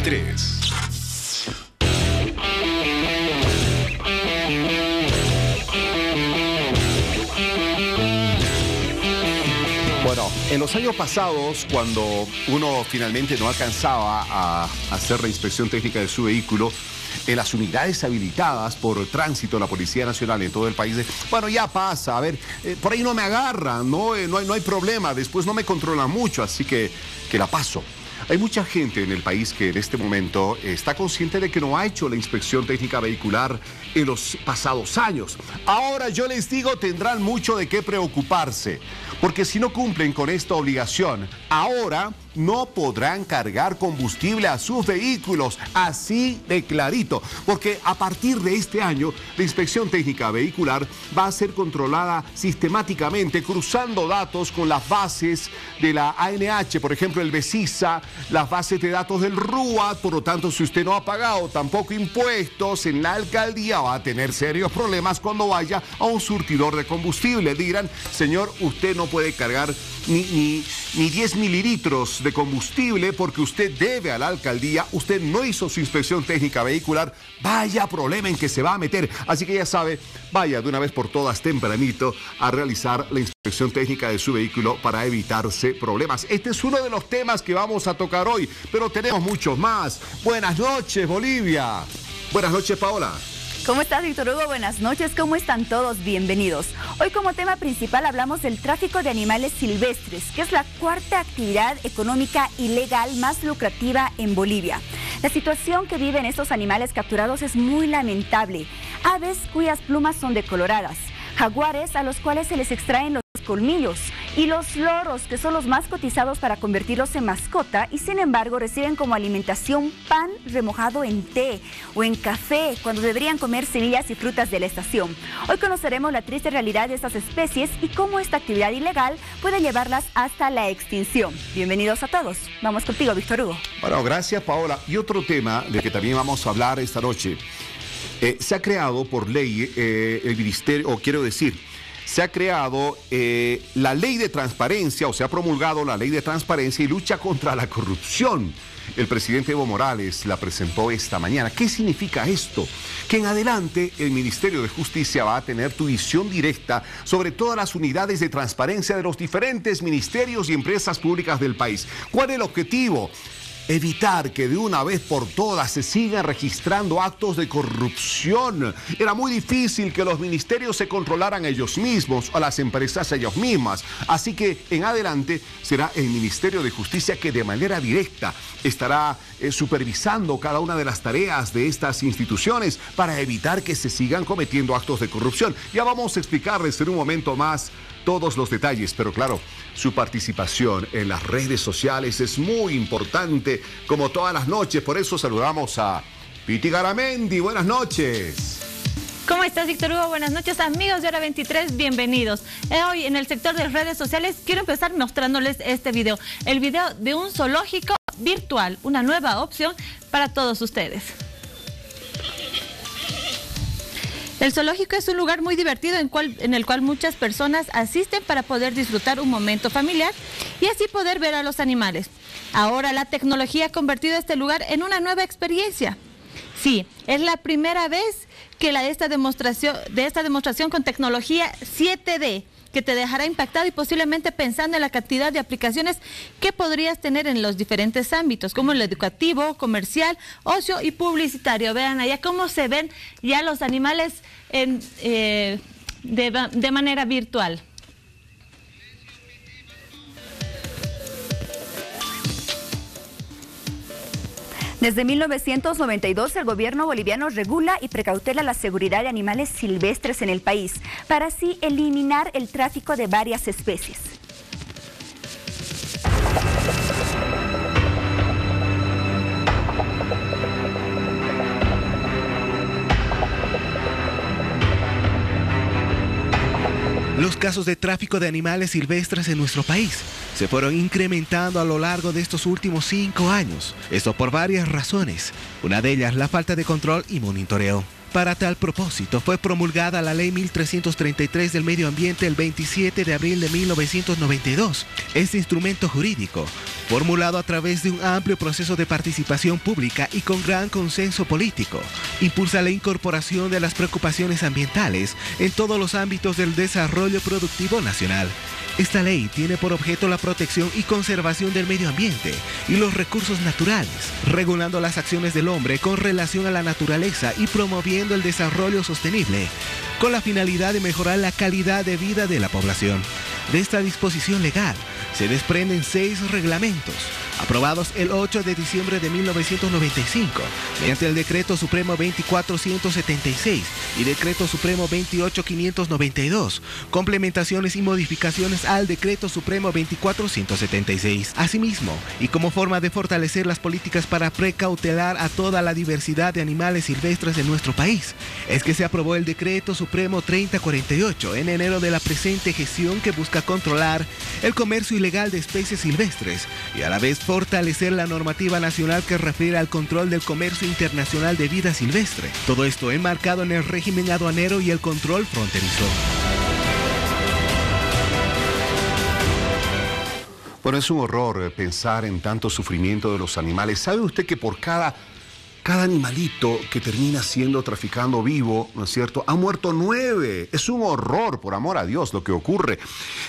23. Bueno, en los años pasados, cuando uno finalmente no alcanzaba a hacer la inspección técnica de su vehículo, en las unidades habilitadas por tránsito, la Policía Nacional en todo el país, bueno, ya pasa, a ver, por ahí no me agarran, no hay problema, después no me controlan mucho, así que la paso. Hay mucha gente en el país que en este momento está consciente de que no ha hecho la inspección técnica vehicular en los pasados años. Ahora yo les digo, tendrán mucho de qué preocuparse, porque si no cumplen con esta obligación, ahora no podrán cargar combustible a sus vehículos, así de clarito, porque a partir de este año la inspección técnica vehicular va a ser controlada sistemáticamente, cruzando datos con las bases de la ANH, por ejemplo el BESISA, las bases de datos del RUAT. Por lo tanto, si usted no ha pagado tampoco impuestos en la alcaldía, va a tener serios problemas cuando vaya a un surtidor de combustible. Dirán, señor, usted no puede cargar ni 10 mililitros de combustible porque usted debe a la alcaldía, usted no hizo su inspección técnica vehicular, vaya problema en que se va a meter. Así que ya sabe, vaya de una vez por todas tempranito a realizar la inspección técnica de su vehículo para evitarse problemas. Este es uno de los temas que vamos a tocar hoy, pero tenemos muchos más. Buenas noches, Bolivia. Buenas noches, Paola. ¿Cómo estás, Víctor Hugo? Buenas noches, ¿cómo están todos? Bienvenidos. Hoy como tema principal hablamos del tráfico de animales silvestres, que es la cuarta actividad económica ilegal más lucrativa en Bolivia. La situación que viven estos animales capturados es muy lamentable. Aves cuyas plumas son decoloradas, jaguares a los cuales se les extraen los colmillos y los loros, que son los más cotizados para convertirlos en mascota y sin embargo reciben como alimentación pan remojado en té o en café cuando deberían comer semillas y frutas de la estación. Hoy conoceremos la triste realidad de estas especies y cómo esta actividad ilegal puede llevarlas hasta la extinción. Bienvenidos a todos. Vamos contigo, Víctor Hugo. Bueno, gracias, Paola. Y otro tema de que también vamos a hablar esta noche. Se ha creado por ley el ministerio, o quiero decir, se ha creado la ley de transparencia, o se ha promulgado la ley de transparencia y lucha contra la corrupción. El presidente Evo Morales la presentó esta mañana. ¿Qué significa esto? Que en adelante el Ministerio de Justicia va a tener visión directa sobre todas las unidades de transparencia de los diferentes ministerios y empresas públicas del país. ¿Cuál es el objetivo? Evitar que de una vez por todas se sigan registrando actos de corrupción. Era muy difícil que los ministerios se controlaran ellos mismos o las empresas ellos mismas. Así que en adelante será el Ministerio de Justicia que de manera directa estará supervisando cada una de las tareas de estas instituciones para evitar que se sigan cometiendo actos de corrupción. Ya vamos a explicarles en un momento más todos los detalles, pero claro, su participación en las redes sociales es muy importante, como todas las noches. Por eso saludamos a Piti Garamendi. Buenas noches. ¿Cómo estás, Víctor Hugo? Buenas noches, amigos de Hora 23, bienvenidos. Hoy en el sector de redes sociales quiero empezar mostrándoles este video. El video de un zoológico virtual, una nueva opción para todos ustedes. El zoológico es un lugar muy divertido en el cual muchas personas asisten para poder disfrutar un momento familiar y así poder ver a los animales. Ahora la tecnología ha convertido este lugar en una nueva experiencia. Sí, es la primera vez que de esta demostración con tecnología 7D, que te dejará impactado y posiblemente pensando en la cantidad de aplicaciones que podrías tener en los diferentes ámbitos, como el educativo, comercial, ocio y publicitario. Vean allá cómo se ven ya los animales de manera virtual. Desde 1992, el gobierno boliviano regula y precautela la seguridad de animales silvestres en el país, para así eliminar el tráfico de varias especies. Los casos de tráfico de animales silvestres en nuestro país se fueron incrementando a lo largo de estos últimos 5 años. Esto por varias razones. Una de ellas, la falta de control y monitoreo. Para tal propósito, fue promulgada la Ley 1333 del Medio Ambiente el 27 de abril de 1992. Este instrumento jurídico formulado a través de un amplio proceso de participación pública y con gran consenso político. Impulsa la incorporación de las preocupaciones ambientales en todos los ámbitos del desarrollo productivo nacional. Esta ley tiene por objeto la protección y conservación del medio ambiente y los recursos naturales, regulando las acciones del hombre con relación a la naturaleza y promoviendo el desarrollo sostenible, con la finalidad de mejorar la calidad de vida de la población. De esta disposición legal se desprenden 6 reglamentos, aprobados el 8 de diciembre de 1995, mediante el Decreto Supremo 24176 y Decreto Supremo 28592, complementaciones y modificaciones al Decreto Supremo 24176. Asimismo, y como forma de fortalecer las políticas para precautelar a toda la diversidad de animales silvestres de nuestro país, es que se aprobó el Decreto Supremo 3048 en enero de la presente gestión, que busca controlar el comercio ilegal de especies silvestres y a la vez fortalecer la normativa nacional que refiere al control del comercio internacional de vida silvestre. Todo esto enmarcado en el régimen aduanero y el control fronterizo. Bueno, es un horror pensar en tanto sufrimiento de los animales. ¿Sabe usted que por cada animalito que termina siendo traficando vivo, ¿no es cierto?, ha muerto 9. Es un horror, por amor a Dios, lo que ocurre.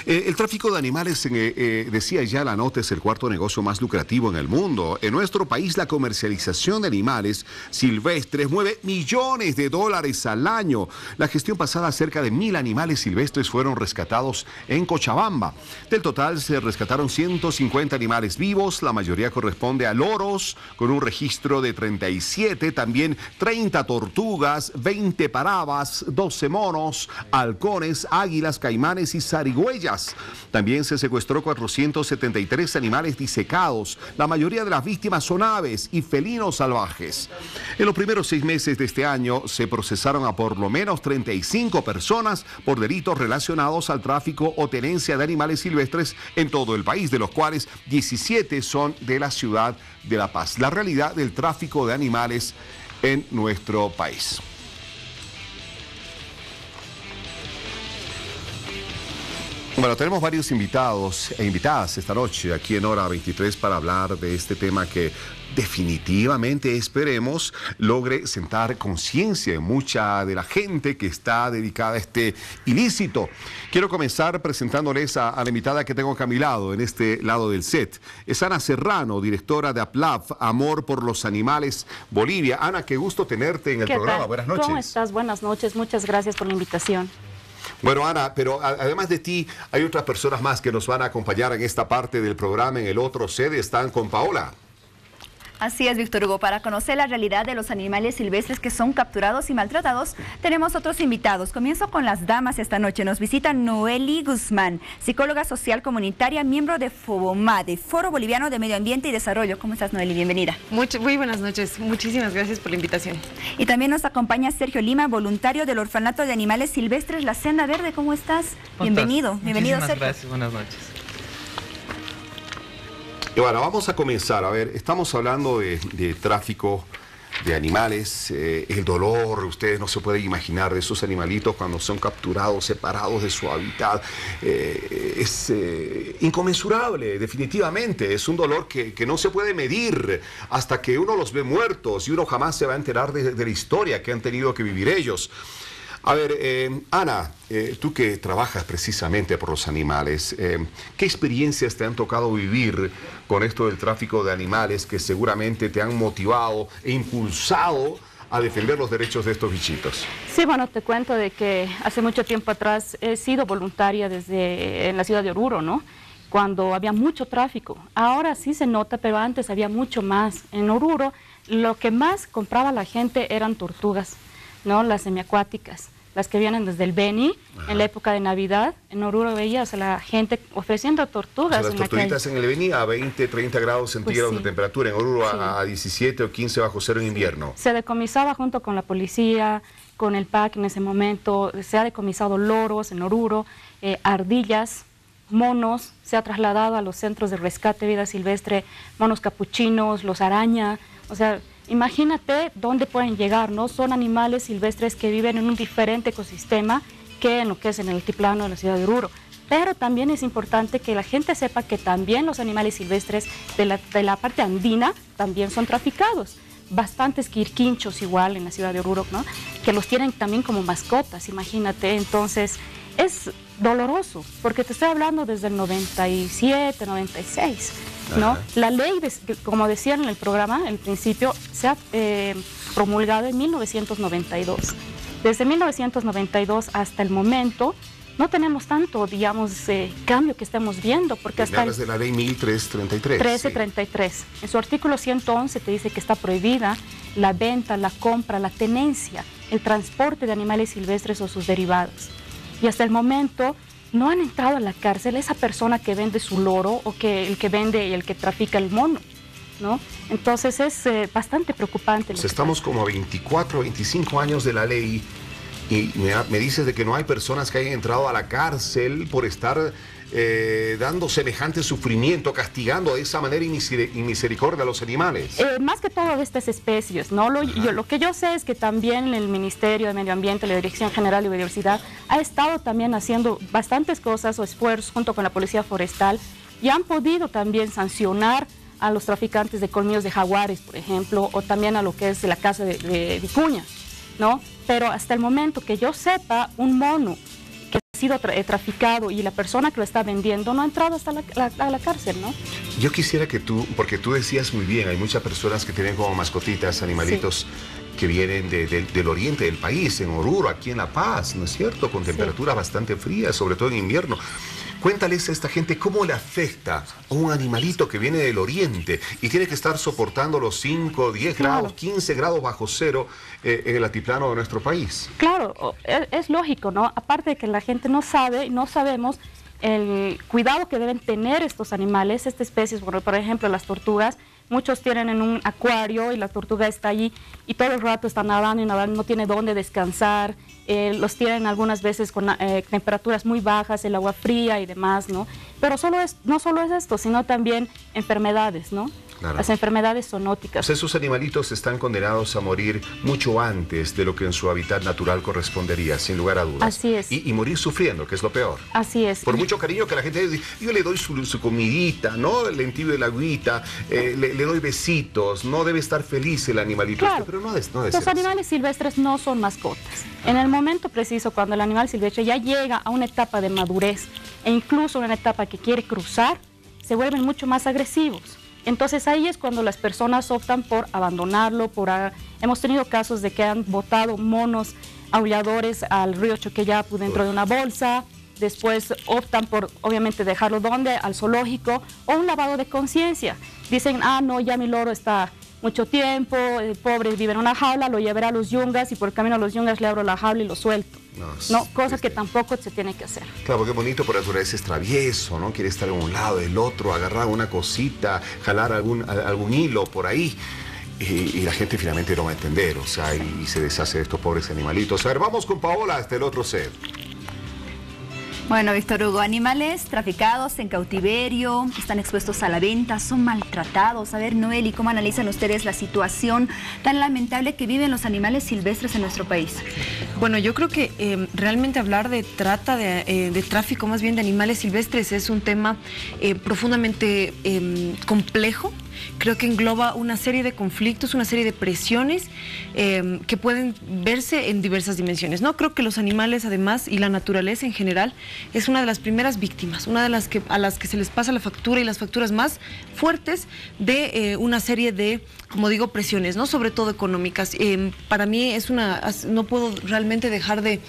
El tráfico de animales, decía ya la nota, es el 4º negocio más lucrativo en el mundo. En nuestro país, la comercialización de animales silvestres mueve millones de dólares al año. La gestión pasada, cerca de 1000 animales silvestres fueron rescatados en Cochabamba. Del total, se rescataron 150 animales vivos. La mayoría corresponde a loros, con un registro de 37, también 30 tortugas, 20 parabas, 12 monos, halcones, águilas, caimanes y zarigüeyas. También se secuestró 473 animales disecados. La mayoría de las víctimas son aves y felinos salvajes. En los primeros 6 meses de este año se procesaron a por lo menos 35 personas por delitos relacionados al tráfico o tenencia de animales silvestres en todo el país, de los cuales 17 son de la ciudad de La Paz. La realidad del tráfico de animales en nuestro país. Bueno, tenemos varios invitados e invitadas esta noche aquí en Hora 23 para hablar de este tema que definitivamente esperemos logre sentar conciencia en mucha de la gente que está dedicada a este ilícito. Quiero comenzar presentándoles a la invitada que tengo acá a mi lado, en este lado del set. Es Ana Serrano, directora de APLAF, Amor por los Animales Bolivia. Ana, qué gusto tenerte en el programa. Tal? Buenas noches. ¿Cómo estás? Buenas noches. Muchas gracias por la invitación. Bueno, Ana, pero además de ti, hay otras personas más que nos van a acompañar en esta parte del programa. En el otro set están con Paola. Así es, Víctor Hugo. Para conocer la realidad de los animales silvestres que son capturados y maltratados, tenemos otros invitados. Comienzo con las damas esta noche. Nos visita Noeli Guzmán, psicóloga social comunitaria, miembro de FOBOMADE, Foro Boliviano de Medio Ambiente y Desarrollo. ¿Cómo estás, Noeli? Bienvenida. Muy buenas noches. Muchísimas gracias por la invitación. Y también nos acompaña Sergio Lima, voluntario del Orfanato de Animales Silvestres La Senda Verde. ¿Cómo estás? Bienvenido. Bienvenido, Sergio. Gracias. Buenas noches. Y bueno, vamos a comenzar. A ver, estamos hablando de tráfico de animales, el dolor, ustedes no se pueden imaginar de esos animalitos cuando son capturados, separados de su hábitat. Es inconmensurable, definitivamente. Es un dolor que no se puede medir hasta que uno los ve muertos y uno jamás se va a enterar de la historia que han tenido que vivir ellos. A ver, Ana, tú que trabajas precisamente por los animales, ¿qué experiencias te han tocado vivir con esto del tráfico de animales que seguramente te han motivado e impulsado a defender los derechos de estos bichitos? Sí, bueno, te cuento de que hace mucho tiempo atrás he sido voluntaria en la ciudad de Oruro, ¿no? Cuando había mucho tráfico. Ahora sí se nota, pero antes había mucho más. En Oruro, lo que más compraba la gente eran tortugas, ¿no? Las semiacuáticas, las que vienen desde el Beni. Ajá. En la época de Navidad, en Oruro veías a la gente ofreciendo tortugas. O sea, las tortuguitas en el Beni a 20, 30 grados centígrados pues sí, de temperatura, en Oruro sí, a 17 o 15 bajo cero en invierno. Se decomisaba junto con la policía, con el PAC en ese momento, se ha decomisado loros en Oruro, ardillas, monos, se ha trasladado a los centros de rescate de vida silvestre, monos capuchinos, los araña, o sea, imagínate dónde pueden llegar, ¿no? Son animales silvestres que viven en un diferente ecosistema qué en lo que es en el altiplano de la ciudad de Oruro. Pero también es importante que la gente sepa que también los animales silvestres de la parte andina también son traficados. Bastantes quirquinchos igual en la ciudad de Oruro, ¿no? Que los tienen también como mascotas, imagínate. Entonces es doloroso, porque te estoy hablando desde el 97, 96, ¿no? La ley, como decían en el programa, en principio, se ha promulgado en 1992. Desde 1992 hasta el momento, no tenemos tanto, digamos, cambio que estemos viendo, porque hasta hablas de la ley 1333. 1333. Sí. En su artículo 111 te dice que está prohibida la venta, la compra, la tenencia, el transporte de animales silvestres o sus derivados. Y hasta el momento no han entrado a la cárcel esa persona que vende su loro o que el que vende y el que trafica el mono, ¿no? Entonces es bastante preocupante. Pues estamos como a 24, 25 años de la ley. Y me dices de que no hay personas que hayan entrado a la cárcel por estar dando semejante sufrimiento, castigando de esa manera inmisericordia a los animales. Más que todo de estas especies, ¿no? Lo que yo sé es que también el Ministerio de Medio Ambiente, la Dirección General de Biodiversidad, ha estado también haciendo bastantes cosas o esfuerzos junto con la Policía Forestal y han podido también sancionar a los traficantes de colmillos de jaguares, por ejemplo, o también a lo que es la caza de vicuña, ¿no? Pero hasta el momento que yo sepa, un mono que ha sido traficado y la persona que lo está vendiendo no ha entrado hasta la cárcel, ¿no? Yo quisiera que tú, porque tú decías muy bien, hay muchas personas que tienen como mascotitas animalitos que vienen del oriente del país, en Oruro, aquí en La Paz, ¿no es cierto? Con temperaturas bastante frías, sobre todo en invierno. Cuéntales a esta gente cómo le afecta a un animalito que viene del oriente y tiene que estar soportando los 5, 10 grados, 15 grados bajo cero en el altiplano de nuestro país. Claro, es lógico, ¿no? Aparte de que la gente no sabe, no sabemos el cuidado que deben tener estos animales, estas especies, por ejemplo, las tortugas. Muchos tienen en un acuario y la tortuga está allí y todo el rato está nadando y nadando, no tiene dónde descansar. Los tienen algunas veces con temperaturas muy bajas, el agua fría y demás, ¿no? Pero no solo es esto, sino también enfermedades, ¿no? Claro. Las enfermedades zoonóticas. Pues esos animalitos están condenados a morir mucho antes de lo que en su hábitat natural correspondería, sin lugar a dudas. Así es. Y morir sufriendo, que es lo peor. Así es. Por mucho cariño que la gente dice, yo le doy su comidita, ¿no? Le entibio el agüita, le doy besitos, no debe estar feliz el animalito. Claro. Pero no debe Los animales silvestres no son mascotas. En el momento preciso, cuando el animal silvestre ya llega a una etapa de madurez e incluso una etapa que quiere cruzar, se vuelven mucho más agresivos. Entonces ahí es cuando las personas optan por abandonarlo, hemos tenido casos de que han botado monos aulladores al río Choqueyapu dentro de una bolsa, después optan por obviamente dejarlo al zoológico o un lavado de conciencia. Dicen, no, ya mi loro está mucho tiempo, el pobre vive en una jaula, lo llevaré a los yungas y por el camino a los yungas le abro la jaula y lo suelto. No, cosa que tampoco se tiene que hacer. Claro, porque bonito por naturaleza es travieso, ¿no? Quiere estar en un lado, del otro, agarrar una cosita, jalar algún hilo por ahí. Y la gente finalmente no va a entender, o sea, y se deshace de estos pobres animalitos. A ver, vamos con Paola hasta el otro set. Bueno, Víctor Hugo, animales traficados en cautiverio, están expuestos a la venta, son maltratados. A ver, Noeli, ¿cómo analizan ustedes la situación tan lamentable que viven los animales silvestres en nuestro país? Bueno, yo creo que realmente hablar de trata, de tráfico más bien de animales silvestres es un tema profundamente complejo. Creo que engloba una serie de conflictos, una serie de presiones que pueden verse en diversas dimensiones, ¿no? Creo que los animales, además, y la naturaleza en general, es una de las primeras víctimas, una de las a las que se les pasa la factura y las facturas más fuertes de una serie de, como digo, presiones, ¿no? Sobre todo económicas. Para mí no puedo realmente dejar de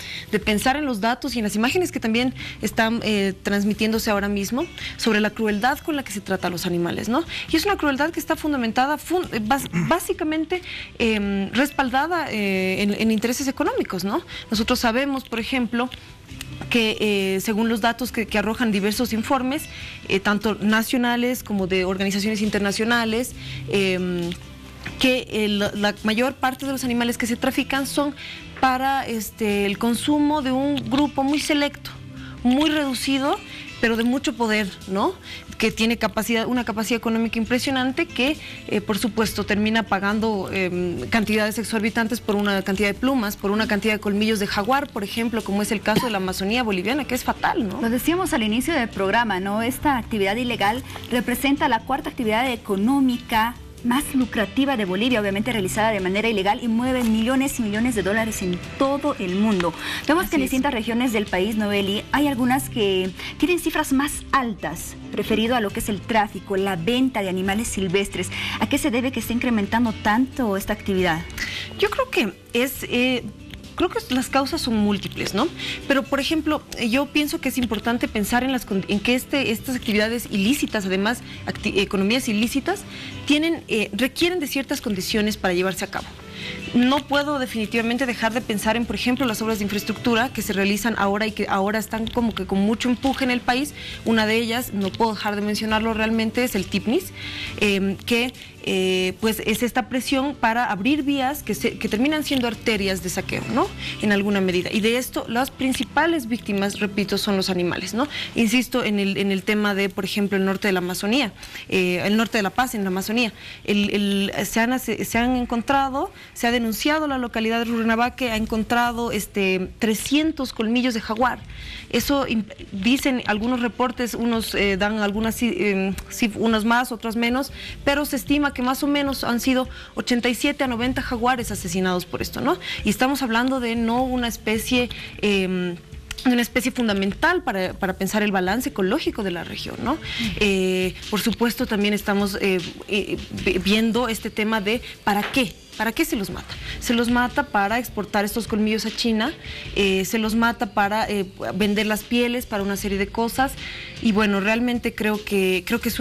pensar en los datos y en las imágenes que también están transmitiéndose ahora mismo sobre la crueldad con la que se trata a los animales, ¿no? Y es una crueldad que está fundamentada, básicamente respaldada en intereses económicos, ¿no? Nosotros sabemos, por ejemplo, que según los datos que arrojan diversos informes, tanto nacionales como de organizaciones internacionales, que la mayor parte de los animales que se trafican son para el consumo de un grupo muy selecto, muy reducido, pero de mucho poder, ¿no? Que tiene una capacidad económica impresionante que, por supuesto, termina pagando cantidades exorbitantes por una cantidad de plumas, por una cantidad de colmillos de jaguar, por ejemplo, como es el caso de la Amazonía boliviana, que es fatal, ¿no? Lo decíamos al inicio del programa, ¿no? Esta actividad ilegal representa la cuarta actividad económica más lucrativa de Bolivia, obviamente realizada de manera ilegal, y mueve millones y millones de dólares en todo el mundo. Vemos que en distintas regiones del país, Noeli, hay algunas que tienen cifras más altas referido a lo que es el tráfico, la venta de animales silvestres. ¿A qué se debe que esté incrementando tanto esta actividad? Yo creo que creo que las causas son múltiples, ¿no? Pero, por ejemplo, yo pienso que es importante pensar en que estas actividades ilícitas, además, economías ilícitas, requieren de ciertas condiciones para llevarse a cabo. No puedo definitivamente dejar de pensar en, por ejemplo, las obras de infraestructura que se realizan ahora y que ahora están como que con mucho empuje en el país. Una de ellas, no puedo dejar de mencionarlo realmente, es el TIPNIS, pues es esta presión para abrir vías que terminan siendo arterias de saqueo, ¿no? En alguna medida. Y de esto, las principales víctimas, repito, son los animales, ¿no? Insisto en el tema de, por ejemplo, el norte de la Amazonía, el norte de La Paz, en la Amazonía. Se han encontrado, se ha denunciado la localidad de Rurrenabaque, ha encontrado 300 colmillos de jaguar. Eso dicen algunos reportes, unos dan algunas, unos más, otros menos, pero se estima que más o menos han sido 87 a 90 jaguares asesinados por esto, ¿no? Y estamos hablando de no una especie fundamental para pensar el balance ecológico de la región, ¿no? Por supuesto, también estamos viendo este tema de ¿para qué? ¿Para qué se los mata? Se los mata para exportar estos colmillos a China, se los mata para vender las pieles, para una serie de cosas. Y bueno, realmente creo que es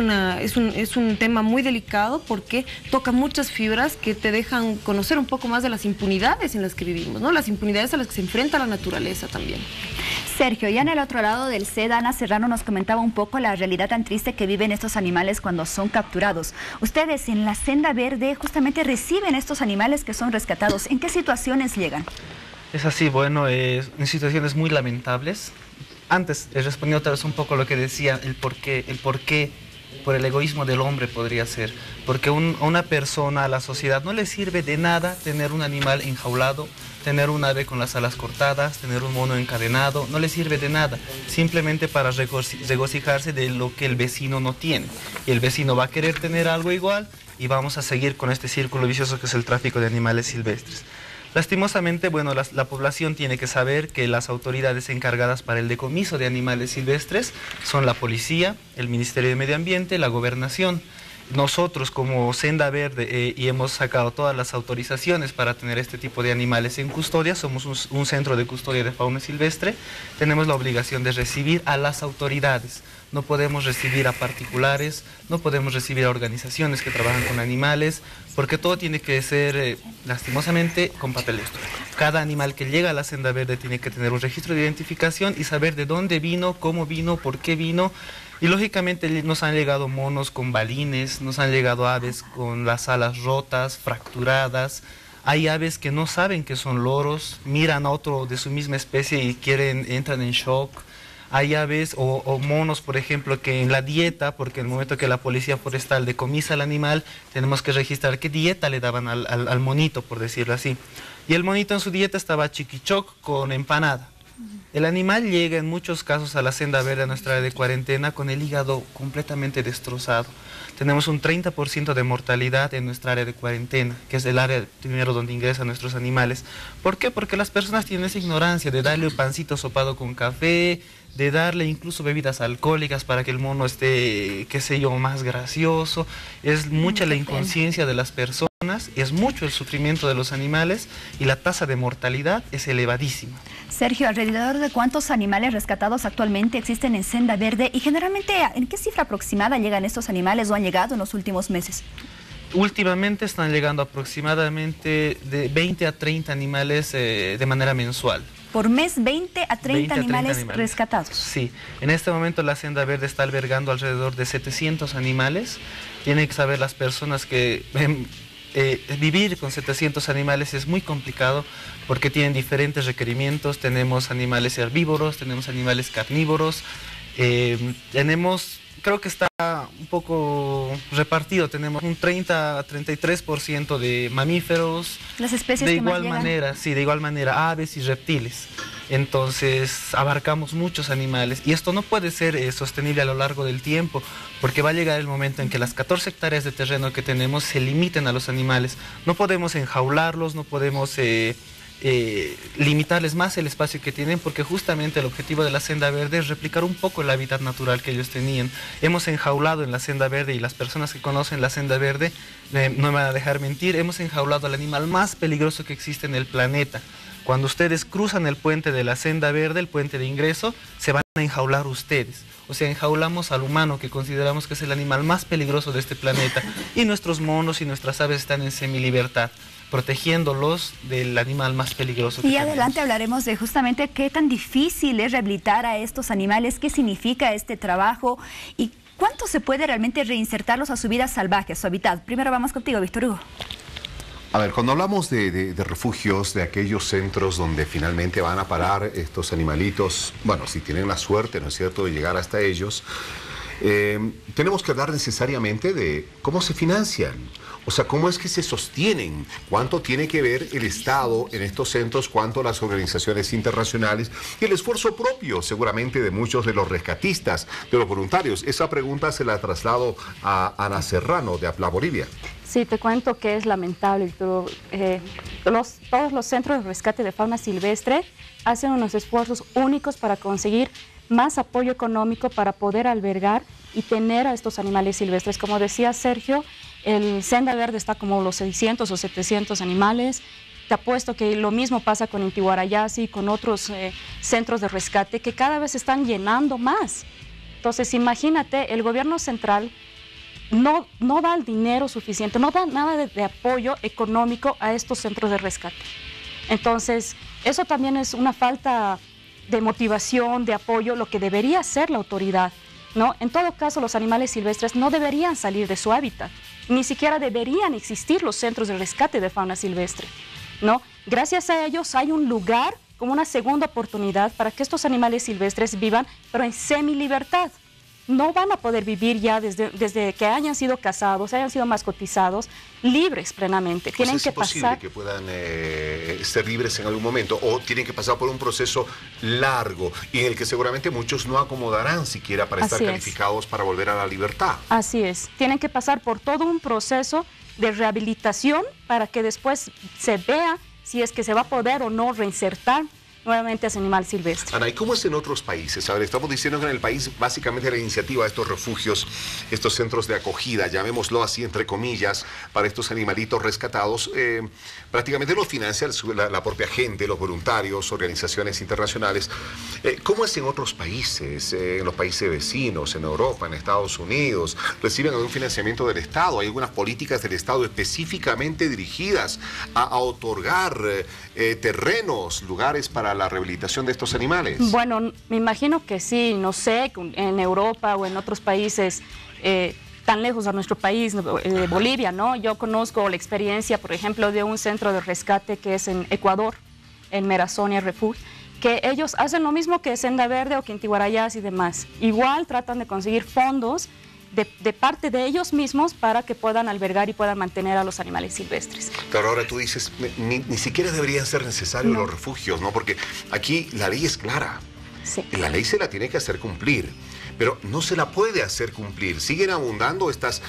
un tema muy delicado porque toca muchas fibras que te dejan conocer un poco más de las impunidades en las que vivimos, ¿no? Las impunidades a las que se enfrenta la naturaleza también. Sergio, ya en el otro lado del CED, Ana Serrano nos comentaba un poco la realidad tan triste que viven estos animales cuando son capturados. Ustedes en la Senda Verde justamente reciben estos animales que son rescatados. ¿En qué situaciones llegan? Es así, bueno, en situaciones muy lamentables. Antes respondió otra vez un poco lo que decía, el por qué, por el egoísmo del hombre podría ser. Porque a una persona, a la sociedad, no le sirve de nada tener un animal enjaulado, tener un ave con las alas cortadas, tener un mono encadenado, no le sirve de nada, simplemente para regocijarse de lo que el vecino no tiene. Y el vecino va a querer tener algo igual y vamos a seguir con este círculo vicioso que es el tráfico de animales silvestres. Lastimosamente, bueno, la población tiene que saber que las autoridades encargadas para el decomiso de animales silvestres son la policía, el Ministerio de Medio Ambiente, la Gobernación. Nosotros como Senda Verde y hemos sacado todas las autorizaciones para tener este tipo de animales en custodia, somos un centro de custodia de fauna silvestre, tenemos la obligación de recibir a las autoridades. No podemos recibir a particulares, no podemos recibir a organizaciones que trabajan con animales, porque todo tiene que ser, lastimosamente, con papel histórico. Cada animal que llega a la Senda Verde tiene que tener un registro de identificación y saber de dónde vino, cómo vino, por qué vino. Y lógicamente nos han llegado monos con balines, nos han llegado aves con las alas rotas, fracturadas. Hay aves que no saben que son loros, miran a otro de su misma especie y entran en shock. Hay aves o monos, por ejemplo, que en la dieta, porque en el momento que la policía forestal decomisa al animal, tenemos que registrar qué dieta le daban al monito, por decirlo así. Y el monito en su dieta estaba chiquichoc con empanada. El animal llega en muchos casos a la Senda Verde, a nuestra área de cuarentena, con el hígado completamente destrozado. Tenemos un 30% de mortalidad en nuestra área de cuarentena, que es el área primero donde ingresan nuestros animales. ¿Por qué? Porque las personas tienen esa ignorancia de darle un pancito sopado con café, de darle incluso bebidas alcohólicas para que el mono esté, qué sé yo, más gracioso. Es mucha la inconsciencia de las personas, es mucho el sufrimiento de los animales y la tasa de mortalidad es elevadísima. Sergio, ¿alrededor de cuántos animales rescatados actualmente existen en Senda Verde? Y generalmente, ¿en qué cifra aproximada llegan estos animales o han llegado en los últimos meses? Últimamente están llegando aproximadamente de 20 a 30 animales de manera mensual. Por mes, 20 a 30 animales rescatados. Sí, en este momento la Senda Verde está albergando alrededor de 700 animales. Tienen que saber las personas que vivir con 700 animales es muy complicado porque tienen diferentes requerimientos. Tenemos animales herbívoros, tenemos animales carnívoros. Creo que está un poco repartido, tenemos un 30 a 33% de mamíferos. Las especies de que más igual llegan. manera, sí, de igual manera, aves y reptiles. Entonces abarcamos muchos animales y esto no puede ser sostenible a lo largo del tiempo, porque va a llegar el momento en que las 14 hectáreas de terreno que tenemos se limiten a los animales. No podemos enjaularlos, no podemos limitarles más el espacio que tienen, porque justamente el objetivo de la Senda Verde es replicar un poco el hábitat natural que ellos tenían. Hemos enjaulado en la Senda Verde, y las personas que conocen la Senda Verde no me van a dejar mentir, hemos enjaulado al animal más peligroso que existe en el planeta. Cuando ustedes cruzan el puente de la Senda Verde, el puente de ingreso, se van a enjaular ustedes. O sea, enjaulamos al humano, que consideramos que es el animal más peligroso de este planeta, y nuestros monos y nuestras aves están en semilibertad, protegiéndolos del animal más peligroso que Y tenemos. adelante hablaremos de justamente qué tan difícil es rehabilitar a estos animales, qué significa este trabajo y cuánto se puede realmente reinsertarlos a su vida salvaje, a su hábitat. Primero vamos contigo, Víctor Hugo. A ver, cuando hablamos de refugios, de aquellos centros donde finalmente van a parar estos animalitos, bueno, si tienen la suerte, ¿no es cierto?, de llegar hasta ellos, tenemos que hablar necesariamente de cómo se financian. O sea, ¿cómo es que se sostienen? ¿Cuánto tiene que ver el Estado en estos centros? ¿Cuánto las organizaciones internacionales? Y el esfuerzo propio, seguramente, de muchos de los rescatistas, de los voluntarios. Esa pregunta se la traslado a Ana Serrano, de APLA Bolivia. Sí, te cuento que es lamentable, pero todos los centros de rescate de fauna silvestre hacen unos esfuerzos únicos para conseguir más apoyo económico para poder albergar y tener a estos animales silvestres. Como decía Sergio, el Senda Verde está como los 600 o 700 animales. Te apuesto que lo mismo pasa con Inti Guarayasi, con otros centros de rescate que cada vez están llenando más. Entonces, imagínate, el gobierno central no da el dinero suficiente, no da nada de apoyo económico a estos centros de rescate. Entonces, eso también es una falta de motivación, de apoyo, lo que debería hacer la autoridad, ¿no? En todo caso, los animales silvestres no deberían salir de su hábitat, ni siquiera deberían existir los centros de rescate de fauna silvestre, ¿no? Gracias a ellos hay un lugar, como una segunda oportunidad para que estos animales silvestres vivan, pero en semilibertad. No van a poder vivir ya desde que hayan sido cazados, hayan sido mascotizados, libres plenamente. Tienen que pasar. ¿Es posible que puedan ser libres en algún momento, o tienen que pasar por un proceso largo y en el que seguramente muchos no acomodarán siquiera para estar calificados para volver a la libertad? Así es. Tienen que pasar por todo un proceso de rehabilitación para que después se vea si es que se va a poder o no reinsertar nuevamente a ese animal silvestre. Ana, ¿y cómo es en otros países? A ver, estamos diciendo que en el país básicamente la iniciativa de estos refugios, estos centros de acogida, llamémoslo así entre comillas, para estos animalitos rescatados, prácticamente los financia la propia gente, los voluntarios, organizaciones internacionales. ¿Cómo es en otros países, en los países vecinos, en Europa, en Estados Unidos? ¿Reciben algún financiamiento del Estado? ¿Hay algunas políticas del Estado específicamente dirigidas a otorgar terrenos, lugares para la rehabilitación de estos animales? Bueno, me imagino que sí, no sé, en Europa o en otros países tan lejos a nuestro país, Bolivia, ¿no? Yo conozco la experiencia, por ejemplo, de un centro de rescate que es en Ecuador, en Merazonia Refugio, que ellos hacen lo mismo que Senda Verde o que Inti Guarayasi y demás. Igual tratan de conseguir fondos de parte de ellos mismos para que puedan albergar y puedan mantener a los animales silvestres. Claro, ahora tú dices, ni siquiera deberían ser necesarios los refugios, ¿no? Porque aquí la ley es clara. Sí. La ley se la tiene que hacer cumplir, pero no se la puede hacer cumplir. Siguen abundando estas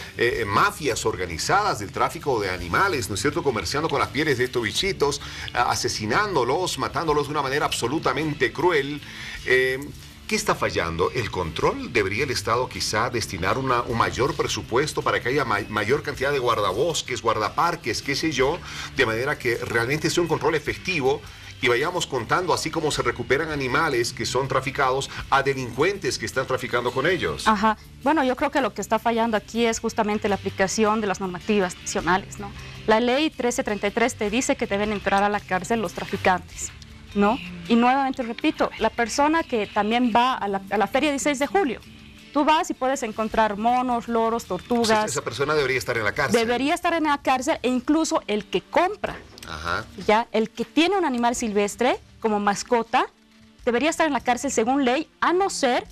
mafias organizadas del tráfico de animales, ¿no es cierto?, comerciando con las pieles de estos bichitos, asesinándolos, matándolos de una manera absolutamente cruel. ¿Qué está fallando? ¿El control? ¿Debería el Estado quizá destinar un mayor presupuesto para que haya mayor cantidad de guardabosques, guardaparques, qué sé yo, de manera que realmente sea un control efectivo y vayamos contando, así como se recuperan animales que son traficados, a delincuentes que están traficando con ellos? Ajá. Bueno, yo creo que lo que está fallando aquí es justamente la aplicación de las normativas nacionales, ¿no? La ley 1333 te dice que deben entrar a la cárcel los traficantes, ¿no? Y nuevamente repito, la persona que también va a la feria 16 de julio, tú vas y puedes encontrar monos, loros, tortugas. O sea, esa persona debería estar en la cárcel. Debería estar en la cárcel, e incluso el que compra, ya, el que tiene un animal silvestre como mascota, debería estar en la cárcel según ley, a no ser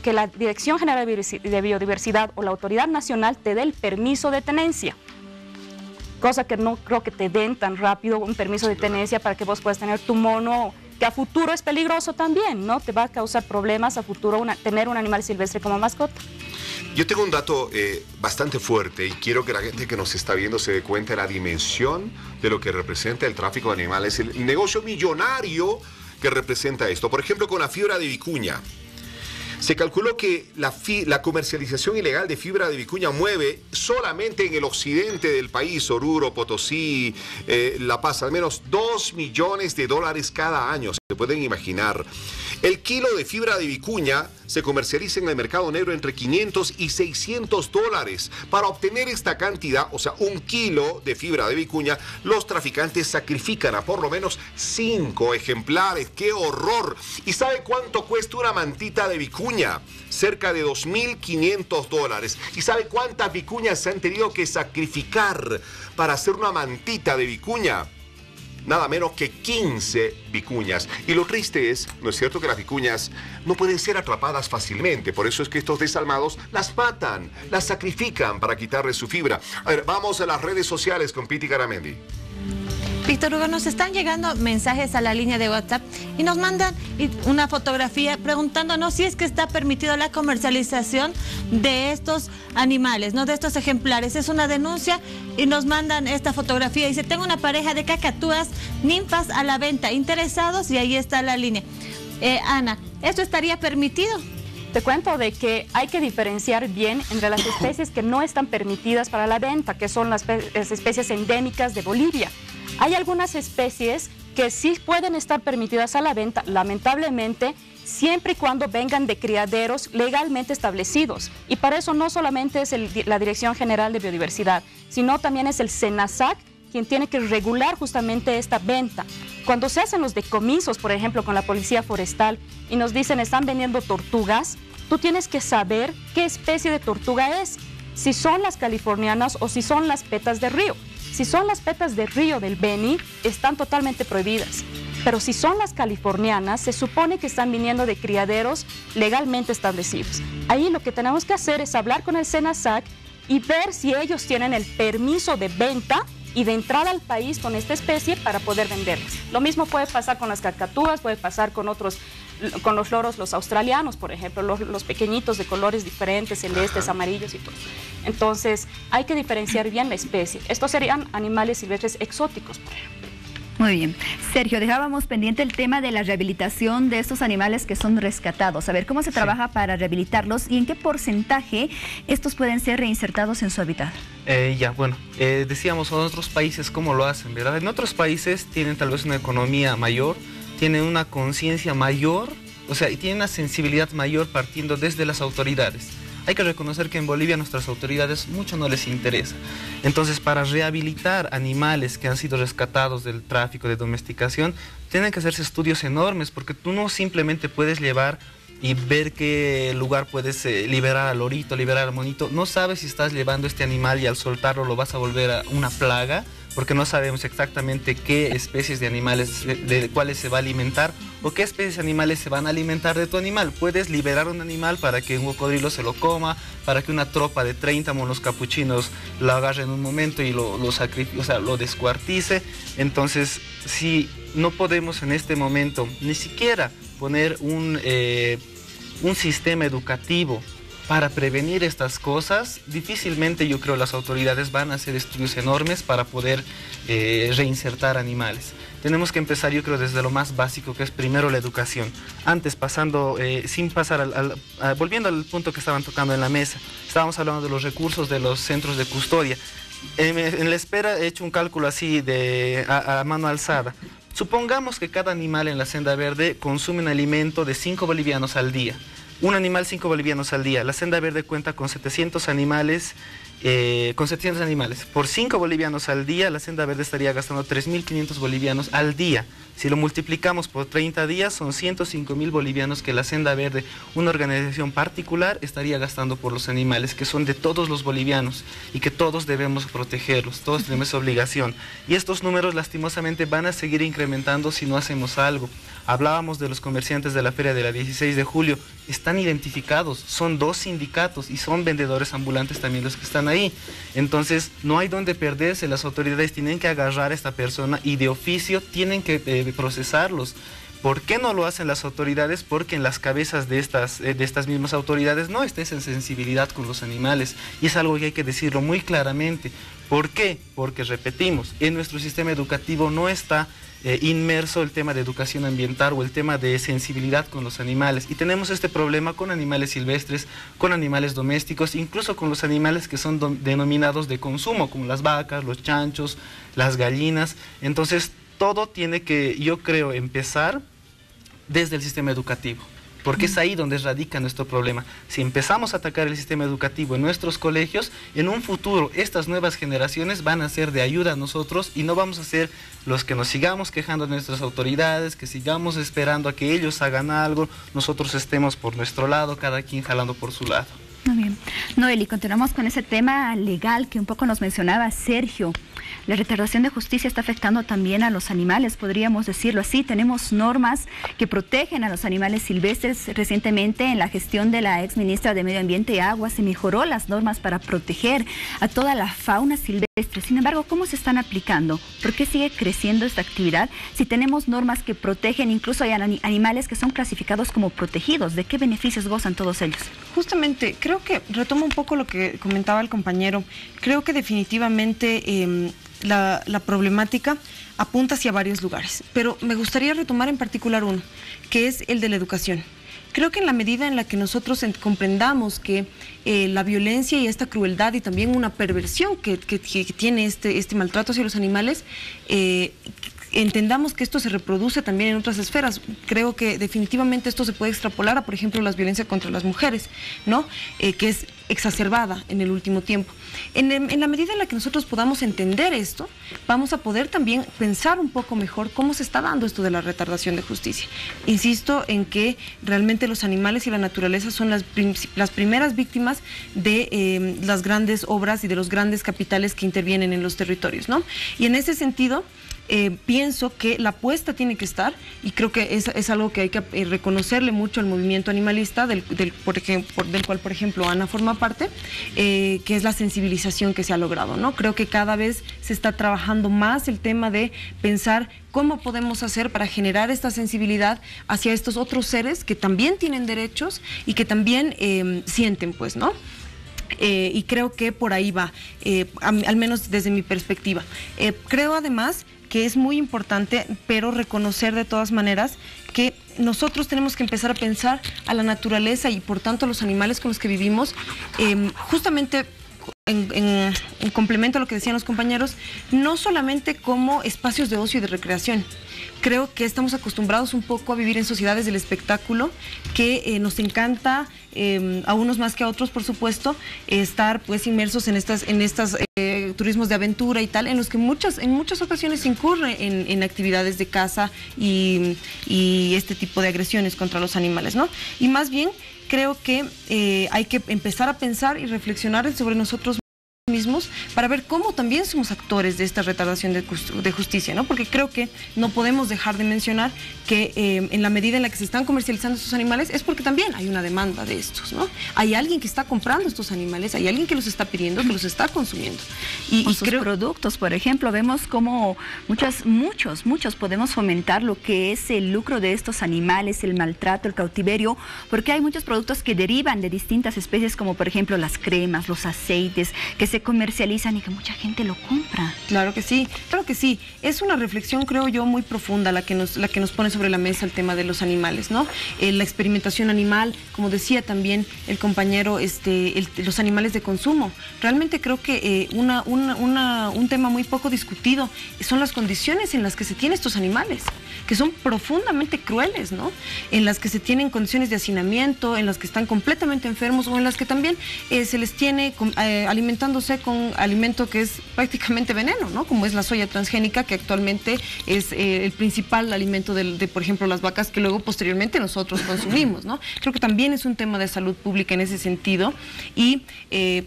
que la Dirección General de Biodiversidad o la Autoridad Nacional te dé el permiso de tenencia. Cosa que no creo que te den tan rápido un permiso de tenencia para que vos puedas tener tu mono, que a futuro es peligroso también, ¿no? Te va a causar problemas a futuro tener un animal silvestre como mascota. Yo tengo un dato bastante fuerte y quiero que la gente que nos está viendo se dé cuenta de la dimensión de lo que representa el tráfico de animales, el negocio millonario que representa esto. Por ejemplo, con la fibra de vicuña. Se calculó que la comercialización ilegal de fibra de vicuña mueve solamente en el occidente del país, Oruro, Potosí, La Paz, al menos $2 millones cada año. Se pueden imaginar. El kilo de fibra de vicuña se comercializa en el mercado negro entre $500 y $600. Para obtener esta cantidad, o sea, un kilo de fibra de vicuña, los traficantes sacrifican a por lo menos 5 ejemplares. ¡Qué horror! ¿Y sabe cuánto cuesta una mantita de vicuña? Cerca de $2.500. ¿Y sabe cuántas vicuñas se han tenido que sacrificar para hacer una mantita de vicuña? Nada menos que 15 vicuñas. Y lo triste es, ¿no es cierto?, que las vicuñas no pueden ser atrapadas fácilmente. Por eso es que estos desalmados las matan, las sacrifican para quitarles su fibra. A ver, vamos a las redes sociales con Piti Garamendi. Víctor Hugo, nos están llegando mensajes a la línea de WhatsApp y nos mandan una fotografía preguntándonos si es que está permitido la comercialización de estos animales, no de estos ejemplares. Es una denuncia y nos mandan esta fotografía. Dice, tengo una pareja de cacatúas ninfas a la venta, interesados, y ahí está la línea. Ana, ¿esto estaría permitido? Te cuento de que hay que diferenciar bien entre las especies que no están permitidas para la venta, que son las especies endémicas de Bolivia. Hay algunas especies que sí pueden estar permitidas a la venta, lamentablemente, siempre y cuando vengan de criaderos legalmente establecidos. Y para eso no solamente es la Dirección General de Biodiversidad, sino también es el SENASAC quien tiene que regular justamente esta venta. Cuando se hacen los decomisos, por ejemplo, con la Policía Forestal, y nos dicen están vendiendo tortugas, tú tienes que saber qué especie de tortuga es, si son las californianas o si son las petas de río. Si son las petas de río del Beni, están totalmente prohibidas. Pero si son las californianas, se supone que están viniendo de criaderos legalmente establecidos. Ahí lo que tenemos que hacer es hablar con el SENASAC y ver si ellos tienen el permiso de venta y de entrada al país con esta especie para poder venderlas. Lo mismo puede pasar con las cacatúas, puede pasar con con los loros, los australianos, por ejemplo, los pequeñitos de colores diferentes, celestes, amarillos y todo. Entonces, hay que diferenciar bien la especie. Estos serían animales silvestres exóticos, por ejemplo. Muy bien. Sergio, dejábamos pendiente el tema de la rehabilitación de estos animales que son rescatados. A ver, ¿cómo se trabaja para rehabilitarlos y en qué porcentaje estos pueden ser reinsertados en su hábitat? Decíamos en otros países cómo lo hacen, ¿verdad? En otros países tienen tal vez una economía mayor, tienen una conciencia mayor, o sea, y tienen una sensibilidad mayor partiendo desde las autoridades. Hay que reconocer que en Bolivia a nuestras autoridades mucho no les interesa. Entonces, para rehabilitar animales que han sido rescatados del tráfico de domesticación, tienen que hacerse estudios enormes, porque tú no simplemente puedes llevar y ver qué lugar puedes liberar al lorito, liberar al monito. No sabes si estás llevando este animal y al soltarlo lo vas a volver a una plaga, porque no sabemos exactamente qué especies de animales, de cuáles se va a alimentar, o qué especies de animales se van a alimentar de tu animal. Puedes liberar un animal para que un cocodrilo se lo coma, para que una tropa de 30 monos capuchinos lo agarre en un momento y lo sacrifique, o sea, lo descuartice. Entonces, si no podemos en este momento ni siquiera poner un sistema educativo para prevenir estas cosas, difícilmente yo creo las autoridades van a hacer estudios enormes para poder reinsertar animales. Tenemos que empezar, yo creo, desde lo más básico, que es primero la educación. Antes, volviendo al punto que estaban tocando en la mesa, estábamos hablando de los recursos de los centros de custodia. En la espera he hecho un cálculo así a mano alzada. Supongamos que cada animal en la senda verde consume un alimento de 5 bolivianos al día. Un animal 5 bolivianos al día. La senda verde cuenta con 700 animales con 700 animales. Por 5 bolivianos al día, la Senda Verde estaría gastando 3.500 bolivianos al día. Si lo multiplicamos por 30 días, son 105.000 bolivianos que la Senda Verde, una organización particular, estaría gastando por los animales, que son de todos los bolivianos y que todos debemos protegerlos, todos tenemos esa obligación. Y estos números lastimosamente van a seguir incrementando si no hacemos algo. Hablábamos de los comerciantes de la feria de la 16 de julio, están identificados, son 2 sindicatos y son vendedores ambulantes también los que están ahí. Entonces no hay donde perderse, las autoridades tienen que agarrar a esta persona y de oficio tienen que procesarlos. ¿Por qué no lo hacen las autoridades? Porque en las cabezas de estas mismas autoridades no está esa sensibilidad con los animales, y es algo que hay que decirlo muy claramente. ¿Por qué? Porque, repetimos, en nuestro sistema educativo no está inmerso el tema de educación ambiental o el tema de sensibilidad con los animales, y tenemos este problema con animales silvestres, con animales domésticos, incluso con los animales que son denominados de consumo, como las vacas, los chanchos, las gallinas. Entonces todo tiene que, yo creo, empezar desde el sistema educativo, porque es ahí donde radica nuestro problema. Si empezamos a atacar el sistema educativo en nuestros colegios, en un futuro estas nuevas generaciones van a ser de ayuda a nosotros y no vamos a ser los que nos sigamos quejando de nuestras autoridades, que sigamos esperando a que ellos hagan algo, nosotros estemos por nuestro lado, cada quien jalando por su lado. Muy bien. Noeli, continuamos con ese tema legal que un poco nos mencionaba Sergio. La retardación de justicia está afectando también a los animales, podríamos decirlo así. Tenemos normas que protegen a los animales silvestres. Recientemente, en la gestión de la exministra de Medio Ambiente y Agua, se mejoró las normas para proteger a toda la fauna silvestre. Sin embargo, ¿cómo se están aplicando? ¿Por qué sigue creciendo esta actividad? Si tenemos normas que protegen, incluso hay animales que son clasificados como protegidos, ¿de qué beneficios gozan todos ellos? Justamente, creo que retomo un poco lo que comentaba el compañero. Creo que definitivamente la problemática apunta hacia varios lugares, pero me gustaría retomar en particular uno, que es el de la educación. Creo que en la medida en la que nosotros comprendamos que la violencia y esta crueldad y también una perversión que tiene este maltrato hacia los animales, entendamos que esto se reproduce también en otras esferas. Creo que definitivamente esto se puede extrapolar a, por ejemplo, la violencia contra las mujeres, ¿no? Que es exacerbada en el último tiempo. En la medida en la que nosotros podamos entender esto, vamos a poder también pensar un poco mejor cómo se está dando esto de la retardación de justicia. Insisto en que realmente los animales y la naturaleza son las primeras víctimas de las grandes obras y de los grandes capitales que intervienen en los territorios, ¿no? Y en ese sentido, pienso que la apuesta tiene que estar, y creo que es algo que hay que reconocerle mucho al movimiento animalista, del cual, por ejemplo, Ana forma parte, que es la sensibilización que se ha logrado, ¿no? Creo que cada vez se está trabajando más el tema de pensar cómo podemos hacer para generar esta sensibilidad hacia estos otros seres que también tienen derechos y que también sienten, pues, ¿no? Y creo que por ahí va, al menos desde mi perspectiva. Creo además que es muy importante, pero reconocer de todas maneras que nosotros tenemos que empezar a pensar a la naturaleza y por tanto a los animales con los que vivimos, justamente en complemento a lo que decían los compañeros, no solamente como espacios de ocio y de recreación. Creo que estamos acostumbrados un poco a vivir en sociedades del espectáculo, que nos encanta, a unos más que a otros, por supuesto, estar pues inmersos en estas turismos de aventura y tal, en los que en muchas ocasiones se incurre en actividades de caza y este tipo de agresiones contra los animales, ¿no? Y más bien creo que hay que empezar a pensar y reflexionar sobre nosotros mismos para ver cómo también somos actores de esta retardación de justicia, ¿no? Porque creo que no podemos dejar de mencionar que en la medida en la que se están comercializando estos animales es porque también hay una demanda de estos, ¿no? Hay alguien que está comprando estos animales, hay alguien que los está pidiendo, que los está consumiendo. Y sus productos, por ejemplo, vemos como muchos podemos fomentar lo que es el lucro de estos animales, el maltrato, el cautiverio, porque hay muchos productos que derivan de distintas especies, como por ejemplo las cremas, los aceites, que se comercializan y que mucha gente lo compra. Claro que sí. Es una reflexión, creo yo, muy profunda la que nos pone sobre la mesa el tema de los animales, ¿no? La experimentación animal, como decía también el compañero, los animales de consumo. Realmente creo que un tema muy poco discutido son las condiciones en las que se tienen estos animales, que son profundamente crueles, ¿no? En las que se tienen condiciones de hacinamiento, en las que están completamente enfermos o en las que también se les tiene alimentándose alimentándose con alimento que es prácticamente veneno, ¿no? Como es la soya transgénica, que actualmente es el principal alimento de, por ejemplo, las vacas, que luego posteriormente nosotros consumimos, ¿no? Creo que también es un tema de salud pública en ese sentido, y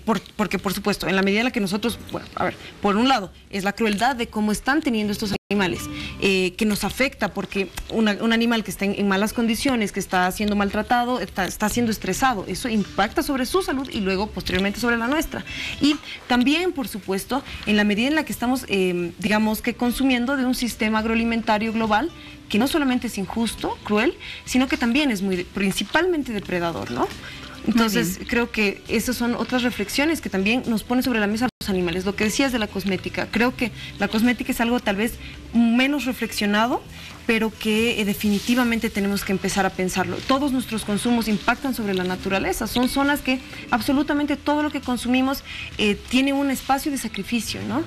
porque, por supuesto, en la medida en la que nosotros, bueno, a ver, por un lado, es la crueldad de cómo están teniendo estos animales, que nos afecta, porque un animal que está en malas condiciones, que está siendo maltratado, está siendo estresado, eso impacta sobre su salud y luego posteriormente sobre la nuestra. Y también, por supuesto, en la medida en la que estamos, digamos que consumiendo de un sistema agroalimentario global que no solamente es injusto, cruel, sino que también es principalmente depredador, ¿no? Entonces, creo que esas son otras reflexiones que también nos ponen sobre la mesa los animales. Lo que decías de la cosmética, creo que la cosmética es algo tal vez menos reflexionado, pero que definitivamente tenemos que empezar a pensarlo. Todos nuestros consumos impactan sobre la naturaleza. Son zonas que absolutamente todo lo que consumimos tiene un espacio de sacrificio, ¿no?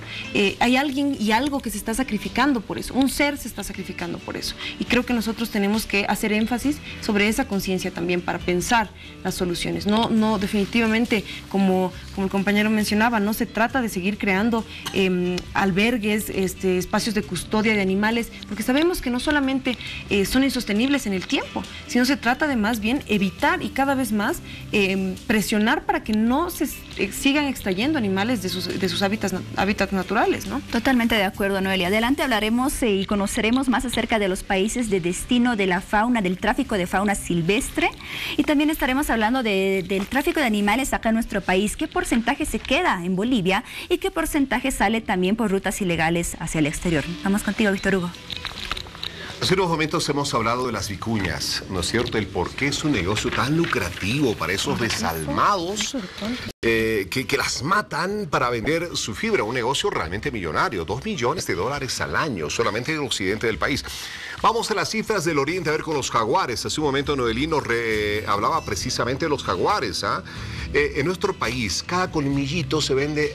Hay alguien y algo que se está sacrificando por eso. Un ser se está sacrificando por eso. Y creo que nosotros tenemos que hacer énfasis sobre esa conciencia también para pensar las soluciones. No definitivamente, como el compañero mencionaba, no se trata de seguir creando albergues, espacios de custodia de animales, porque sabemos que no solamente son insostenibles en el tiempo, sino se trata de más bien evitar y cada vez más presionar para que no se sigan extrayendo animales de sus hábitats naturales, ¿no? Totalmente de acuerdo, Noelia. Adelante hablaremos y conoceremos más acerca de los países de destino de la fauna, del tráfico de fauna silvestre, y también estaremos hablando del tráfico de animales acá en nuestro país, qué porcentaje se queda en Bolivia y qué porcentaje sale también por rutas ilegales hacia el exterior. Vamos contigo, Víctor Hugo. Hace unos momentos hemos hablado de las vicuñas, ¿no es cierto? El por qué es un negocio tan lucrativo para esos desalmados que las matan para vender su fibra. Un negocio realmente millonario, $2 millones al año, solamente en el occidente del país. Vamos a las cifras del oriente a ver con los jaguares. Hace un momento Noelí nos hablaba precisamente de los jaguares, ¿ah? En nuestro país, cada colmillito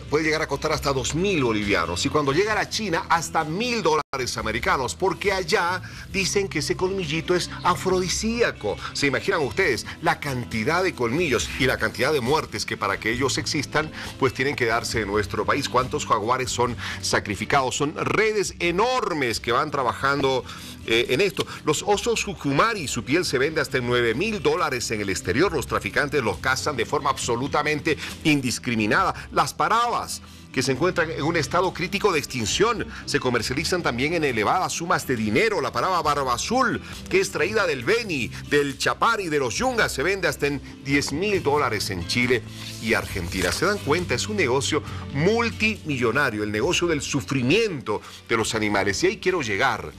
puede llegar a costar hasta 2.000 bolivianos. Y cuando llega a la China, hasta $1.000 americanos. Porque allá dicen que ese colmillito es afrodisíaco. ¿Se imaginan ustedes la cantidad de colmillos y la cantidad de muertes que para que ellos existan, pues tienen que darse en nuestro país? ¿Cuántos jaguares son sacrificados? Son redes enormes que van trabajando en esto. Los osos Jucumari, su piel se vende hasta en $9.000 en el exterior. Los traficantes los cazan de forma absolutamente indiscriminada. Las parabas, que se encuentran en un estado crítico de extinción, se comercializan también en elevadas sumas de dinero. La paraba barba azul, que es traída del Beni, del Chapari, de los Yungas, se vende hasta en $10.000 en Chile y Argentina. ¿Se dan cuenta? Es un negocio multimillonario, el negocio del sufrimiento de los animales. Y ahí quiero llegar.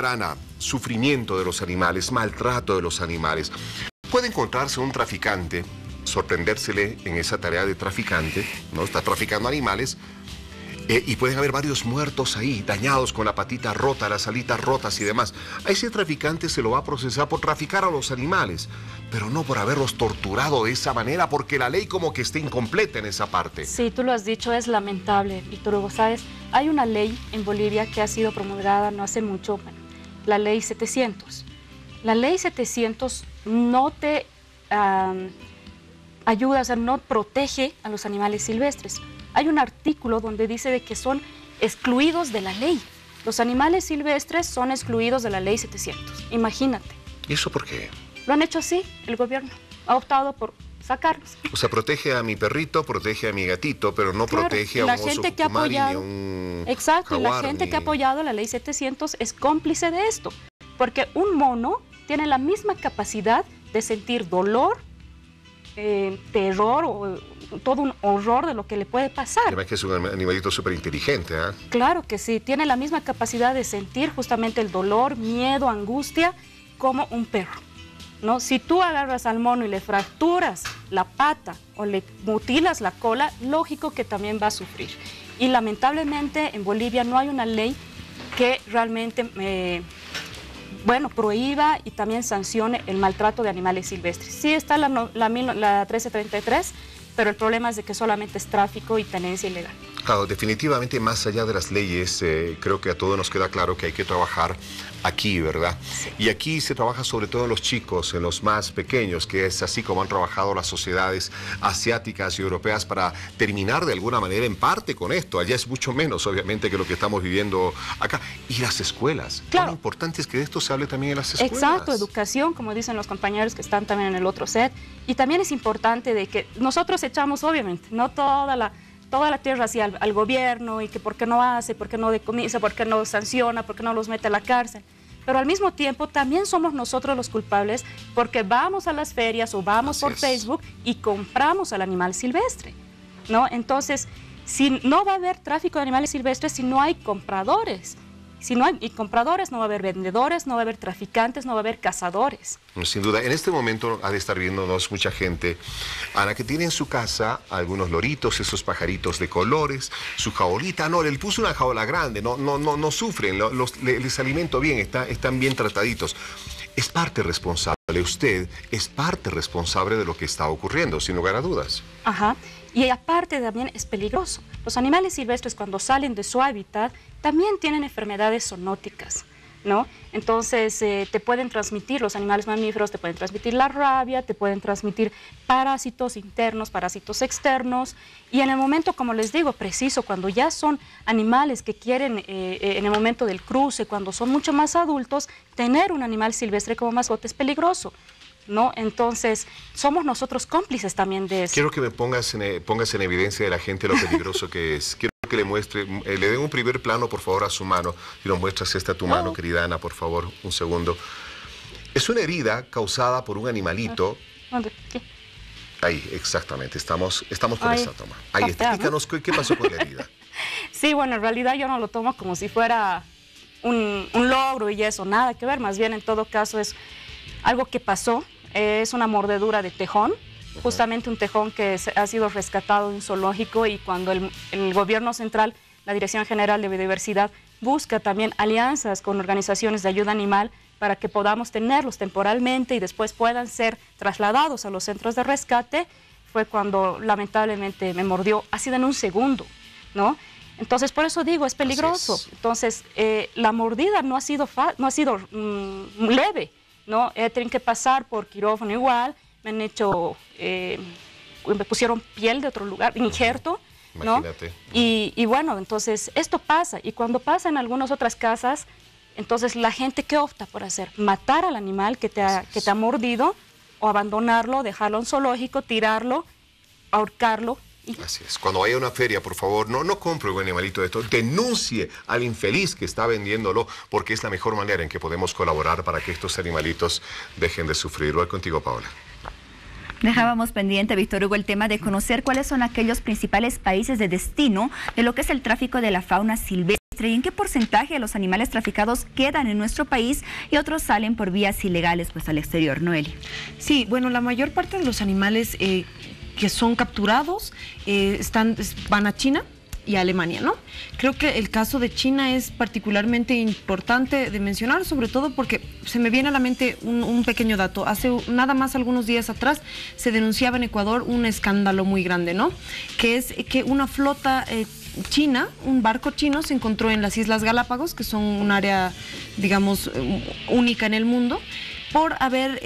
Ana, sufrimiento de los animales, maltrato de los animales. Puede encontrarse un traficante, sorprendérsele en esa tarea de traficante, ¿no? Está traficando animales, y pueden haber varios muertos ahí, dañados, con la patita rota, las alitas rotas y demás. A ese traficante se lo va a procesar por traficar a los animales, pero no por haberlos torturado de esa manera, porque la ley como que está incompleta en esa parte. Sí, tú lo has dicho, es lamentable, Víctor Hugo. ¿Sabes? Hay una ley en Bolivia que ha sido promulgada no hace mucho, la ley 700. La ley 700 no te ayuda, o sea, no protege a los animales silvestres. Hay un artículo donde dice de que son excluidos de la ley. Los animales silvestres son excluidos de la ley 700. Imagínate. ¿Y eso por qué? Lo han hecho así, el gobierno ha optado por sacarlos. O sea, protege a mi perrito, protege a mi gatito, pero no protege a un oso Jucumari, ni a un exacto, jaguar, la gente que ha apoyado la ley 700 es cómplice de esto. Porque un mono tiene la misma capacidad de sentir dolor, terror o todo un horror de lo que le puede pasar. Además que es un animalito súper inteligente, ¿eh? Claro que sí, tiene la misma capacidad de sentir justamente el dolor, miedo, angustia, como un perro, ¿no? Si tú agarras al mono y le fracturas la pata o le mutilas la cola, lógico que también va a sufrir. Y lamentablemente en Bolivia no hay una ley que realmente prohíba y también sancione el maltrato de animales silvestres. Sí está la 1333, pero el problema es de que solamente es tráfico y tenencia ilegal. Claro, definitivamente más allá de las leyes, creo que a todos nos queda claro que hay que trabajar aquí, ¿verdad? Sí. Y aquí se trabaja sobre todo en los chicos, en los más pequeños, que es así como han trabajado las sociedades asiáticas y europeas para terminar de alguna manera en parte con esto. Allá es mucho menos, obviamente, que lo que estamos viviendo acá. Y las escuelas. Claro. Lo importante es que de esto se hable también en las escuelas. Exacto, educación, como dicen los compañeros que están también en el otro set. Y también es importante de que nosotros echamos, obviamente, no toda la tierra hacia al gobierno y que por qué no hace, por qué no decomisa, por qué no sanciona, por qué no los mete a la cárcel. Pero al mismo tiempo también somos nosotros los culpables porque vamos a las ferias o vamos por Facebook y compramos al animal silvestre, ¿no? Entonces, si no va a haber tráfico de animales silvestres si no hay compradores. Si no hay compradores, no va a haber vendedores, no va a haber traficantes, no va a haber cazadores. Sin duda, en este momento ha de estar viéndonos mucha gente, Ana, que tiene en su casa algunos loritos, esos pajaritos de colores, su jaulita, no, le puso una jaula grande, no sufren, les alimento bien, están bien trataditos. Es parte responsable, usted es parte responsable de lo que está ocurriendo, sin lugar a dudas. Ajá, y aparte también es peligroso. Los animales silvestres cuando salen de su hábitat también tienen enfermedades zoonóticas, ¿no? Entonces te pueden transmitir, los animales mamíferos te pueden transmitir la rabia, te pueden transmitir parásitos internos, parásitos externos, y en el momento, como les digo, preciso, cuando ya son animales que quieren, en el momento del cruce, cuando son mucho más adultos, tener un animal silvestre como mascota es peligroso, ¿no? Entonces, somos nosotros cómplices también de eso. Quiero que me pongas en evidencia de la gente lo peligroso que es. Quiero que le muestre, le den un primer plano, por favor, a su mano. Si nos muestras esta tu mano, querida Ana, por favor, un segundo. Es una herida causada por un animalito. ¿Dónde? ¿Qué? Ahí, exactamente. Estamos con esta toma. Ahí, explícanos, ¿no? ¿Qué pasó con la herida? Sí, bueno, en realidad yo no lo tomo como si fuera un logro y eso, nada que ver. Más bien, en todo caso, es algo que pasó. Es una mordedura de tejón, justamente un tejón que ha sido rescatado de un zoológico, y cuando el gobierno central, la Dirección General de Biodiversidad, busca también alianzas con organizaciones de ayuda animal para que podamos tenerlos temporalmente y después puedan ser trasladados a los centros de rescate, fue cuando lamentablemente me mordió, ha sido en un segundo, ¿no? Entonces, por eso digo, es peligroso. Entonces, la mordida no ha sido leve, ¿no? Tienen que pasar por quirófano igual, me han hecho, me pusieron piel de otro lugar, injerto, ¿no? Imagínate. Y bueno, entonces esto pasa, y cuando pasa en algunas otras casas, entonces la gente, ¿qué opta por hacer? Matar al animal que te ha mordido, o abandonarlo, dejarlo en un zoológico, tirarlo, ahorcarlo. Así es. Cuando vaya a una feria, por favor, no compre un animalito de esto. Denuncie al infeliz que está vendiéndolo, porque es la mejor manera en que podemos colaborar para que estos animalitos dejen de sufrir. Voy contigo, Paola. Dejábamos pendiente, Víctor Hugo, el tema de conocer cuáles son aquellos principales países de destino de lo que es el tráfico de la fauna silvestre y en qué porcentaje de los animales traficados quedan en nuestro país y otros salen por vías ilegales pues al exterior, Noeli. Sí, bueno, la mayor parte de los animales que son capturados van a China y a Alemania, ¿no? Creo que el caso de China es particularmente importante de mencionar, sobre todo porque se me viene a la mente un pequeño dato. Hace nada más algunos días atrás se denunciaba en Ecuador un escándalo muy grande, ¿no? Que es que una flota china, un barco chino, se encontró en las Islas Galápagos, que son un área, digamos, única en el mundo, por haber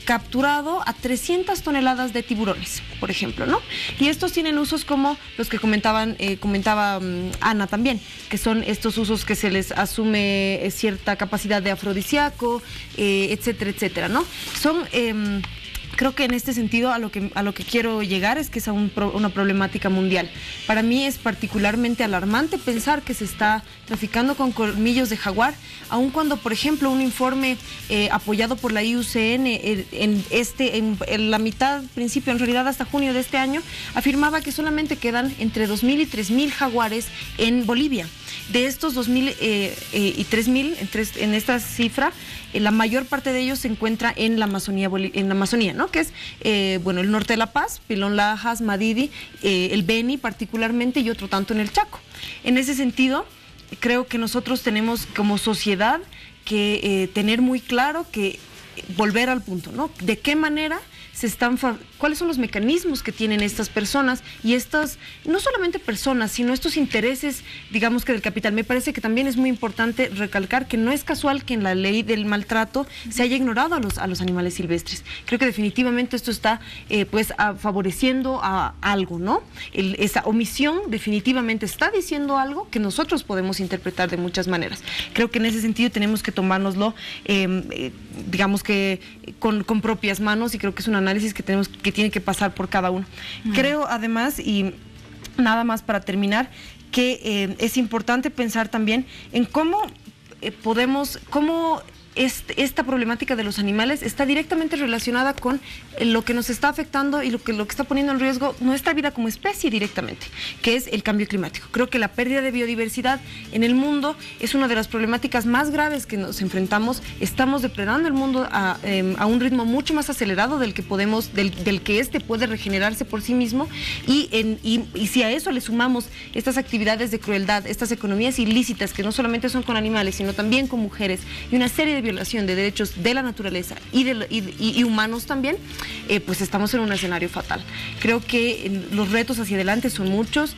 capturado a 300 toneladas de tiburones, por ejemplo, ¿no? Y estos tienen usos como los que comentaba Ana también, que son estos usos que se les asume cierta capacidad de afrodisíaco, etcétera, etcétera, ¿no? Son... creo que en este sentido a lo que quiero llegar es que es una problemática mundial. Para mí es particularmente alarmante pensar que se está traficando con colmillos de jaguar, aun cuando, por ejemplo, un informe apoyado por la IUCN en la mitad, principio, en realidad hasta junio de este año, afirmaba que solamente quedan entre 2.000 y 3.000 jaguares en Bolivia. De estos 2.000 y 3.000, en esta cifra, la mayor parte de ellos se encuentra en la Amazonía, ¿no? Que es, bueno, el norte de La Paz, Pilón Lajas, Madidi, el Beni particularmente, y otro tanto en el Chaco. En ese sentido, creo que nosotros tenemos como sociedad que tener muy claro que volver al punto, ¿no? ¿De qué manera cuáles son los mecanismos que tienen estas personas y estas, no solamente personas, sino estos intereses, digamos que del capital. Me parece que también es muy importante recalcar que no es casual que en la ley del maltrato se haya ignorado a los animales silvestres. Creo que definitivamente esto está favoreciendo a algo, ¿no? Esa omisión definitivamente está diciendo algo que nosotros podemos interpretar de muchas maneras. Creo que en ese sentido tenemos que tomárnoslo, digamos que con propias manos, y creo que es un análisis que tiene que pasar por cada uno. Creo además, y nada más para terminar, que es importante pensar también en cómo esta problemática de los animales está directamente relacionada con lo que nos está afectando y lo que está poniendo en riesgo nuestra vida como especie directamente, que es el cambio climático. Creo que la pérdida de biodiversidad en el mundo es una de las problemáticas más graves que nos enfrentamos. Estamos depredando el mundo a un ritmo mucho más acelerado del que puede regenerarse por sí mismo, y si a eso le sumamos estas actividades de crueldad, estas economías ilícitas que no solamente son con animales, sino también con mujeres, y una serie de violación de derechos de la naturaleza y humanos también, pues estamos en un escenario fatal. Creo que los retos hacia adelante son muchos,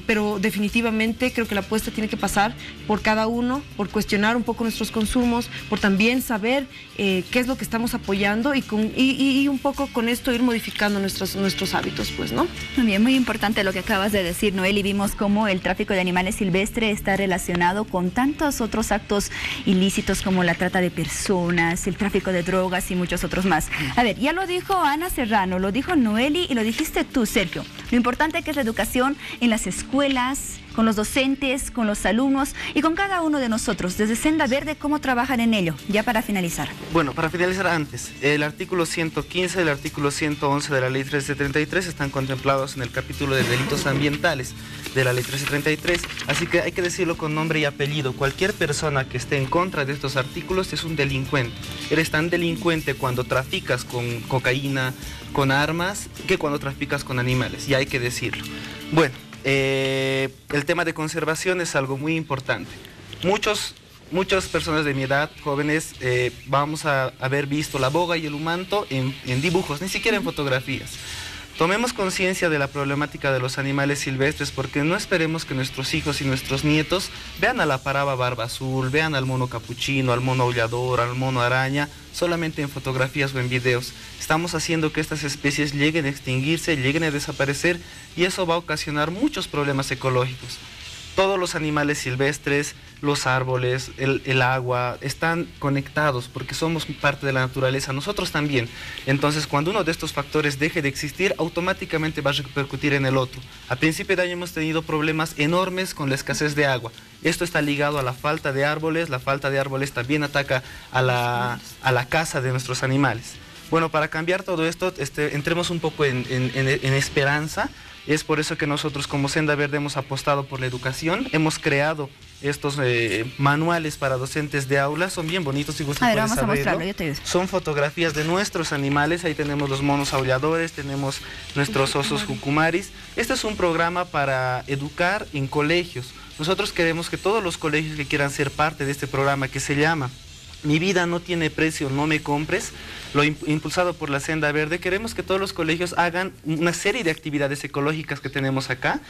pero definitivamente creo que la apuesta tiene que pasar por cada uno, por cuestionar un poco nuestros consumos, por también saber qué es lo que estamos apoyando y un poco con esto ir modificando nuestros hábitos, pues, ¿no? También muy importante lo que acabas de decir, Noel, y vimos cómo el tráfico de animales silvestres está relacionado con tantos otros actos ilícitos como la trata de personas, el tráfico de drogas y muchos otros más. A ver, ya lo dijo Ana Serrano, lo dijo Noeli y lo dijiste tú, Sergio. Lo importante que es la educación en las escuelas, con los docentes, con los alumnos y con cada uno de nosotros. Desde Senda Verde, ¿cómo trabajan en ello? Ya para finalizar. Bueno, para finalizar antes, el artículo 115 y el artículo 111 de la ley 1333 están contemplados en el capítulo de delitos ambientales de la ley 1333, así que hay que decirlo con nombre y apellido. Cualquier persona que esté en contra de estos artículos es un delincuente. Eres tan delincuente cuando traficas con cocaína, con armas, que cuando traficas con animales, y hay que decirlo. Bueno, el tema de conservación es algo muy importante. Muchas personas de mi edad, jóvenes, vamos a haber visto la boga y el humanto en dibujos, ni siquiera en fotografías. Tomemos conciencia de la problemática de los animales silvestres, porque no esperemos que nuestros hijos y nuestros nietos vean a la paraba barba azul, vean al mono capuchino, al mono aullador, al mono araña, solamente en fotografías o en videos. Estamos haciendo que estas especies lleguen a extinguirse, lleguen a desaparecer, y eso va a ocasionar muchos problemas ecológicos. Todos los animales silvestres, los árboles, el agua, están conectados porque somos parte de la naturaleza, nosotros también. Entonces, cuando uno de estos factores deje de existir, automáticamente va a repercutir en el otro. A principio de año hemos tenido problemas enormes con la escasez de agua. Esto está ligado a la falta de árboles. La falta de árboles también ataca a la caza de nuestros animales. Bueno, para cambiar todo esto, entremos un poco en esperanza. Es por eso que nosotros como Senda Verde hemos apostado por la educación, hemos creado estos manuales para docentes de aula, son bien bonitos y gustan. Vamos a mostrarlo, yo te digo. Son fotografías de nuestros animales, ahí tenemos los monos aulladores, tenemos nuestros osos jucumaris. Este es un programa para educar en colegios. Nosotros queremos que todos los colegios que quieran ser parte de este programa, que se llama Mi vida no tiene precio, no me compres, lo impulsado por la Senda Verde, queremos que todos los colegios hagan una serie de actividades ecológicas que tenemos acá,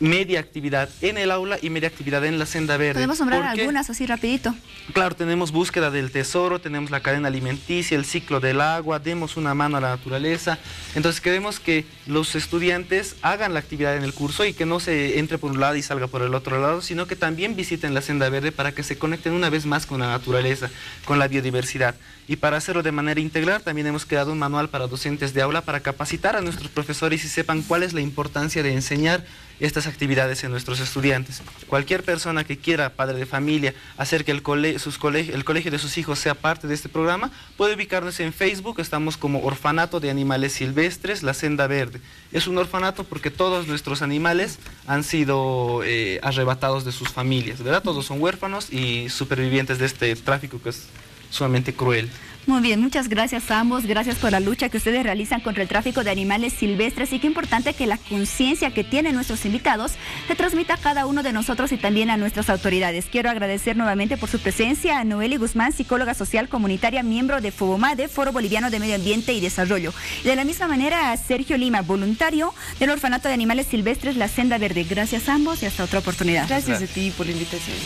media actividad en el aula y media actividad en la Senda Verde. ¿Podemos nombrar algunas así rapidito? Claro, tenemos búsqueda del tesoro, tenemos la cadena alimenticia, el ciclo del agua, demos una mano a la naturaleza. Entonces queremos que los estudiantes hagan la actividad en el curso y que no se entre por un lado y salga por el otro lado, sino que también visiten la Senda Verde para que se conecten una vez más con la naturaleza, con la biodiversidad. Y para hacerlo de manera integral también hemos creado un manual para docentes de aula para capacitar a nuestros profesores y sepan cuál es la importancia de enseñar estas actividades en nuestros estudiantes. Cualquier persona que quiera, padre de familia, hacer que el colegio de sus hijos sea parte de este programa, puede ubicarnos en Facebook. Estamos como Orfanato de Animales Silvestres, la Senda Verde. Es un orfanato porque todos nuestros animales han sido arrebatados de sus familias, ¿verdad? Todos son huérfanos y supervivientes de este tráfico que es sumamente cruel. Muy bien, muchas gracias a ambos, gracias por la lucha que ustedes realizan contra el tráfico de animales silvestres y qué importante que la conciencia que tienen nuestros invitados se transmita a cada uno de nosotros y también a nuestras autoridades. Quiero agradecer nuevamente por su presencia a Noeli Guzmán, psicóloga social comunitaria, miembro de FOBOMADE, Foro Boliviano de Medio Ambiente y Desarrollo. Y de la misma manera a Sergio Lima, voluntario del Orfanato de Animales Silvestres La Senda Verde. Gracias a ambos y hasta otra oportunidad. Gracias a ti por la invitación.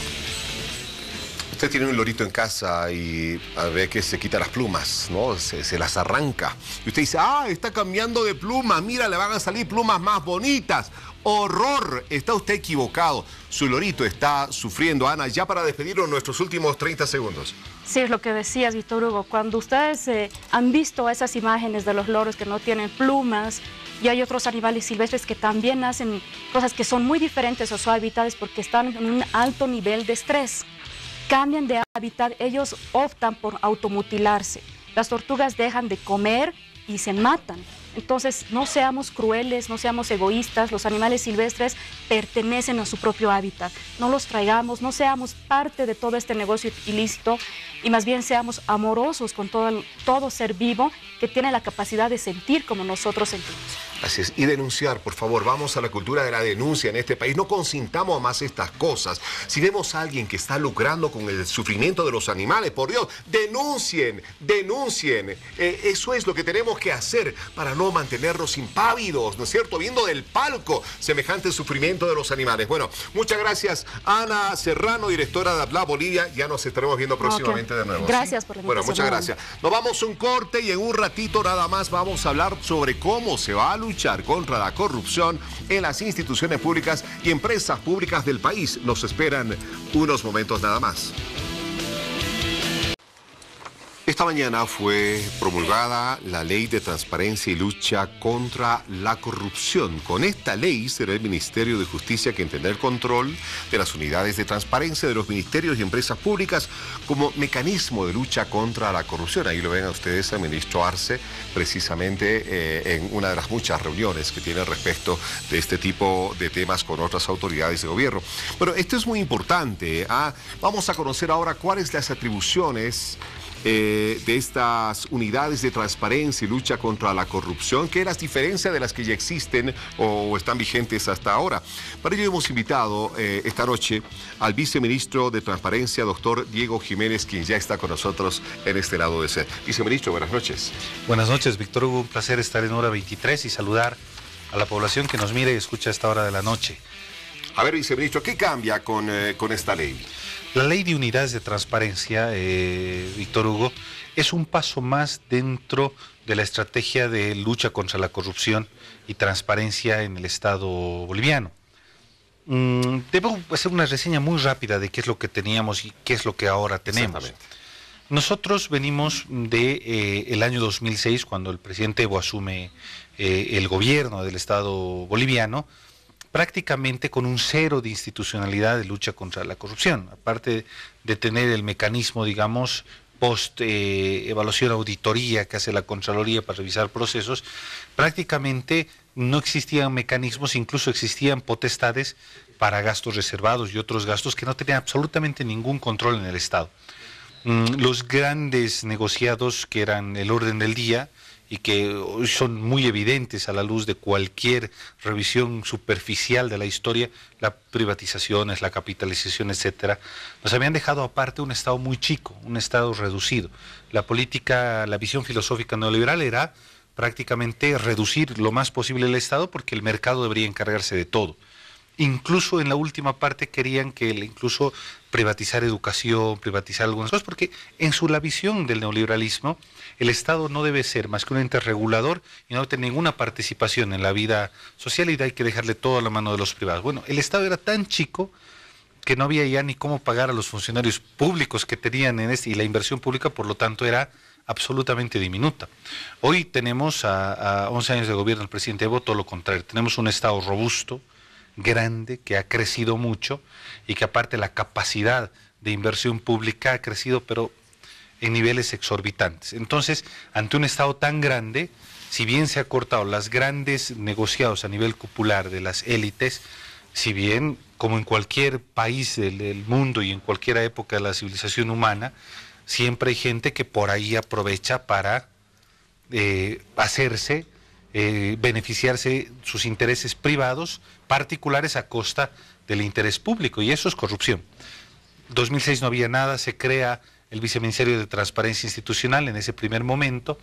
Usted tiene un lorito en casa y a ver que se quita las plumas, ¿no? Se las arranca. Y usted dice, está cambiando de pluma, mira, le van a salir plumas más bonitas. ¡Horror! Está usted equivocado. Su lorito está sufriendo. Ana, ya para despedirnos nuestros últimos 30 segundos. Sí, es lo que decías, Víctor Hugo. Cuando ustedes han visto esas imágenes de los loros que no tienen plumas, y hay otros animales silvestres que también hacen cosas que son muy diferentes a su hábitat porque están en un alto nivel de estrés. Cambian de hábitat, ellos optan por automutilarse. Las tortugas dejan de comer y se matan. Entonces, no seamos crueles, no seamos egoístas. Los animales silvestres pertenecen a su propio hábitat. No los traigamos, no seamos parte de todo este negocio ilícito y más bien seamos amorosos con todo ser vivo que tiene la capacidad de sentir como nosotros sentimos. Así es, y denunciar, por favor, vamos a la cultura de la denuncia en este país, no consintamos más estas cosas. Si vemos a alguien que está lucrando con el sufrimiento de los animales, por Dios, denuncien, denuncien. Eso es lo que tenemos que hacer para no mantenernos impávidos, ¿no es cierto? Viendo del palco semejante sufrimiento de los animales. Bueno, muchas gracias, Ana Serrano, directora de Habla Bolivia, ya nos estaremos viendo próximamente de nuevo. Gracias por la invitación. Bueno, muchas gracias. Nos vamos a un corte y en un ratito nada más vamos a hablar sobre cómo se va a luchar contra la corrupción en las instituciones públicas y empresas públicas del país. Nos esperan unos momentos nada más. Esta mañana fue promulgada la Ley de Transparencia y Lucha contra la Corrupción. Con esta ley será el Ministerio de Justicia quien tendrá el control de las unidades de transparencia de los ministerios y empresas públicas como mecanismo de lucha contra la corrupción. Ahí lo ven a ustedes al ministro Arce, precisamente en una de las muchas reuniones que tiene respecto de este tipo de temas con otras autoridades de gobierno. Bueno, esto es muy importante. Vamos a conocer ahora cuáles las atribuciones de estas unidades de transparencia y lucha contra la corrupción, que las diferencias de las que ya existen o están vigentes hasta ahora. Para ello hemos invitado esta noche al viceministro de Transparencia, doctor Diego Jiménez, quien ya está con nosotros en este lado de ser. Viceministro, buenas noches. Buenas noches, Víctor Hugo, un placer estar en Hora 23 y saludar a la población que nos mira y escucha a esta hora de la noche. A ver, viceministro, ¿qué cambia con esta ley? La Ley de Unidades de Transparencia, Víctor Hugo, es un paso más dentro de la estrategia de lucha contra la corrupción y transparencia en el Estado boliviano. Debo hacer una reseña muy rápida de qué es lo que teníamos y qué es lo que ahora tenemos. Nosotros venimos del año 2006, cuando el presidente Evo asume el gobierno del Estado boliviano, prácticamente con un cero de institucionalidad de lucha contra la corrupción, aparte de tener el mecanismo, digamos, post-evaluación auditoría que hace la Contraloría para revisar procesos, prácticamente no existían mecanismos, incluso existían potestades para gastos reservados y otros gastos que no tenían absolutamente ningún control en el Estado. Los grandes negociados que eran el orden del día, y que hoy son muy evidentes a la luz de cualquier revisión superficial de la historia, las privatizaciones, la capitalización, etcétera, nos habían dejado aparte un Estado muy chico, un Estado reducido. La política, la visión filosófica neoliberal era prácticamente reducir lo más posible el Estado porque el mercado debería encargarse de todo. Incluso en la última parte querían que incluso privatizar educación, privatizar algunas cosas, porque en la visión del neoliberalismo el Estado no debe ser más que un ente regulador y no debe tener ninguna participación en la vida social y hay que dejarle todo a la mano de los privados. Bueno, el Estado era tan chico que no había ya ni cómo pagar a los funcionarios públicos que tenían y la inversión pública, por lo tanto, era absolutamente diminuta. Hoy tenemos a 11 años de gobierno del presidente Evo, todo lo contrario, tenemos un Estado robusto, grande, que ha crecido mucho y que aparte la capacidad de inversión pública ha crecido, pero en niveles exorbitantes. Entonces, ante un Estado tan grande, si bien se ha cortado las grandes negociados a nivel cupular de las élites, si bien, como en cualquier país del mundo y en cualquier época de la civilización humana, siempre hay gente que por ahí aprovecha para beneficiarse sus intereses privados particulares a costa del interés público, y eso es corrupción. 2006 no había nada, se crea el Viceministerio de Transparencia Institucional en ese primer momento,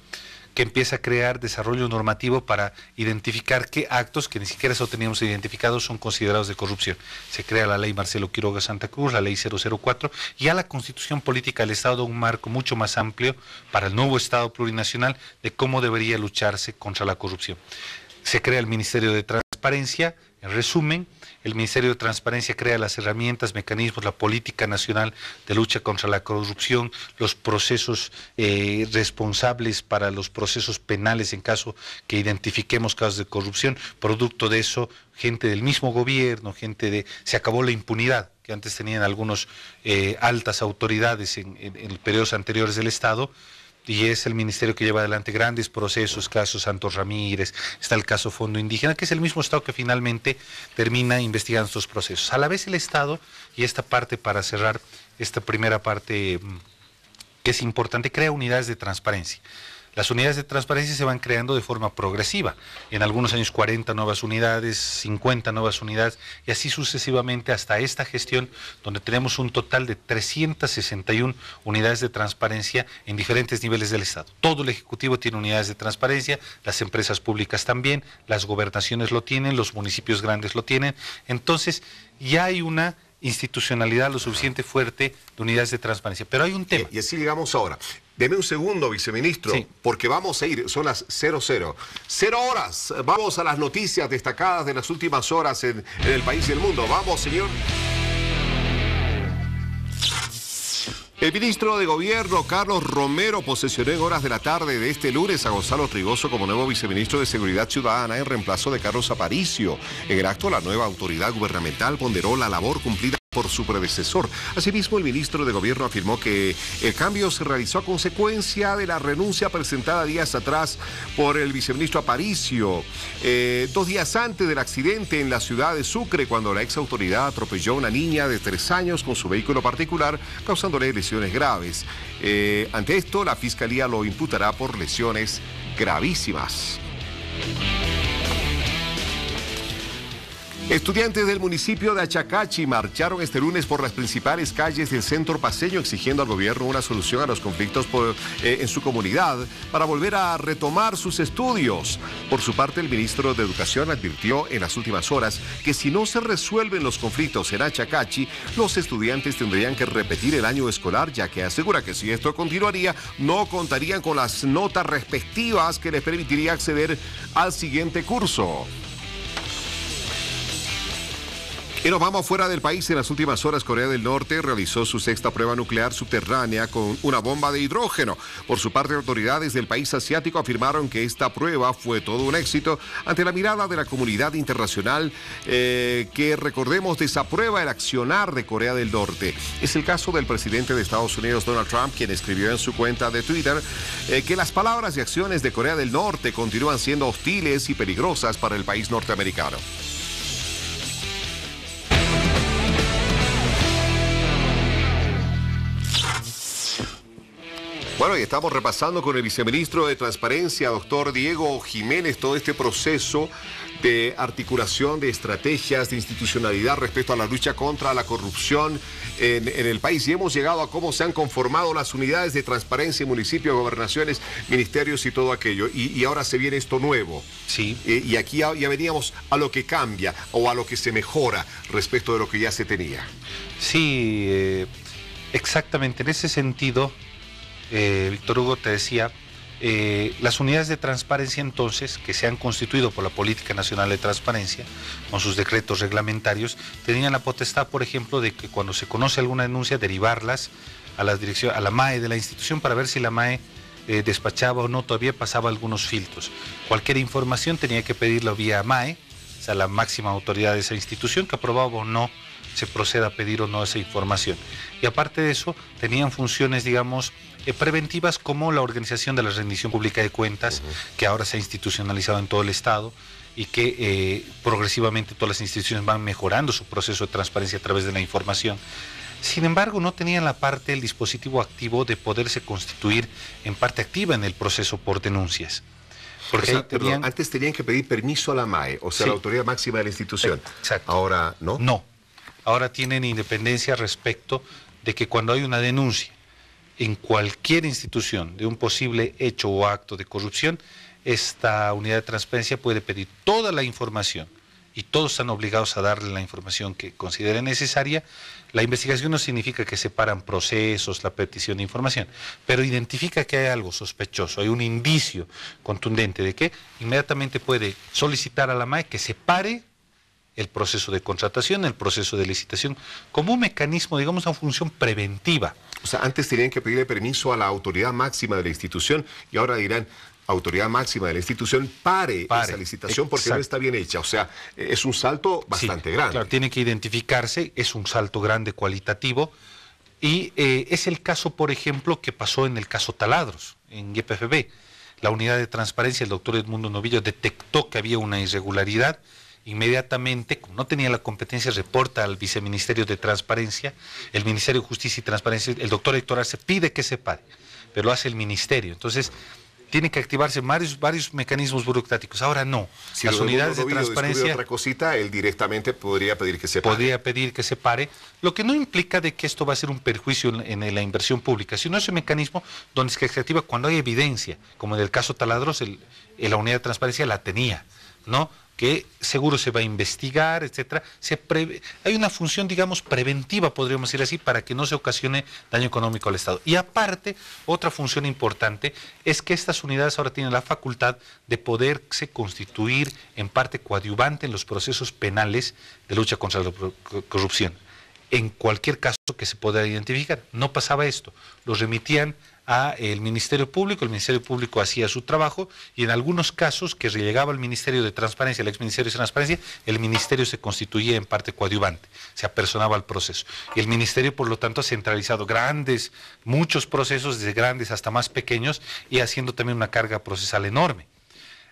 que empieza a crear desarrollo normativo para identificar qué actos que ni siquiera eso teníamos identificados son considerados de corrupción. Se crea la ley Marcelo Quiroga Santa Cruz, la ley 004, y a la Constitución Política del Estado un marco mucho más amplio para el nuevo Estado plurinacional de cómo debería lucharse contra la corrupción. Se crea el Ministerio de Transparencia. En resumen, el Ministerio de Transparencia crea las herramientas, mecanismos, la política nacional de lucha contra la corrupción, los procesos responsables para los procesos penales en caso que identifiquemos casos de corrupción. Producto de eso, gente del mismo gobierno, se acabó la impunidad que antes tenían algunos altas autoridades en periodos anteriores del Estado. Y es el ministerio que lleva adelante grandes procesos, caso Santos Ramírez, está el caso Fondo Indígena, que es el mismo Estado que finalmente termina investigando estos procesos. A la vez el Estado, y esta parte para cerrar, esta primera parte que es importante, crea unidades de transparencia. Las unidades de transparencia se van creando de forma progresiva, en algunos años 40 nuevas unidades, 50 nuevas unidades, y así sucesivamente hasta esta gestión, donde tenemos un total de 361 unidades de transparencia en diferentes niveles del Estado. Todo el Ejecutivo tiene unidades de transparencia, las empresas públicas también, las gobernaciones lo tienen, los municipios grandes lo tienen, entonces ya hay una institucionalidad lo suficiente fuerte de unidades de transparencia, pero hay un tema. Y así llegamos ahora. Deme un segundo, viceministro, sí, porque vamos a ir, son las 00 horas, vamos a las noticias destacadas de las últimas horas en el país y el mundo. Vamos, señor. El ministro de Gobierno, Carlos Romero, posesionó en horas de la tarde de este lunes a Gonzalo Trigoso como nuevo viceministro de Seguridad Ciudadana en reemplazo de Carlos Aparicio. En el acto, la nueva autoridad gubernamental ponderó la labor cumplida por su predecesor. Asimismo, el ministro de Gobierno afirmó que el cambio se realizó a consecuencia de la renuncia presentada días atrás por el viceministro Aparicio, 2 días antes del accidente en la ciudad de Sucre, cuando la ex autoridad atropelló a una niña de 3 años con su vehículo particular, causándole lesiones graves. Ante esto, la Fiscalía lo imputará por lesiones gravísimas. Estudiantes del municipio de Achacachi marcharon este lunes por las principales calles del centro paceño exigiendo al gobierno una solución a los conflictos en su comunidad para volver a retomar sus estudios. Por su parte, el ministro de Educación advirtió en las últimas horas que si no se resuelven los conflictos en Achacachi, los estudiantes tendrían que repetir el año escolar, ya que asegura que si esto continuaría, no contarían con las notas respectivas que les permitiría acceder al siguiente curso. Y nos vamos fuera del país. En las últimas horas, Corea del Norte realizó su 6ª prueba nuclear subterránea con una bomba de hidrógeno. Por su parte, autoridades del país asiático afirmaron que esta prueba fue todo un éxito ante la mirada de la comunidad internacional que, recordemos, desaprueba el accionar de Corea del Norte. Es el caso del presidente de Estados Unidos, Donald Trump, quien escribió en su cuenta de Twitter que las palabras y acciones de Corea del Norte continúan siendo hostiles y peligrosas para el país norteamericano. Bueno, y estamos repasando con el viceministro de Transparencia, doctor Diego Jiménez, todo este proceso de articulación de estrategias de institucionalidad respecto a la lucha contra la corrupción en el país. Y hemos llegado a cómo se han conformado las unidades de transparencia en municipios, gobernaciones, ministerios y todo aquello. Y ahora se viene esto nuevo. Sí. Y aquí ya veníamos a lo que cambia o a lo que se mejora respecto de lo que ya se tenía. Sí, exactamente. En ese sentido, Víctor Hugo, te decía, las unidades de transparencia entonces, que se han constituido por la Política Nacional de Transparencia, con sus decretos reglamentarios, tenían la potestad, por ejemplo, de que cuando se conoce alguna denuncia, derivarlas a la MAE de la institución para ver si la MAE despachaba o no, todavía pasaba algunos filtros. Cualquier información tenía que pedirla vía MAE, o sea, la máxima autoridad de esa institución, que aprobaba o no se proceda a pedir o no esa información. Y aparte de eso, tenían funciones, digamos, preventivas, como la organización de la rendición pública de cuentas, que ahora se ha institucionalizado en todo el Estado y que progresivamente todas las instituciones van mejorando su proceso de transparencia a través de la información. Sin embargo, no tenían el dispositivo activo de poderse constituir en parte activa en el proceso por denuncias. Porque antes tenían que pedir permiso a la MAE, o sea, la autoridad máxima de la institución. Exacto. Ahora, ¿no? No. Ahora tienen independencia respecto de que cuando hay una denuncia en cualquier institución de un posible hecho o acto de corrupción, esta unidad de transparencia puede pedir toda la información y todos están obligados a darle la información que consideren necesaria. La investigación no significa que separan procesos, la petición de información, pero identifica que hay algo sospechoso, hay un indicio contundente de que inmediatamente puede solicitar a la MAE que separe el proceso de contratación, el proceso de licitación, como un mecanismo, digamos, una función preventiva. O sea, antes tenían que pedirle permiso a la autoridad máxima de la institución y ahora dirán, autoridad máxima de la institución, pare esa licitación porque no está bien hecha. O sea, es un salto bastante grande. Claro, tiene que identificarse, es un salto grande cualitativo y es el caso, por ejemplo, que pasó en el caso Taladros, en YPFB. La unidad de transparencia, el doctor Edmundo Novillo, detectó que había una irregularidad. Inmediatamente, como no tenía la competencia, reporta al Viceministerio de Transparencia, el Ministerio de Justicia y Transparencia, el doctor Héctor Arce pide que se pare, pero lo hace el Ministerio. Entonces, tienen que activarse varios mecanismos burocráticos. Ahora no. Si las unidades de transparencia... otra cosita, él directamente podría pedir que se pare. Podría pedir que se pare, lo que no implica de que esto va a ser un perjuicio en la inversión pública, sino es un mecanismo donde es que se activa cuando hay evidencia, como en el caso Taladros, la unidad de transparencia la tenía, ¿no? Que seguro se va a investigar, etcétera. Hay una función, digamos, preventiva, podríamos decir así, para que no se ocasione daño económico al Estado. Y aparte, otra función importante es que estas unidades ahora tienen la facultad de poderse constituir en parte coadyuvante en los procesos penales de lucha contra la corrupción. En cualquier caso que se pueda identificar. No pasaba esto. Los remitían al Ministerio Público, el Ministerio Público hacía su trabajo y en algunos casos que llegaba al Ministerio de Transparencia, el ex Ministerio de Transparencia, el Ministerio se constituía en parte coadyuvante, se apersonaba al proceso. Y el Ministerio, por lo tanto, ha centralizado muchos procesos, desde grandes hasta más pequeños, y haciendo también una carga procesal enorme.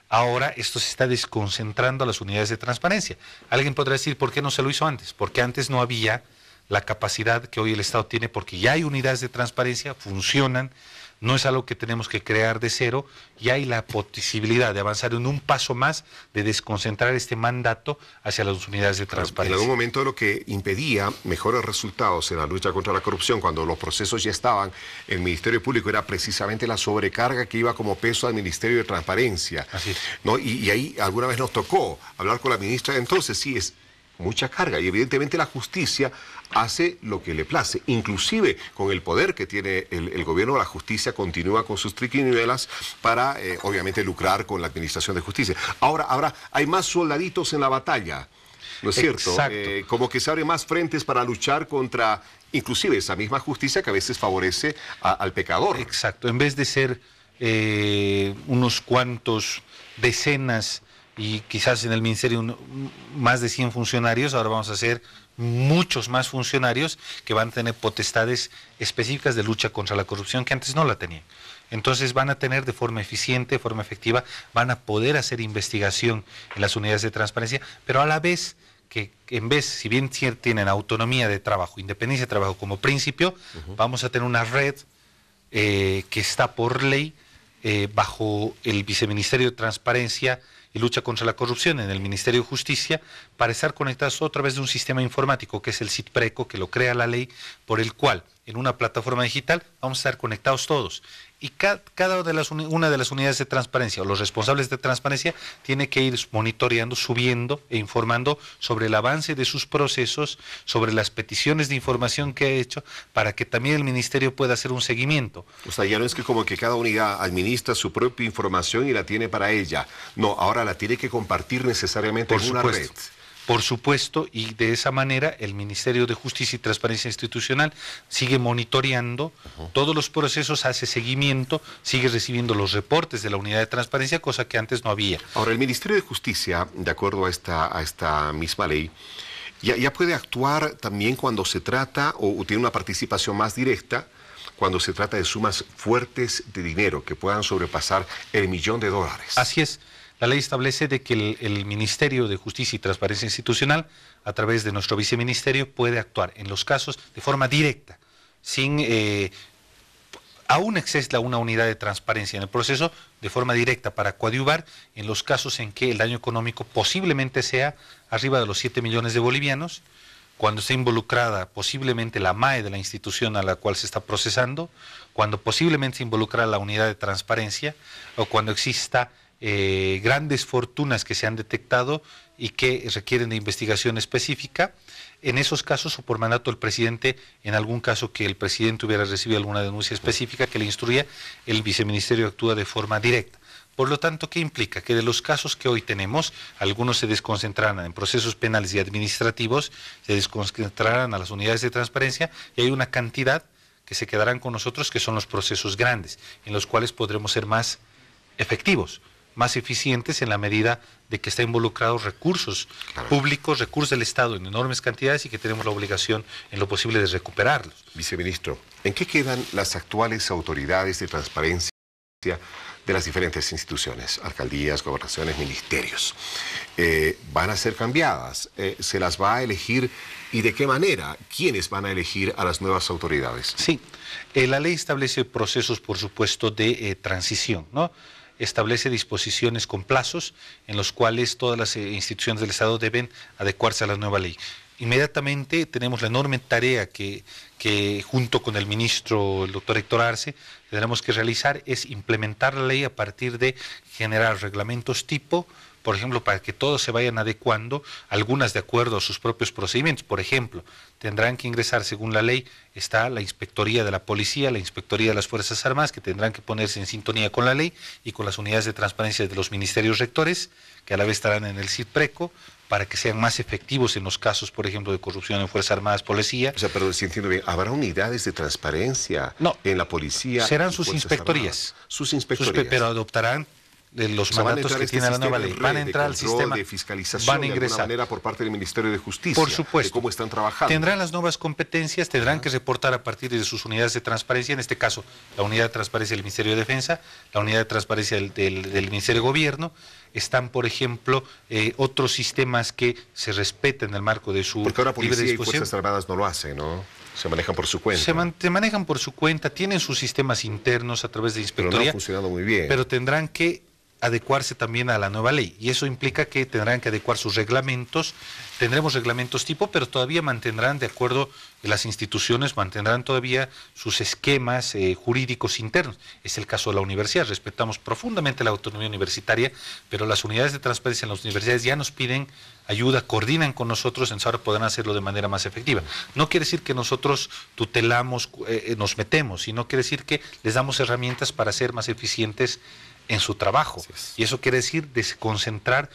Ahora esto se está desconcentrando a las unidades de transparencia. Alguien podrá decir, ¿por qué no se lo hizo antes? Porque antes no había la capacidad que hoy el Estado tiene, porque ya hay unidades de transparencia, funcionan, no es algo que tenemos que crear de cero, y hay la posibilidad de avanzar en un paso más, de desconcentrar este mandato hacia las unidades de transparencia. En algún momento lo que impedía mejores resultados en la lucha contra la corrupción, cuando los procesos ya estaban en el Ministerio Público, era precisamente la sobrecarga que iba como peso al Ministerio de Transparencia. Así es. ¿No? Y ahí alguna vez nos tocó hablar con la ministra, entonces sí es mucha carga, y evidentemente la justicia hace lo que le place, inclusive con el poder que tiene el gobierno, la justicia continúa con sus triquiñuelas para, obviamente, lucrar con la administración de justicia. Ahora hay más soldaditos en la batalla, ¿no es cierto? Exacto. Como que se abren más frentes para luchar contra, inclusive, esa misma justicia que a veces favorece al pecador. Exacto, en vez de ser unos cuantos decenas y quizás en el Ministerio más de 100 funcionarios, ahora vamos a hacer muchos más funcionarios que van a tener potestades específicas de lucha contra la corrupción que antes no la tenían. Entonces van a tener de forma eficiente, de forma efectiva, van a poder hacer investigación en las unidades de transparencia, pero a la vez que si bien tienen autonomía de trabajo, independencia de trabajo como principio, vamos a tener una red que está por ley bajo el Viceministerio de Transparencia y Lucha contra la Corrupción en el Ministerio de Justicia, para estar conectados otra vez de un sistema informático que es el CITPRECO, que lo crea la ley, por el cual en una plataforma digital vamos a estar conectados todos. Y una de las unidades de transparencia o los responsables de transparencia tiene que ir monitoreando, subiendo e informando sobre el avance de sus procesos, sobre las peticiones de información que ha hecho, para que también el ministerio pueda hacer un seguimiento. O sea, ya no es que como que cada unidad administra su propia información y la tiene para ella. No, ahora la tiene que compartir necesariamente en una red. Por supuesto, y de esa manera el Ministerio de Justicia y Transparencia Institucional sigue monitoreando todos los procesos, hace seguimiento, sigue recibiendo los reportes de la unidad de transparencia, cosa que antes no había. Ahora, el Ministerio de Justicia, de acuerdo a esta misma ley, ya puede actuar también cuando se trata, o tiene una participación más directa, cuando se trata de sumas fuertes de dinero que puedan sobrepasar $1 millón. Así es. La ley establece de que el Ministerio de Justicia y Transparencia Institucional, a través de nuestro viceministerio, puede actuar en los casos de forma directa, sin aún exista una unidad de transparencia en el proceso, de forma directa para coadyuvar en los casos en que el daño económico posiblemente sea arriba de los 7 millones de bolivianos, cuando esté involucrada posiblemente la MAE de la institución a la cual se está procesando, cuando posiblemente se involucra la unidad de transparencia, o cuando exista grandes fortunas que se han detectado y que requieren de investigación específica. En esos casos, o por mandato del presidente, en algún caso que el presidente hubiera recibido alguna denuncia específica que le instruya, el viceministerio actúa de forma directa. Por lo tanto, ¿qué implica? Que de los casos que hoy tenemos, algunos se desconcentrarán en procesos penales y administrativos, se desconcentrarán a las unidades de transparencia, y hay una cantidad que se quedarán con nosotros, que son los procesos grandes, en los cuales podremos ser más efectivos, más eficientes en la medida de que están involucrados recursos públicos, recursos del Estado en enormes cantidades y que tenemos la obligación en lo posible de recuperarlos. Viceministro, ¿en qué quedan las actuales autoridades de transparencia de las diferentes instituciones, alcaldías, gobernaciones, ministerios? ¿Van a ser cambiadas? ¿Se las va a elegir? ¿Y de qué manera? ¿Quiénes van a elegir a las nuevas autoridades? Sí, la ley establece procesos, por supuesto, de transición, ¿no? Establece disposiciones con plazos en los cuales todas las instituciones del Estado deben adecuarse a la nueva ley. Inmediatamente tenemos la enorme tarea que junto con el ministro, el doctor Héctor Arce, tendremos que realizar, es implementar la ley a partir de generar reglamentos tipo, por ejemplo, para que todos se vayan adecuando, algunas de acuerdo a sus propios procedimientos. Por ejemplo, tendrán que ingresar, según la ley, está la Inspectoría de la Policía, la Inspectoría de las Fuerzas Armadas, que tendrán que ponerse en sintonía con la ley y con las unidades de transparencia de los ministerios rectores, que a la vez estarán en el CIDPRECO, para que sean más efectivos en los casos, por ejemplo, de corrupción en Fuerzas Armadas, Policía. O sea, pero si entiendo bien, ¿habrá unidades de transparencia en la policía? Serán sus inspectorías. Sus inspectorías. Pero adoptarán de los mandatos que tiene la nueva ley. Van a entrar al sistema de fiscalización van a ingresar de alguna manera por parte del Ministerio de Justicia. Por supuesto. De cómo están trabajando. Tendrán las nuevas competencias, tendrán que reportar a partir de sus unidades de transparencia, en este caso la unidad de transparencia del Ministerio de Defensa, la unidad de transparencia del Ministerio de Gobierno. Están, por ejemplo, otros sistemas que se respeten en el marco de su Porque ahora libre Policía y disposición. Fuerzas Armadas no lo hacen, ¿no? Se manejan por su cuenta. Se manejan por su cuenta, tienen sus sistemas internos a través de inspectoría. Pero no ha funcionado muy bien. Pero tendrán que adecuarse también a la nueva ley, y eso implica que tendrán que adecuar sus reglamentos. Tendremos reglamentos tipo, pero todavía mantendrán, de acuerdo a las instituciones, mantendrán todavía sus esquemas jurídicos internos. Es el caso de la universidad, respetamos profundamente la autonomía universitaria, pero las unidades de transparencia en las universidades ya nos piden ayuda, coordinan con nosotros, entonces ahora podrán hacerlo de manera más efectiva. No quiere decir que nosotros tutelamos, nos metemos, sino quiere decir que les damos herramientas para ser más eficientes en su trabajo. Y eso quiere decir desconcentrar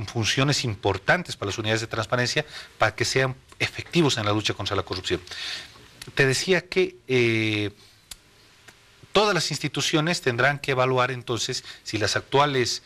funciones importantes para las unidades de transparencia para que sean efectivos en la lucha contra la corrupción. Te decía que todas las instituciones tendrán que evaluar entonces si las actuales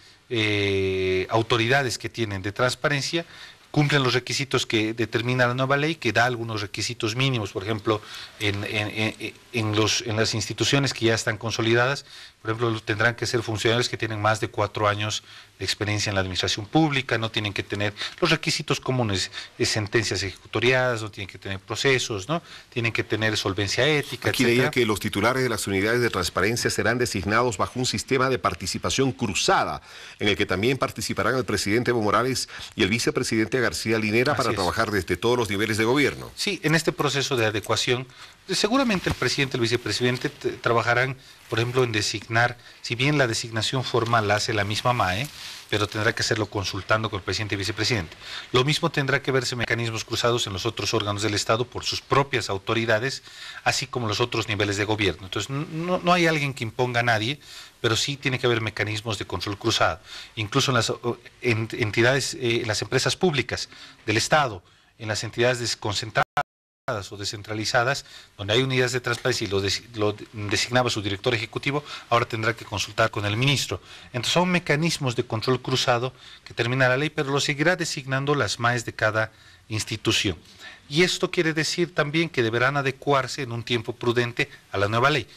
autoridades que tienen de transparencia cumplen los requisitos que determina la nueva ley, que da algunos requisitos mínimos, por ejemplo, en las instituciones que ya están consolidadas. Por ejemplo, tendrán que ser funcionarios que tienen más de 4 años de experiencia en la administración pública, no tienen que tener los requisitos comunes, sentencias ejecutoriadas, no tienen que tener procesos, ¿no? Tienen que tener solvencia ética, Aquí leía que los titulares de las unidades de transparencia serán designados bajo un sistema de participación cruzada, en el que también participarán el presidente Evo Morales y el vicepresidente García Linera para trabajar desde todos los niveles de gobierno. Sí, en este proceso de adecuación, seguramente el presidente y el vicepresidente trabajarán, por ejemplo, en designar, si bien la designación formal la hace la misma MAE, pero tendrá que hacerlo consultando con el presidente y vicepresidente. Lo mismo tendrá que verse mecanismos cruzados en los otros órganos del Estado por sus propias autoridades, así como los otros niveles de gobierno. Entonces, no hay alguien que imponga a nadie, pero sí tiene que haber mecanismos de control cruzado. Incluso en las entidades, en las empresas públicas del Estado, en las entidades desconcentradas o descentralizadas, donde hay unidades de transparencia y lo designaba su director ejecutivo, ahora tendrá que consultar con el ministro. Entonces son mecanismos de control cruzado que termina la ley, pero lo seguirá designando las MAEs de cada institución. Y esto quiere decir también que deberán adecuarse en un tiempo prudente a la nueva ley.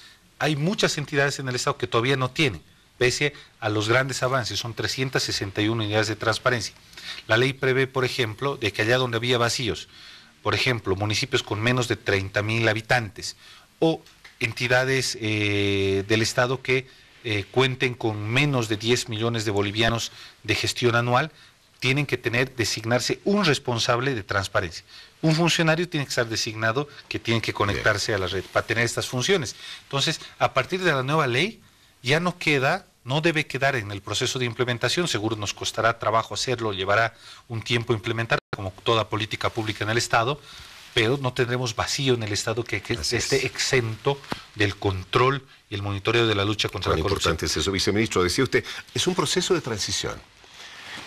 Hay muchas entidades en el Estado que todavía no tienen pese a los grandes avances, son 361 unidades de transparencia. La ley prevé, por ejemplo, de que allá donde había vacíos, por ejemplo, municipios con menos de 30.000 habitantes o entidades del Estado que cuenten con menos de 10 millones de bolivianos de gestión anual, tienen que designarse un responsable de transparencia. Un funcionario tiene que estar designado que tiene que conectarse a la red para tener estas funciones. Entonces, a partir de la nueva ley, ya no debe quedar en el proceso de implementación, seguro nos costará trabajo hacerlo, llevará un tiempo implementar, como toda política pública en el Estado, pero no tendremos vacío en el Estado que esté exento del control y el monitoreo de la lucha contra la corrupción. Importante es eso, viceministro. Decía usted, es un proceso de transición.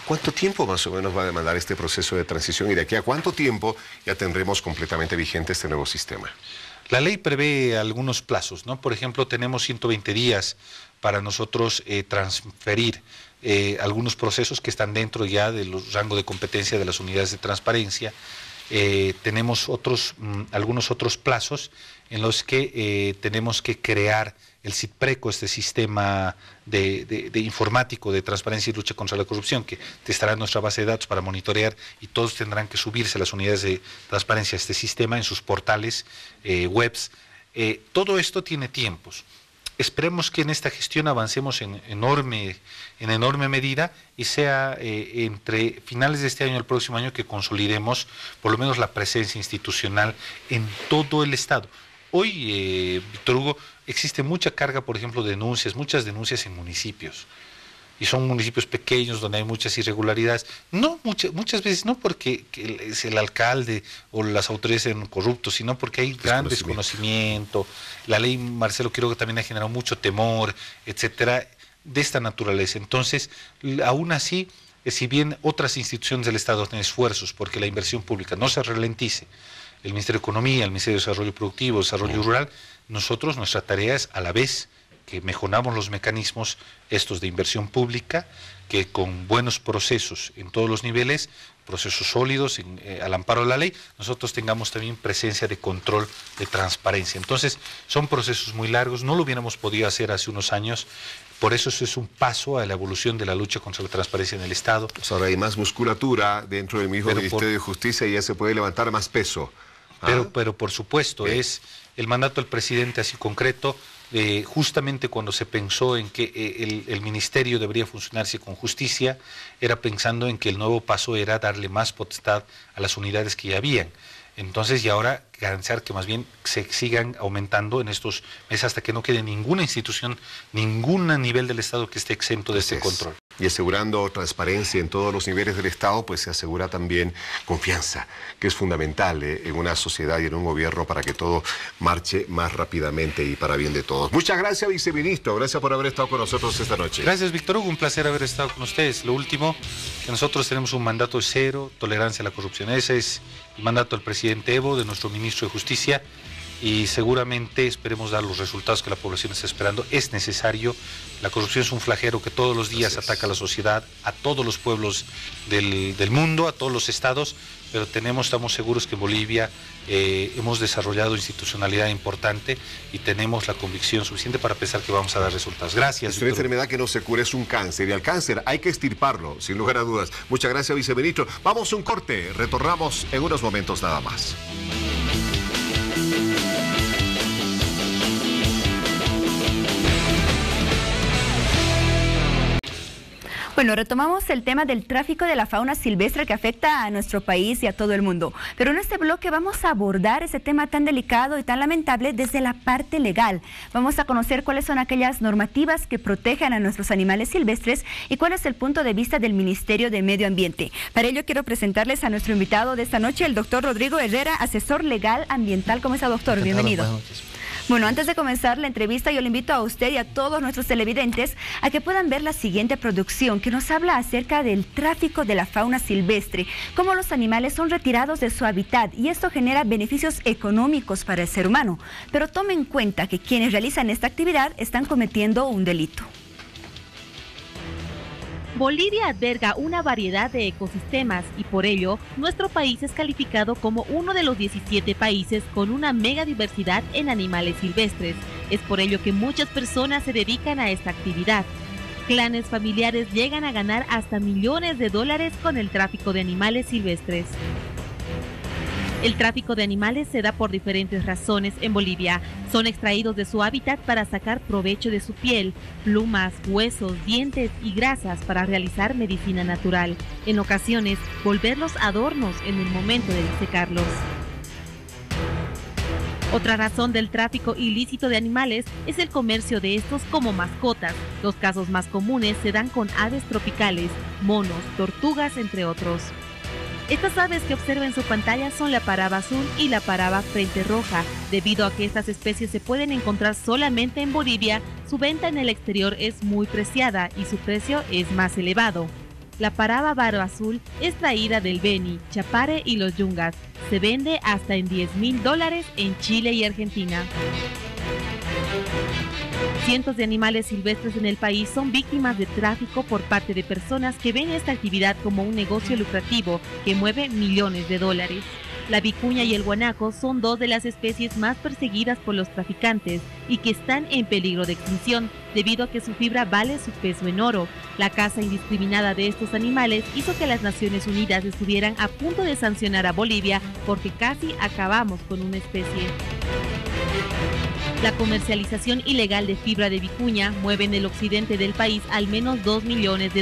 ¿Cuánto tiempo más o menos va a demandar este proceso de transición y de aquí a cuánto tiempo ya tendremos completamente vigente este nuevo sistema? La ley prevé algunos plazos, ¿no? Por ejemplo, tenemos 120 días para nosotros transferir algunos procesos que están dentro ya del rango de competencia de las unidades de transparencia. Tenemos algunos otros plazos en los que tenemos que crear el CITPRECO, este sistema de informático de transparencia y lucha contra la corrupción, que estará en nuestra base de datos para monitorear, y todos tendrán que subirse las unidades de transparencia a este sistema en sus portales webs. Todo esto tiene tiempos. Esperemos que en esta gestión avancemos en enorme medida y sea entre finales de este año y el próximo año que consolidemos por lo menos la presencia institucional en todo el Estado. Hoy, Víctor Hugo, existe mucha carga, por ejemplo, de muchas denuncias en municipios. Y son municipios pequeños donde hay muchas irregularidades. Muchas veces no porque es el alcalde o las autoridades sean corruptos, sino porque hay gran desconocimiento. La ley, Marcelo, creo que también ha generado mucho temor, etcétera, de esta naturaleza. Entonces, aún así, si bien otras instituciones del Estado hacen esfuerzos porque la inversión pública no se ralentice, el Ministerio de Economía, el Ministerio de Desarrollo Productivo, Desarrollo Rural, nuestra tarea es a la vez que mejoramos los mecanismos estos de inversión pública, que con buenos procesos en todos los niveles, procesos sólidos al amparo de la ley, nosotros tengamos también presencia de control, de transparencia. Entonces, son procesos muy largos, no lo hubiéramos podido hacer hace unos años, por eso es un paso a la evolución de la lucha contra la transparencia en el Estado. Pues ahora hay más musculatura dentro del mismo Ministerio de Justicia y ya se puede levantar más peso. Pero por supuesto, es el mandato del presidente así concreto, justamente cuando se pensó en que el ministerio debería funcionarse con justicia, era pensando en que el nuevo paso era darle más potestad a las unidades que ya habían. Entonces, y ahora garantizar que más bien se sigan aumentando en estos meses hasta que no quede ninguna institución, ningún nivel del Estado que esté exento de este control. Y asegurando transparencia en todos los niveles del Estado, pues se asegura también confianza, que es fundamental en una sociedad y en un gobierno para que todo marche más rápidamente y para bien de todos. Muchas gracias, viceministro. Gracias por haber estado con nosotros esta noche. Gracias, Víctor Hugo. Un placer haber estado con ustedes. Lo último, que nosotros tenemos un mandato de cero tolerancia a la corrupción. Ese es el mandato del presidente Evo, de nuestro ministro de Justicia, y seguramente esperemos dar los resultados que la población está esperando. Es necesario. La corrupción es un flagelo que todos los días ataca a la sociedad, a todos los pueblos del mundo, a todos los estados, pero estamos seguros que en Bolivia hemos desarrollado institucionalidad importante y tenemos la convicción suficiente para pensar que vamos a dar resultados. Gracias. Es una enfermedad que no se cura, es un cáncer, y al cáncer hay que extirparlo, sin lugar a dudas. Muchas gracias, viceministro. Vamos a un corte, retornamos en unos momentos nada más. Bueno, retomamos el tema del tráfico de la fauna silvestre que afecta a nuestro país y a todo el mundo. Pero en este bloque vamos a abordar ese tema tan delicado y tan lamentable desde la parte legal. Vamos a conocer cuáles son aquellas normativas que protegen a nuestros animales silvestres y cuál es el punto de vista del Ministerio de Medio Ambiente. Para ello quiero presentarles a nuestro invitado de esta noche, el doctor Rodrigo Herrera, asesor legal ambiental. ¿Cómo está, doctor? Bienvenido. Buenas noches. Bueno, antes de comenzar la entrevista, yo le invito a usted y a todos nuestros televidentes a que puedan ver la siguiente producción que nos habla acerca del tráfico de la fauna silvestre, cómo los animales son retirados de su hábitat y esto genera beneficios económicos para el ser humano. Pero tome en cuenta que quienes realizan esta actividad están cometiendo un delito. Bolivia alberga una variedad de ecosistemas y por ello nuestro país es calificado como uno de los 17 países con una megadiversidad en animales silvestres. Es por ello que muchas personas se dedican a esta actividad. Clanes familiares llegan a ganar hasta millones de dólares con el tráfico de animales silvestres. El tráfico de animales se da por diferentes razones en Bolivia. Son extraídos de su hábitat para sacar provecho de su piel, plumas, huesos, dientes y grasas para realizar medicina natural. En ocasiones, volverlos adornos en el momento de disecarlos. Otra razón del tráfico ilícito de animales es el comercio de estos como mascotas. Los casos más comunes se dan con aves tropicales, monos, tortugas, entre otros. Estas aves que observa en su pantalla son la paraba azul y la paraba frente roja. Debido a que estas especies se pueden encontrar solamente en Bolivia, su venta en el exterior es muy preciada y su precio es más elevado. La paraba varo azul es traída del Beni, Chapare y los Yungas. Se vende hasta en $10.000 en Chile y Argentina. Cientos de animales silvestres en el país son víctimas de tráfico por parte de personas que ven esta actividad como un negocio lucrativo que mueve millones de dólares. La vicuña y el guanaco son dos de las especies más perseguidas por los traficantes y que están en peligro de extinción debido a que su fibra vale su peso en oro. La caza indiscriminada de estos animales hizo que las Naciones Unidas estuvieran a punto de sancionar a Bolivia porque casi acabamos con una especie. La comercialización ilegal de fibra de vicuña mueve en el occidente del país al menos $2 millones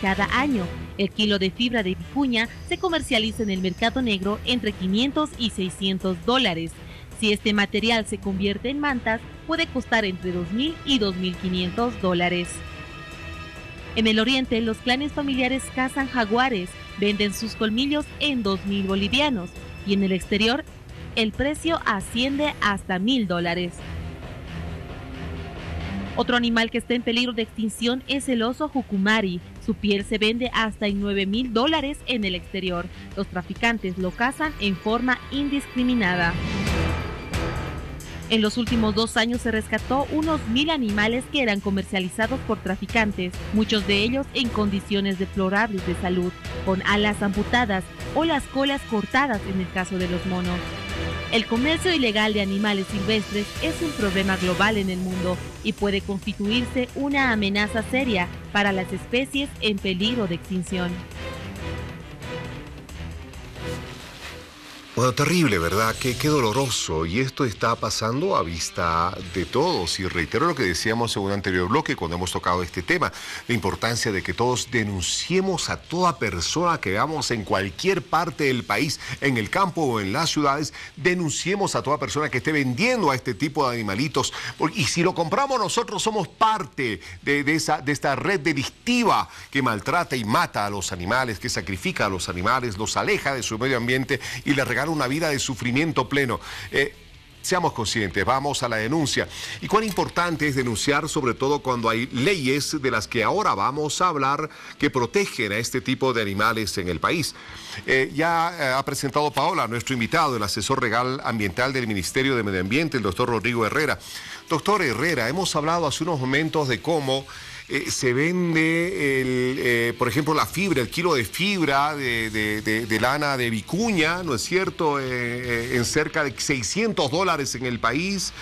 cada año. El kilo de fibra de vicuña se comercializa en el mercado negro entre $500 y $600. Si este material se convierte en mantas, puede costar entre $2.000 y $2.500. En el oriente, los clanes familiares cazan jaguares, venden sus colmillos en 2.000 bolivianos y en el exterior, el precio asciende hasta $1.000. Otro animal que está en peligro de extinción es el oso jucumari. Su piel se vende hasta en $9.000 en el exterior. Los traficantes lo cazan en forma indiscriminada. En los últimos 2 años se rescató unos 1.000 animales que eran comercializados por traficantes, muchos de ellos en condiciones deplorables de salud, con alas amputadas o las colas cortadas en el caso de los monos. El comercio ilegal de animales silvestres es un problema global en el mundo y puede constituirse una amenaza seria para las especies en peligro de extinción. Bueno, terrible, ¿verdad? Qué doloroso. Y esto está pasando a vista de todos. Y reitero lo que decíamos en un anterior bloque cuando hemos tocado este tema. La importancia de que todos denunciemos a toda persona que veamos en cualquier parte del país, en el campo o en las ciudades. Denunciemos a toda persona que esté vendiendo a este tipo de animalitos. Y si lo compramos nosotros, somos parte de esta red delictiva que maltrata y mata a los animales, que sacrifica a los animales, los aleja de su medio ambiente y les regala una vida de sufrimiento pleno. Seamos conscientes, vamos a la denuncia. Y cuán importante es denunciar, sobre todo cuando hay leyes de las que ahora vamos a hablar que protegen a este tipo de animales en el país. Ya ha presentado Paola, nuestro invitado, el asesor legal ambiental del Ministerio de Medio Ambiente, el doctor Rodrigo Herrera. Doctor Herrera, hemos hablado hace unos momentos de cómo se vende, por ejemplo, la fibra, el kilo de fibra de lana de vicuña, ¿no es cierto?, en cerca de $600 en el país.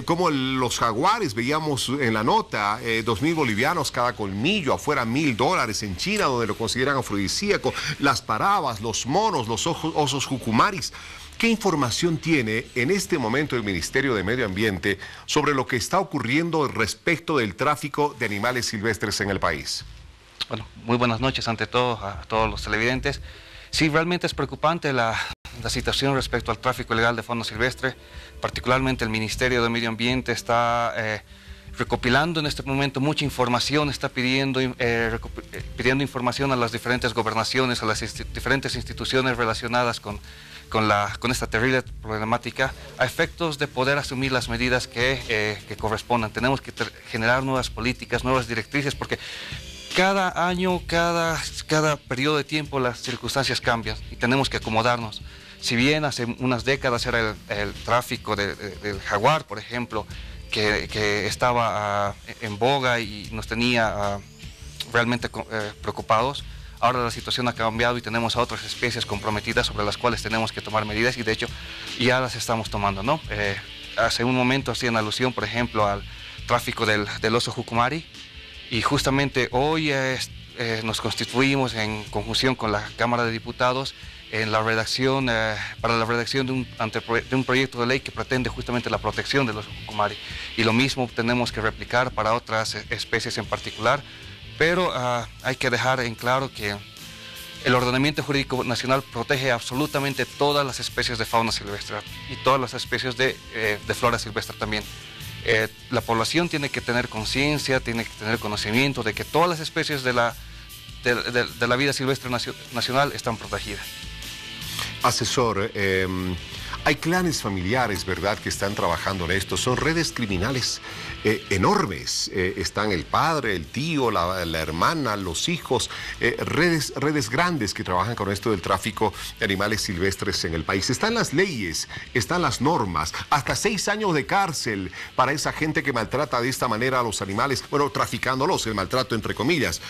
Como los jaguares, veíamos en la nota, 2.000 bolivianos cada colmillo, afuera $1.000 en China, donde lo consideran afrodisíaco. Las parabas, los monos, los osos jucumaris. ¿Qué información tiene en este momento el Ministerio de Medio Ambiente sobre lo que está ocurriendo respecto del tráfico de animales silvestres en el país? Bueno, muy buenas noches ante todo a todos los televidentes. Sí, realmente es preocupante la situación respecto al tráfico ilegal de fauna silvestre. Particularmente el Ministerio de Medio Ambiente está recopilando en este momento mucha información, está pidiendo información a las diferentes gobernaciones, a las diferentes instituciones relacionadas con esta terrible problemática, a efectos de poder asumir las medidas que correspondan. Tenemos que generar nuevas políticas, nuevas directrices, porque cada año, cada periodo de tiempo las circunstancias cambian y tenemos que acomodarnos. Si bien hace unas décadas era el tráfico del jaguar, por ejemplo, que estaba en boga y nos tenía realmente preocupados, ahora la situación ha cambiado y tenemos a otras especies comprometidas sobre las cuales tenemos que tomar medidas y de hecho ya las estamos tomando, ¿no? Hace un momento hacían alusión, por ejemplo, al tráfico del oso jucumari Y justamente hoy nos constituimos en conjunción con la Cámara de Diputados en la redacción, para la redacción de un proyecto de ley que pretende justamente la protección de los ucumari. Y lo mismo tenemos que replicar para otras especies en particular, pero hay que dejar en claro que el ordenamiento jurídico nacional protege absolutamente todas las especies de fauna silvestre y todas las especies de flora silvestre también. La población tiene que tener conciencia, tiene que tener conocimiento de que todas las especies de la vida silvestre nacional están protegidas. Asesor, hay clanes familiares, ¿verdad?, que están trabajando en esto. Son redes criminales enormes. Están el padre, el tío, la hermana, los hijos, redes grandes que trabajan con esto del tráfico de animales silvestres en el país. Están las leyes, están las normas, hasta 6 años de cárcel para esa gente que maltrata de esta manera a los animales, bueno, traficándolos, el maltrato entre comillas.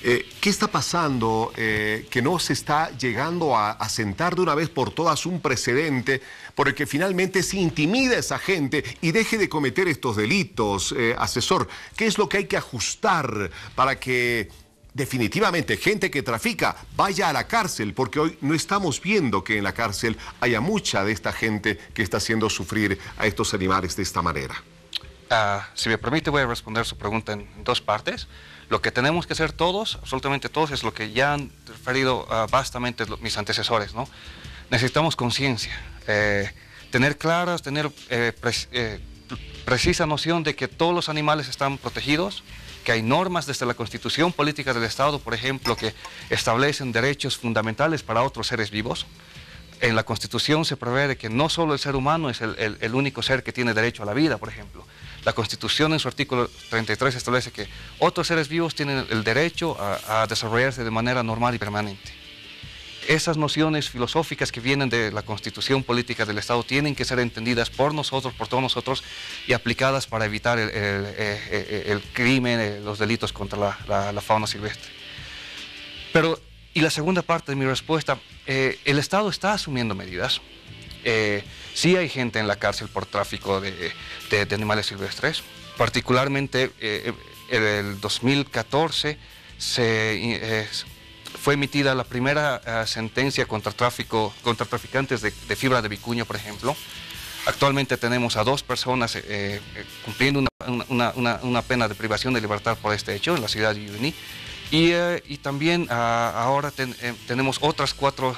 ¿Qué está pasando que no se está llegando a sentar de una vez por todas un precedente por el que finalmente se intimida a esa gente y deje de cometer estos delitos? Asesor, ¿qué es lo que hay que ajustar para que definitivamente gente que trafica vaya a la cárcel? Porque hoy no estamos viendo que en la cárcel haya mucha de esta gente que está haciendo sufrir a estos animales de esta manera. Si me permite, voy a responder su pregunta en 2 partes. Lo que tenemos que hacer todos, absolutamente todos, es lo que ya han referido vastamente mis antecesores, ¿no? Necesitamos conciencia, tener claras, tener precisa noción de que todos los animales están protegidos, que hay normas desde la Constitución Política del Estado, por ejemplo, que establecen derechos fundamentales para otros seres vivos. En la Constitución se prevé que no solo el ser humano es el único ser que tiene derecho a la vida, por ejemplo. La Constitución en su artículo 33 establece que otros seres vivos tienen el derecho a desarrollarse de manera normal y permanente. Esas nociones filosóficas que vienen de la Constitución Política del Estado tienen que ser entendidas por nosotros, por todos nosotros, y aplicadas para evitar el crimen, los delitos contra la fauna silvestre. Pero, y la segunda parte de mi respuesta, el Estado está asumiendo medidas. Sí hay gente en la cárcel por tráfico de animales silvestres. Particularmente en el 2014 fue emitida la primera sentencia contra traficantes de fibra de vicuña, por ejemplo. Actualmente tenemos a 2 personas cumpliendo una pena de privación de libertad por este hecho en la ciudad de Uyuni. Y también ahora tenemos otras 4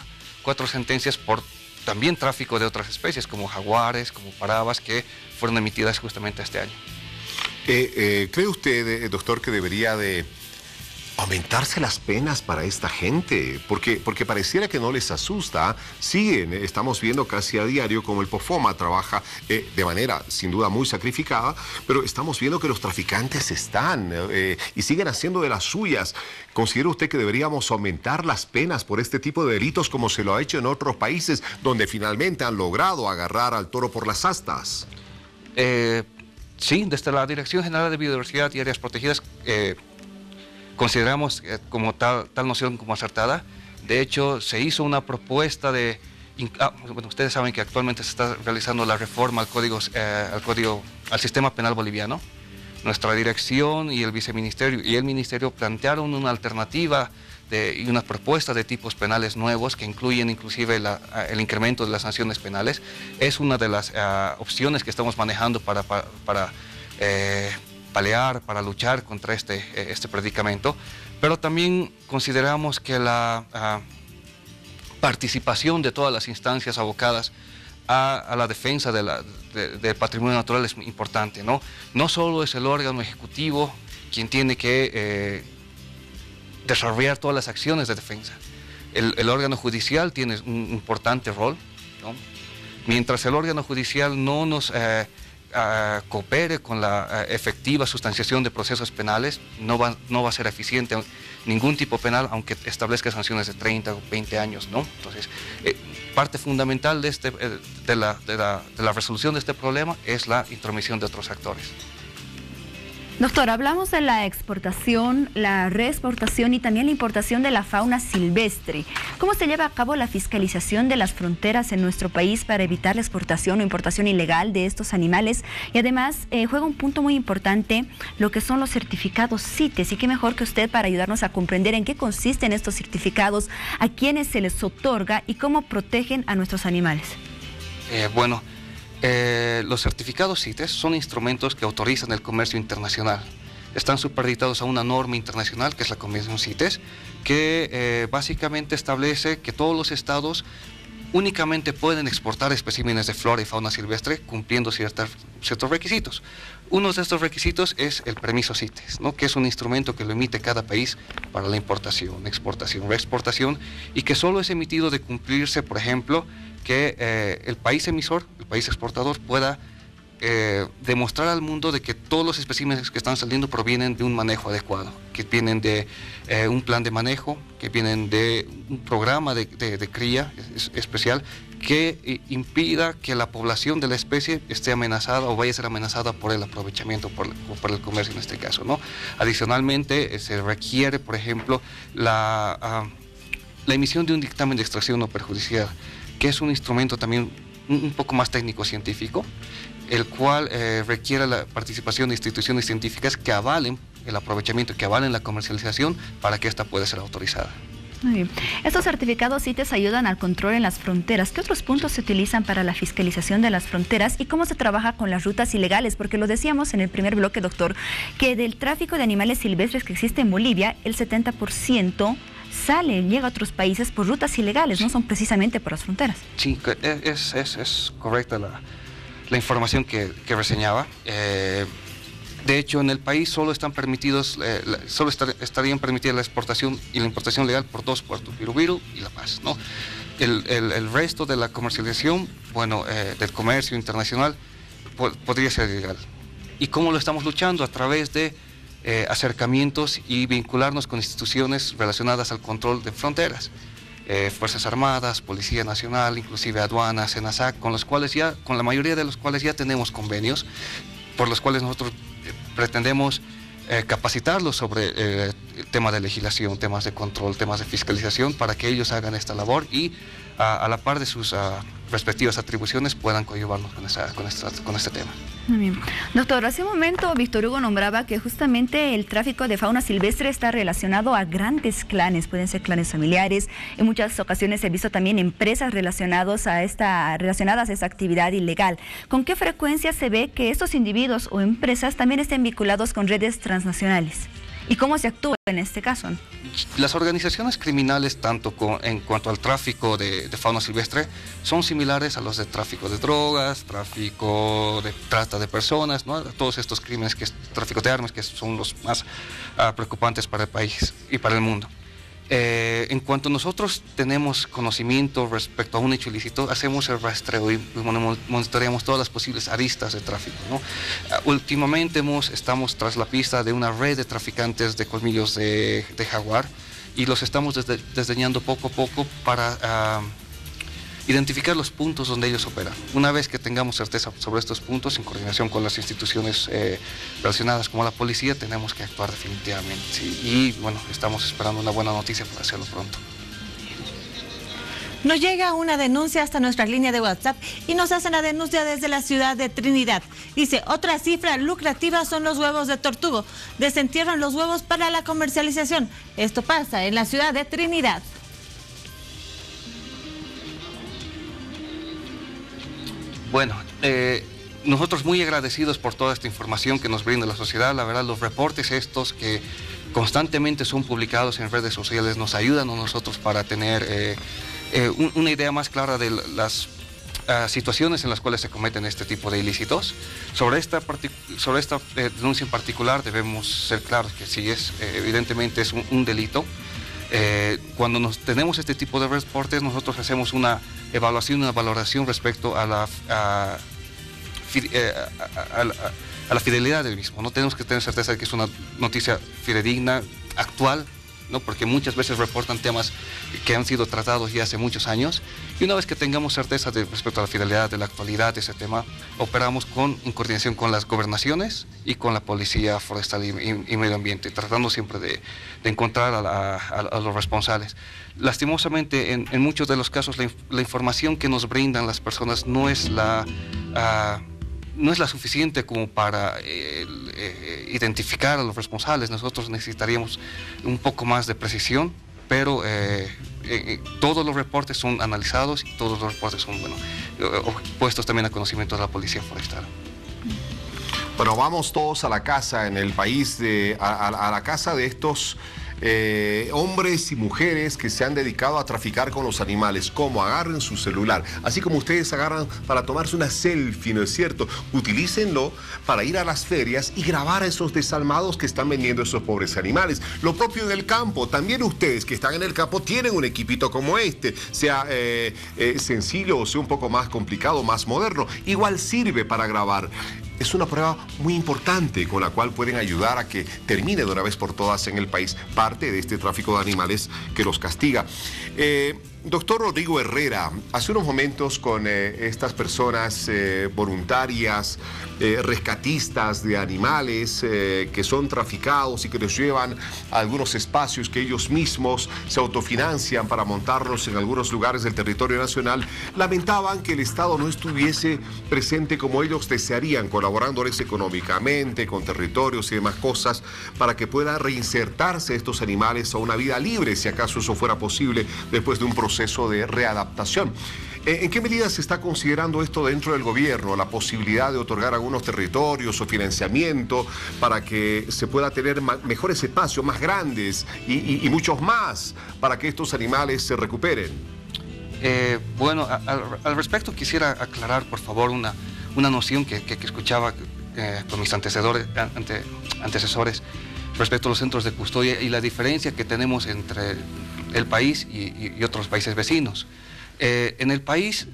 sentencias por también tráfico de otras especies, como jaguares, como parabas, que fueron emitidas justamente este año. ¿Cree usted, doctor, que debería de aumentarse las penas para esta gente? Porque pareciera que no les asusta. Siguen, estamos viendo casi a diario como el POFOMA trabaja de manera sin duda muy sacrificada, pero estamos viendo que los traficantes están y siguen haciendo de las suyas. ¿Considera usted que deberíamos aumentar las penas por este tipo de delitos como se lo ha hecho en otros países donde finalmente han logrado agarrar al toro por las astas? Sí, desde la Dirección General de Biodiversidad y Áreas Protegidas consideramos como tal noción como acertada. De hecho, se hizo una propuesta de... bueno, ustedes saben que actualmente se está realizando la reforma al sistema penal boliviano. Nuestra dirección y el viceministerio y el ministerio plantearon una alternativa y una propuesta de tipos penales nuevos que incluyen inclusive el incremento de las sanciones penales. Es una de las opciones que estamos manejando para paliar, para luchar contra este predicamento, pero también consideramos que la participación de todas las instancias abocadas a la defensa del patrimonio natural es importante, ¿no? No solo es el órgano ejecutivo quien tiene que desarrollar todas las acciones de defensa. El órgano judicial tiene un importante rol, ¿no? Mientras el órgano judicial no nos coopere con la efectiva sustanciación de procesos penales, no va a ser eficiente ningún tipo penal, aunque establezca sanciones de 30 o 20 años, ¿no? Entonces, parte fundamental de la resolución de este problema es la intromisión de otros actores. Doctor, hablamos de la exportación, la reexportación y también la importación de la fauna silvestre. ¿Cómo se lleva a cabo la fiscalización de las fronteras en nuestro país para evitar la exportación o importación ilegal de estos animales? Y además juega un punto muy importante lo que son los certificados CITES. Y qué mejor que usted para ayudarnos a comprender en qué consisten estos certificados, a quiénes se les otorga y cómo protegen a nuestros animales. Los certificados CITES son instrumentos que autorizan el comercio internacional. Están supeditados a una norma internacional que es la Convención CITES, que básicamente establece que todos los estados únicamente pueden exportar especímenes de flora y fauna silvestre cumpliendo ciertos requisitos. Uno de estos requisitos es el permiso CITES, ¿no? Que es un instrumento que lo emite cada país para la importación, exportación, reexportación, y que solo es emitido de cumplirse, por ejemplo, que el país emisor, el país exportador, pueda demostrar al mundo de que todos los especímenes que están saliendo provienen de un manejo adecuado, que vienen de un plan de manejo, que vienen de un programa de cría especial que impida que la población de la especie esté amenazada o vaya a ser amenazada por el aprovechamiento, por el comercio en este caso, ¿no? Adicionalmente, se requiere, por ejemplo, la emisión de un dictamen de extracción no perjudicial, que es un instrumento también un poco más técnico-científico, el cual requiere la participación de instituciones científicas que avalen el aprovechamiento, que avalen la comercialización para que ésta pueda ser autorizada. Muy bien. Estos certificados CITES ayudan al control en las fronteras. ¿Qué otros puntos se utilizan para la fiscalización de las fronteras y cómo se trabaja con las rutas ilegales? Porque lo decíamos en el primer bloque, doctor, que del tráfico de animales silvestres que existe en Bolivia, el 70% llega a otros países por rutas ilegales, no son precisamente por las fronteras. Sí, es correcta la información que reseñaba. De hecho, en el país solo están permitidos, estarían permitidas la exportación y la importación legal por dos puertos, Viru y La Paz, ¿no? El resto de la comercialización, del comercio internacional, podría ser ilegal. ¿Y cómo lo estamos luchando? A través de acercamientos y vincularnos con instituciones relacionadas al control de fronteras, Fuerzas Armadas, Policía Nacional, inclusive aduanas, SENASAC, con la mayoría de los cuales ya tenemos convenios, por los cuales nosotros pretendemos capacitarlos sobre el tema de legislación, temas de control, temas de fiscalización, para que ellos hagan esta labor y a la par de sus respectivas atribuciones puedan coadyuvarnos con este tema. Muy bien. Doctor, hace un momento Víctor Hugo nombraba que justamente el tráfico de fauna silvestre está relacionado a grandes clanes, pueden ser clanes familiares. En muchas ocasiones he visto también empresas relacionadas a esta actividad ilegal. ¿Con qué frecuencia se ve que estos individuos o empresas también estén vinculados con redes transnacionales? ¿Y cómo se actúa en este caso? Las organizaciones criminales, tanto en cuanto al tráfico de fauna silvestre, son similares a los de tráfico de drogas, tráfico de trata de personas, ¿no? Todos estos crímenes, tráfico de armas, que son los más preocupantes para el país y para el mundo. En cuanto nosotros tenemos conocimiento respecto a un hecho ilícito, hacemos el rastreo y monitoreamos todas las posibles aristas de tráfico, ¿no? Últimamente estamos tras la pista de una red de traficantes de colmillos de jaguar y los estamos desdeñando poco a poco para identificar los puntos donde ellos operan. Una vez que tengamos certeza sobre estos puntos, en coordinación con las instituciones relacionadas como la policía, tenemos que actuar definitivamente. ¿Sí? Y estamos esperando una buena noticia para hacerlo pronto. Nos llega una denuncia hasta nuestra línea de WhatsApp y nos hacen la denuncia desde la ciudad de Trinidad. Dice, otra cifra lucrativa son los huevos de tortugo. Desentierran los huevos para la comercialización. Esto pasa en la ciudad de Trinidad. Nosotros muy agradecidos por toda esta información que nos brinda la sociedad. La verdad, los reportes estos que constantemente son publicados en redes sociales nos ayudan a nosotros para tener una idea más clara de las situaciones en las cuales se cometen este tipo de ilícitos. Sobre esta denuncia en particular debemos ser claros que sí evidentemente es un delito. Cuando tenemos este tipo de reportes, nosotros hacemos una valoración respecto a la fidelidad del mismo. No tenemos que tener certeza de que es una noticia fidedigna, actual, ¿no? Porque muchas veces reportan temas que han sido tratados ya hace muchos años, y una vez que tengamos certeza respecto a la fidelidad de la actualidad de ese tema, operamos en coordinación con las gobernaciones y con la Policía Forestal y Medio Ambiente, tratando siempre de encontrar a los responsables. Lastimosamente, en muchos de los casos, la información que nos brindan las personas no es la suficiente como para identificar a los responsables. Nosotros necesitaríamos un poco más de precisión, pero todos los reportes son analizados y todos los reportes son puestos también a conocimiento de la Policía Forestal. Bueno, vamos todos a la casa en el país, a la casa de estos hombres y mujeres que se han dedicado a traficar con los animales. Como agarren su celular, así como ustedes agarran para tomarse una selfie, ¿no es cierto? Utilícenlo para ir a las ferias y grabar a esos desalmados que están vendiendo esos pobres animales. Lo propio en el campo, también ustedes que están en el campo tienen un equipito como este, sea sencillo o sea un poco más complicado, más moderno, igual sirve para grabar. Es una prueba muy importante con la cual pueden ayudar a que termine de una vez por todas en el país parte de este tráfico de animales que los castiga. Doctor Rodrigo Herrera, hace unos momentos con estas personas voluntarias, rescatistas de animales que son traficados y que los llevan a algunos espacios que ellos mismos se autofinancian para montarlos en algunos lugares del territorio nacional, lamentaban que el Estado no estuviese presente como ellos desearían, colaborándoles económicamente, con territorios y demás cosas, para que puedan reinsertarse estos animales a una vida libre, si acaso eso fuera posible, después de un proceso de readaptación. ¿En qué medida se está considerando esto dentro del gobierno? La posibilidad de otorgar algunos territorios o financiamiento para que se pueda tener mejores espacios, más grandes y muchos más, para que estos animales se recuperen. Bueno, al respecto quisiera aclarar, por favor, una noción que escuchaba con mis antecesores respecto a los centros de custodia y la diferencia que tenemos entre el país y otros países vecinos. En el país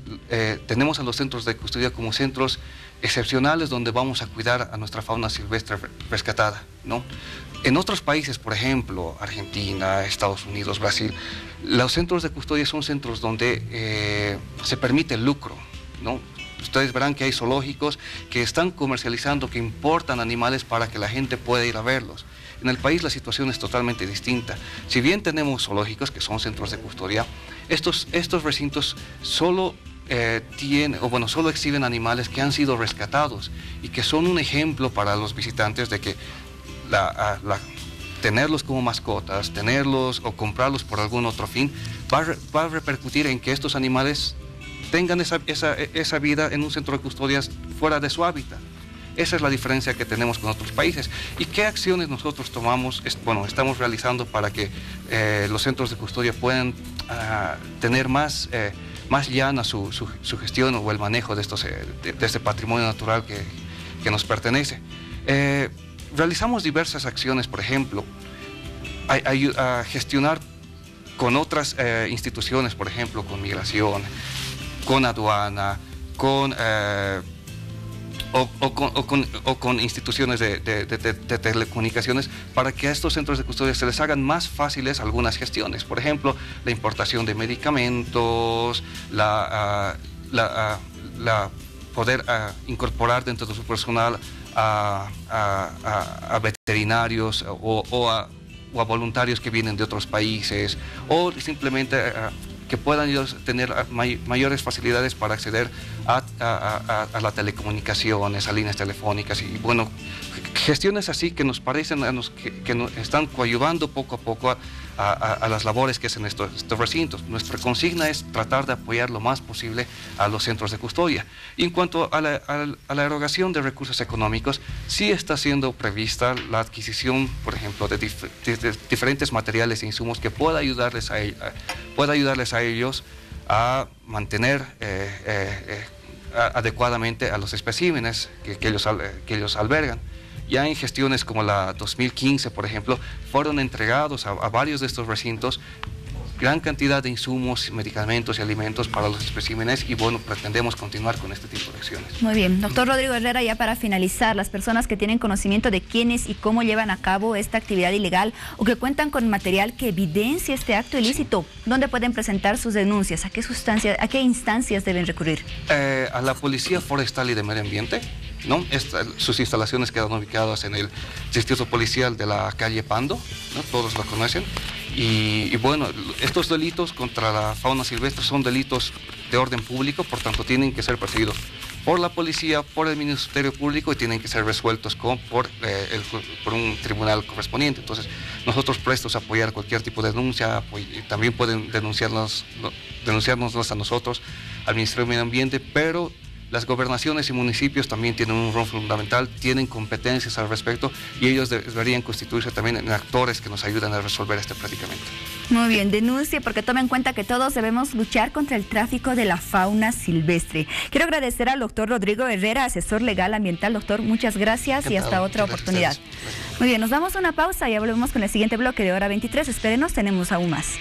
tenemos a los centros de custodia como centros excepcionales donde vamos a cuidar a nuestra fauna silvestre rescatada, ¿no? En otros países, por ejemplo, Argentina, Estados Unidos, Brasil, los centros de custodia son centros donde se permite el lucro, ¿no? Ustedes verán que hay zoológicos que están comercializando, que importan animales para que la gente pueda ir a verlos. En el país la situación es totalmente distinta. Si bien tenemos zoológicos que son centros de custodia, estos recintos solo solo exhiben animales que han sido rescatados y que son un ejemplo para los visitantes de que tenerlos como mascotas, tenerlos o comprarlos por algún otro fin, va a repercutir en que estos animales tengan esa vida en un centro de custodias fuera de su hábitat. Esa es la diferencia que tenemos con otros países. ¿Y qué acciones nosotros tomamos? Estamos realizando para que los centros de custodia puedan tener más llana su gestión o el manejo de este patrimonio natural que nos pertenece. Realizamos diversas acciones, por ejemplo, a gestionar con otras instituciones, por ejemplo, con migración, con aduana, con instituciones de telecomunicaciones, para que a estos centros de custodia se les hagan más fáciles algunas gestiones. Por ejemplo, la importación de medicamentos, poder incorporar dentro de su personal a veterinarios o a voluntarios que vienen de otros países, o simplemente que puedan ellos tener mayores facilidades para acceder a las telecomunicaciones, a líneas telefónicas y bueno, gestiones así que nos parecen que nos están coadyuvando poco a poco a las labores que hacen estos recintos. Nuestra consigna es tratar de apoyar lo más posible a los centros de custodia. Y en cuanto a la erogación de recursos económicos, sí está siendo prevista la adquisición, por ejemplo, de diferentes materiales e insumos que pueda ayudarles a ellos a mantener adecuadamente a los especímenes que ellos albergan. Ya en gestiones como la 2015, por ejemplo, fueron entregados a varios de estos recintos gran cantidad de insumos, medicamentos y alimentos para los especímenes y bueno, pretendemos continuar con este tipo de acciones. Muy bien. Doctor Rodrigo Herrera, ya para finalizar, las personas que tienen conocimiento de quiénes y cómo llevan a cabo esta actividad ilegal o que cuentan con material que evidencia este acto ilícito, ¿dónde pueden presentar sus denuncias? ¿A qué instancias deben recurrir? A la Policía Forestal y de Medio Ambiente, ¿no? Sus instalaciones quedan ubicadas en el distrito policial de la calle Pando, ¿no? Todos lo conocen. Y bueno, estos delitos contra la fauna silvestre son delitos de orden público, por tanto tienen que ser perseguidos por la policía, por el Ministerio Público y tienen que ser resueltos por un tribunal correspondiente. Entonces, nosotros prestos a apoyar cualquier tipo de denuncia, también pueden denunciarnos a nosotros, al Ministerio de Medio Ambiente, pero las gobernaciones y municipios también tienen un rol fundamental, tienen competencias al respecto y ellos deberían constituirse también en actores que nos ayuden a resolver este predicamento. Muy bien, denuncie porque tome en cuenta que todos debemos luchar contra el tráfico de la fauna silvestre. Quiero agradecer al doctor Rodrigo Herrera, asesor legal ambiental. Doctor, muchas gracias y hasta otra oportunidad. Muy bien, nos damos una pausa y ya volvemos con el siguiente bloque de Hora 23. Espérenos, tenemos aún más.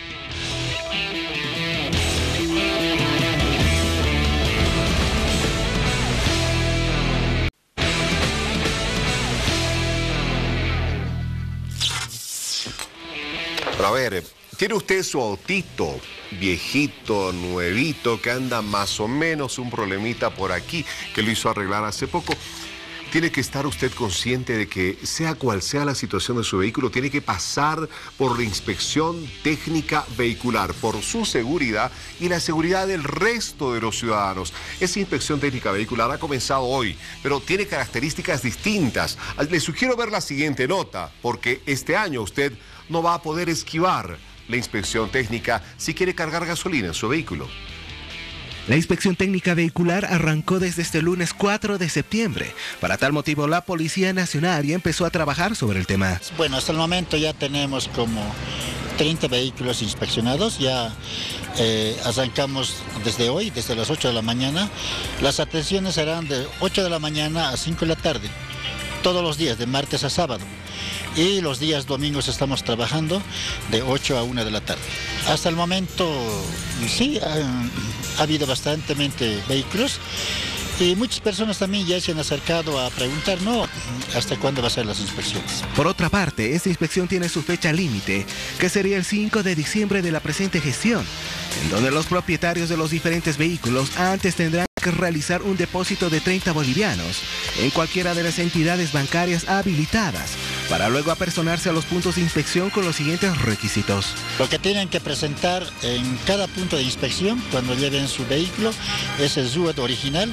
Pero a ver, ¿tiene usted su autito, viejito, nuevito, que anda más o menos un problemita por aquí, que lo hizo arreglar hace poco? Tiene que estar usted consciente de que, sea cual sea la situación de su vehículo, tiene que pasar por la inspección técnica vehicular, por su seguridad y la seguridad del resto de los ciudadanos. Esa inspección técnica vehicular ha comenzado hoy, pero tiene características distintas. Le sugiero ver la siguiente nota, porque este año usted no va a poder esquivar la inspección técnica si quiere cargar gasolina en su vehículo. La inspección técnica vehicular arrancó desde este lunes 4 de septiembre. Para tal motivo, la Policía Nacional ya empezó a trabajar sobre el tema. Bueno, hasta el momento ya tenemos como 30 vehículos inspeccionados. Ya arrancamos desde hoy, desde las 8 de la mañana. Las atenciones serán de 8 de la mañana a 5 de la tarde. Todos los días, de martes a sábado. Y los días domingos estamos trabajando de 8 a 1 de la tarde. Hasta el momento, sí, ha habido bastantemente vehículos y muchas personas también ya se han acercado a preguntar, ¿no?, ¿hasta cuándo va a ser las inspecciones? Por otra parte, esta inspección tiene su fecha límite, que sería el 5 de diciembre de la presente gestión, en donde los propietarios de los diferentes vehículos antes tendrán que realizar un depósito de 30 bolivianos en cualquiera de las entidades bancarias habilitadas, para luego apersonarse a los puntos de inspección con los siguientes requisitos. Lo que tienen que presentar en cada punto de inspección cuando lleven su vehículo es el SUAT original,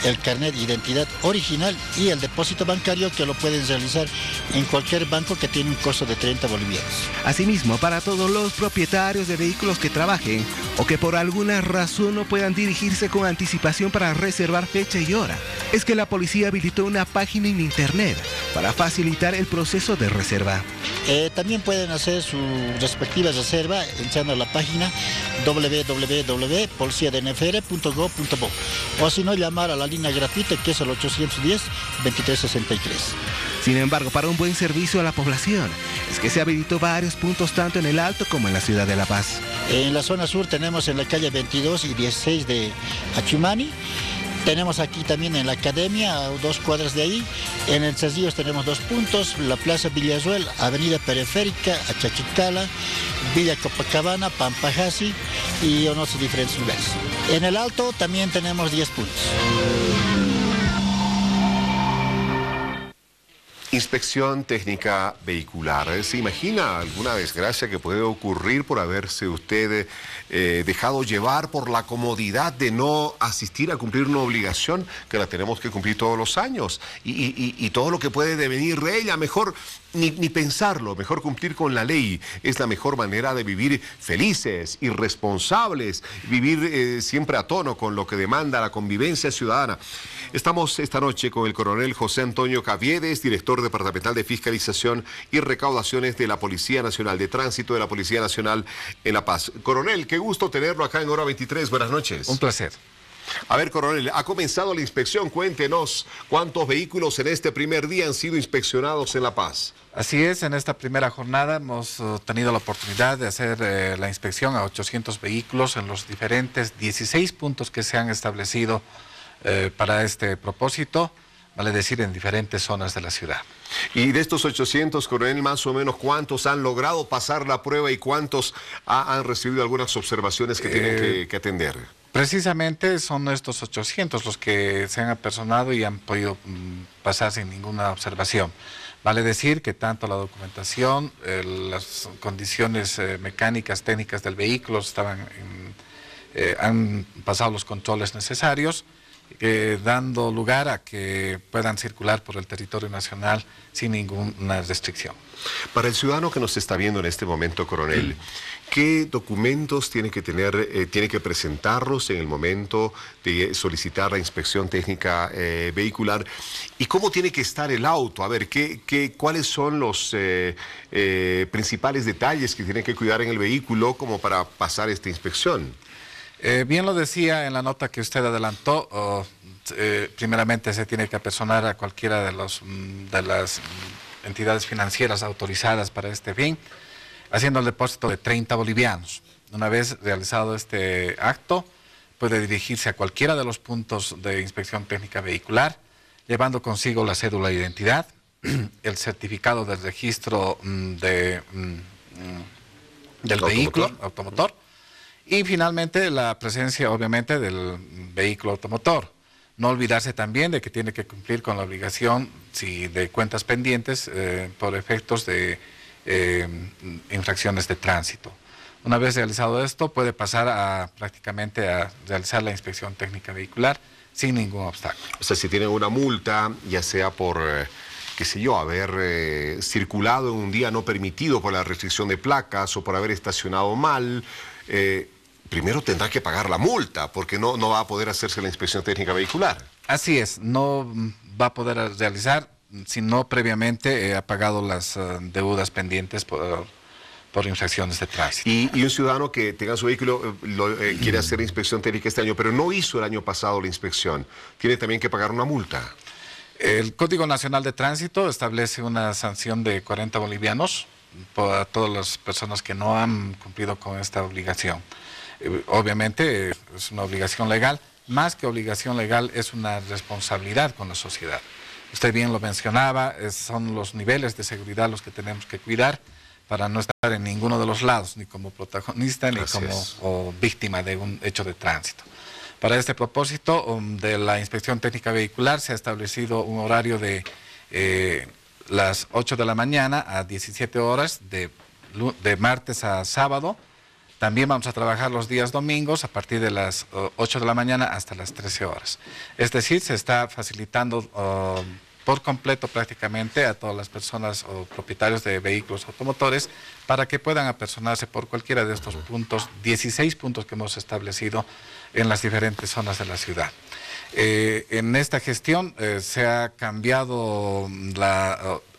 el carnet de identidad original y el depósito bancario, que lo pueden realizar en cualquier banco que tiene un costo de 30 bolivianos. Asimismo, para todos los propietarios de vehículos que trabajen o que por alguna razón no puedan dirigirse con anticipación para reservar fecha y hora, es que la policía habilitó una página en internet para facilitar el proceso de reserva. También pueden hacer su respectiva reserva entrando a la página www.policiadenfr.gov.bo o si no, llamar a la línea gratuita, que es el 810-2363. Sin embargo, para un buen servicio a la población, es que se habilitó varios puntos tanto en el Alto como en la ciudad de La Paz. En la zona sur tenemos en la calle 22 y 16 de Achumani. Tenemos aquí también en la Academia, a 2 cuadras de ahí. En el Cerrillos tenemos 2 puntos, la Plaza Villazuel, Avenida Periférica, Achachicala, Villa Copacabana, Pampajasi y otros diferentes lugares. En el Alto también tenemos 10 puntos. Inspección técnica vehicular. ¿Se imagina alguna desgracia que puede ocurrir por haberse usted dejado llevar por la comodidad de no asistir a cumplir una obligación que la tenemos que cumplir todos los años? Y todo lo que puede devenir de ella, mejor ni pensarlo, mejor cumplir con la ley. Es la mejor manera de vivir felices y responsables, vivir siempre a tono con lo que demanda la convivencia ciudadana. Estamos esta noche con el coronel José Antonio Caviedes, director departamental de Fiscalización y Recaudaciones de la Policía Nacional de Tránsito de la Policía Nacional en La Paz. Coronel, qué gusto tenerlo acá en Hora 23. Buenas noches. Un placer. A ver, coronel, ha comenzado la inspección. Cuéntenos cuántos vehículos en este primer día han sido inspeccionados en La Paz. Así es, en esta primera jornada hemos tenido la oportunidad de hacer la inspección a 800 vehículos en los diferentes 16 puntos que se han establecido para este propósito, vale decir, en diferentes zonas de la ciudad. Y de estos 800, coronel, más o menos, ¿cuántos han logrado pasar la prueba y cuántos han recibido algunas observaciones que tienen que atender? Precisamente son estos 800 los que se han apersonado y han podido pasar sin ninguna observación. Vale decir que tanto la documentación, las condiciones mecánicas, técnicas del vehículo han pasado los controles necesarios, dando lugar a que puedan circular por el territorio nacional sin ninguna restricción. Para el ciudadano que nos está viendo en este momento, coronel, ¿qué documentos tiene que tener, tiene que presentarlos en el momento de solicitar la inspección técnica vehicular? ¿Y cómo tiene que estar el auto? A ver, ¿cuáles son los principales detalles que tiene que cuidar en el vehículo como para pasar esta inspección? Bien lo decía en la nota que usted adelantó, primeramente se tiene que apersonar a cualquiera de las entidades financieras autorizadas para este fin, haciendo el depósito de 30 bolivianos. Una vez realizado este acto, puede dirigirse a cualquiera de los puntos de inspección técnica vehicular, llevando consigo la cédula de identidad, el certificado del registro del vehículo automotor, y finalmente la presencia, obviamente, del vehículo automotor. No olvidarse también de que tiene que cumplir con la obligación de cuentas pendientes por efectos de infracciones de tránsito. Una vez realizado esto, puede pasar prácticamente a realizar la inspección técnica vehicular sin ningún obstáculo. O sea, si tienen una multa, ya sea por, qué sé yo, haber circulado en un día no permitido por la restricción de placas o por haber estacionado mal, primero tendrá que pagar la multa, porque no va a poder hacerse la inspección técnica vehicular. Así es, no va a poder realizar si no previamente ha pagado las deudas pendientes por infracciones de tránsito. Y un ciudadano que tenga su vehículo, quiere hacer la inspección técnica este año, pero no hizo el año pasado la inspección, ¿tiene también que pagar una multa? El Código Nacional de Tránsito establece una sanción de 40 bolivianos para todas las personas que no han cumplido con esta obligación. Obviamente es una obligación legal, más que obligación legal es una responsabilidad con la sociedad. Usted bien lo mencionaba, son los niveles de seguridad los que tenemos que cuidar para no estar en ninguno de los lados, ni como protagonista ni como víctima de un hecho de tránsito. Para este propósito de la inspección técnica vehicular se ha establecido un horario de las 8 de la mañana a 17 horas, de martes a sábado. También vamos a trabajar los días domingos a partir de las 8 de la mañana hasta las 13 horas. Es decir, se está facilitando por completo prácticamente a todas las personas o propietarios de vehículos automotores para que puedan apersonarse por cualquiera de estos puntos, 16 puntos que hemos establecido en las diferentes zonas de la ciudad. En esta gestión se ha cambiado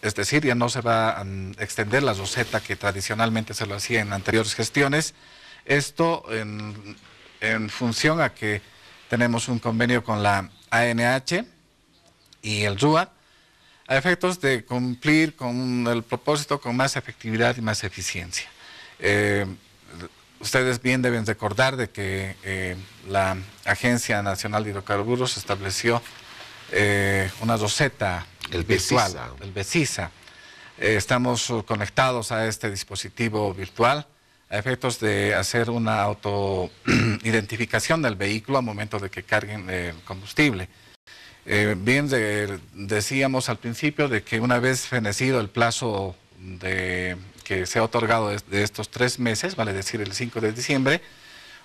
es decir, ya no se va a extender la roseta que tradicionalmente se lo hacía en anteriores gestiones. Esto en función a que tenemos un convenio con la ANH y el RUA a efectos de cumplir con el propósito con más efectividad y más eficiencia. Ustedes bien deben recordar de que la Agencia Nacional de Hidrocarburos estableció una roseta virtual, el BECISA. Estamos conectados a este dispositivo virtual a efectos de hacer una autoidentificación del vehículo al momento de que carguen el combustible. Bien decíamos al principio de que una vez fenecido el plazo que se ha otorgado de estos 3 meses, vale decir el 5 de diciembre,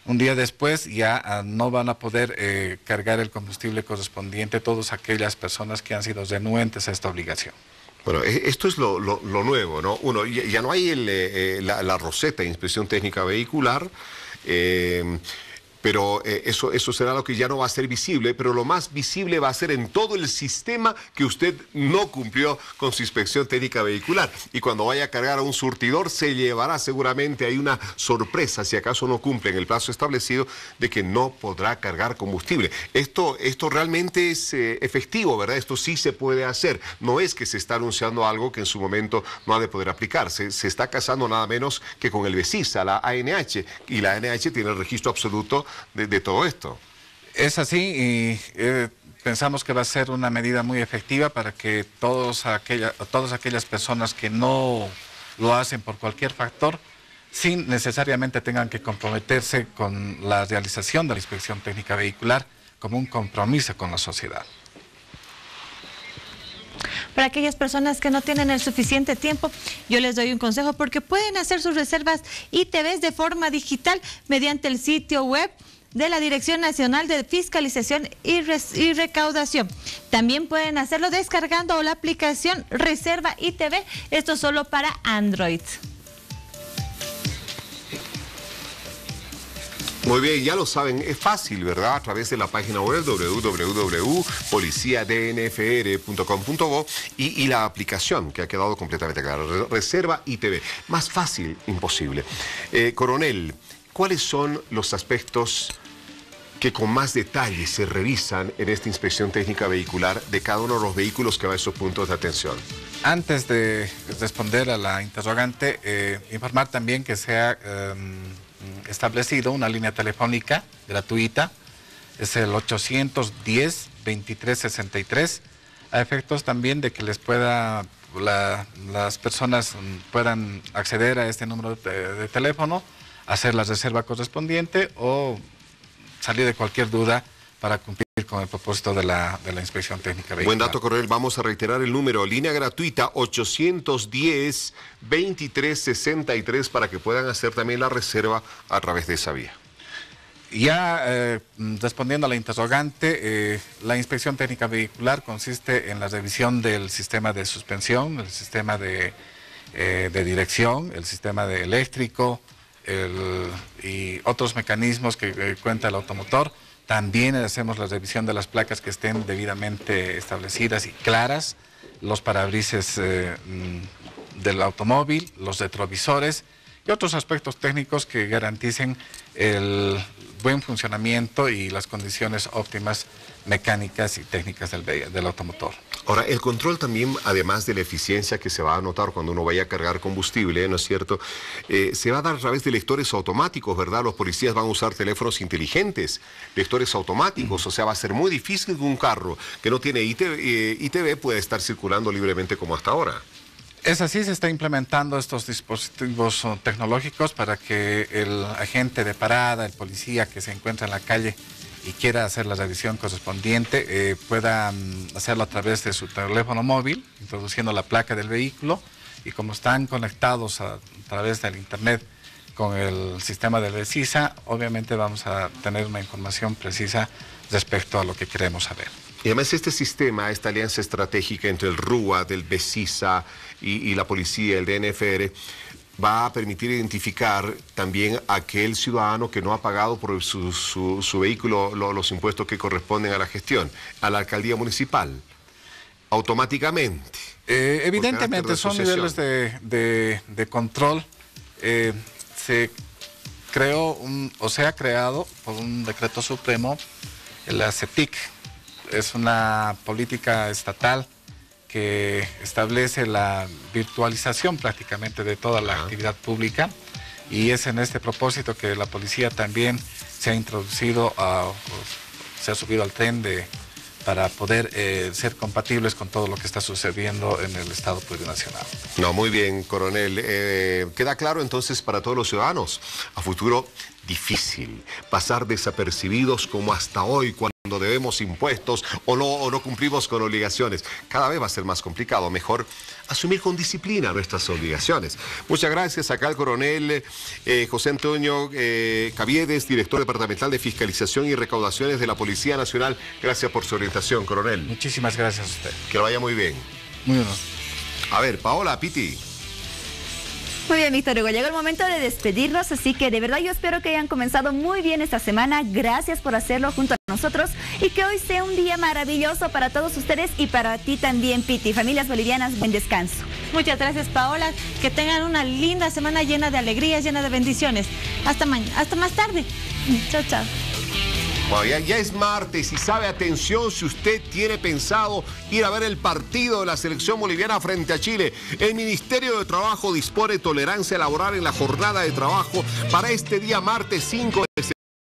un día después ya no van a poder cargar el combustible correspondiente todas aquellas personas que han sido renuentes a esta obligación. Bueno, esto es lo nuevo, ¿no? Uno, ya no hay la roseta de inspección técnica vehicular, pero eso será lo que ya no va a ser visible, pero lo más visible va a ser en todo el sistema que usted no cumplió con su inspección técnica vehicular. Y cuando vaya a cargar a un surtidor, se llevará seguramente ahí una sorpresa, si acaso no cumple en el plazo establecido, de que no podrá cargar combustible. Esto realmente es efectivo, ¿verdad? Esto sí se puede hacer. No es que se está anunciando algo que en su momento no ha de poder aplicarse. Se está casando nada menos que con el BESISA, la ANH, y la ANH tiene el registro absoluto de todo esto. Es así y pensamos que va a ser una medida muy efectiva para que todas aquellas personas que no lo hacen por cualquier factor, sin necesariamente tengan que comprometerse con la realización de la inspección técnica vehicular como un compromiso con la sociedad. Para aquellas personas que no tienen el suficiente tiempo, yo les doy un consejo porque pueden hacer sus reservas ITVs de forma digital mediante el sitio web de la Dirección Nacional de Fiscalización y Recaudación. También pueden hacerlo descargando la aplicación Reserva ITV, esto solo para Android. Muy bien, ya lo saben, es fácil, ¿verdad? A través de la página web www.policiadnfr.com.bo y la aplicación que ha quedado completamente clara, Reserva ITV. Más fácil, imposible. Coronel, ¿cuáles son los aspectos que con más detalle se revisan en esta inspección técnica vehicular de cada uno de los vehículos que va a esos puntos de atención? Antes de responder a la interrogante, informar también que se ha establecido una línea telefónica gratuita, es el 810-2363, a efectos también de que les pueda, las personas puedan acceder a este número de teléfono, hacer la reserva correspondiente o salir de cualquier duda para cumplir con el propósito de la inspección técnica vehicular. Buen dato, coronel. Vamos a reiterar el número, línea gratuita 810-2363 para que puedan hacer también la reserva a través de esa vía. Ya respondiendo a la interrogante, la inspección técnica vehicular consiste en la revisión del sistema de suspensión, el sistema de dirección, el sistema de eléctrico y otros mecanismos que cuenta el automotor. También hacemos la revisión de las placas que estén debidamente establecidas y claras, los parabrisas del automóvil, los retrovisores y otros aspectos técnicos que garanticen el buen funcionamiento y las condiciones óptimas mecánicas y técnicas del automotor. Ahora, el control también, además de la eficiencia que se va a notar cuando uno vaya a cargar combustible, ¿no es cierto? Se va a dar a través de lectores automáticos, ¿verdad? Los policías van a usar teléfonos inteligentes, lectores automáticos, o sea, va a ser muy difícil que un carro que no tiene ITV pueda estar circulando libremente como hasta ahora. Es así, se está implementando estos dispositivos tecnológicos para que el agente de parada, el policía que se encuentra en la calle y quiera hacer la revisión correspondiente, pueda hacerlo a través de su teléfono móvil, introduciendo la placa del vehículo, y como están conectados a través del internet con el sistema del BESISA, obviamente vamos a tener una información precisa respecto a lo que queremos saber. Y además este sistema, esta alianza estratégica entre el RUA, del BESISA y la policía, el DNFR, va a permitir identificar también a aquel ciudadano que no ha pagado por su vehículo los impuestos que corresponden a la gestión, a la alcaldía municipal, automáticamente. Evidentemente son niveles de control. Se creó se ha creado por un decreto supremo la CETIC. Es una política estatal que establece la virtualización prácticamente de toda la actividad pública, y es en este propósito que la policía también se ha introducido, se ha subido al tren para poder ser compatibles con todo lo que está sucediendo en el Estado plurinacional. No, muy bien, coronel. Queda claro entonces para todos los ciudadanos, a futuro difícil pasar desapercibidos como hasta hoy, cuando debemos impuestos o no cumplimos con obligaciones. Cada vez va a ser más complicado. Mejor asumir con disciplina nuestras obligaciones. Muchas gracias acá al coronel José Antonio Caviedes, director departamental de Fiscalización y Recaudaciones de la Policía Nacional. Gracias por su orientación, coronel. Muchísimas gracias a usted. Que lo vaya muy bien. Muy bien. A ver, Paola, Piti. Muy bien, Víctor Hugo, llegó el momento de despedirnos, así que de verdad yo espero que hayan comenzado muy bien esta semana. Gracias por hacerlo junto a nosotros y que hoy sea un día maravilloso para todos ustedes y para ti también, Piti. Familias bolivianas, buen descanso. Muchas gracias, Paola. Que tengan una linda semana llena de alegrías, llena de bendiciones. Hasta mañana, hasta más tarde. Chao, chao. Bueno, ya es martes y sabe, atención, si usted tiene pensado ir a ver el partido de la selección boliviana frente a Chile, el Ministerio de Trabajo dispone de tolerancia laboral en la jornada de trabajo para este día martes 5 de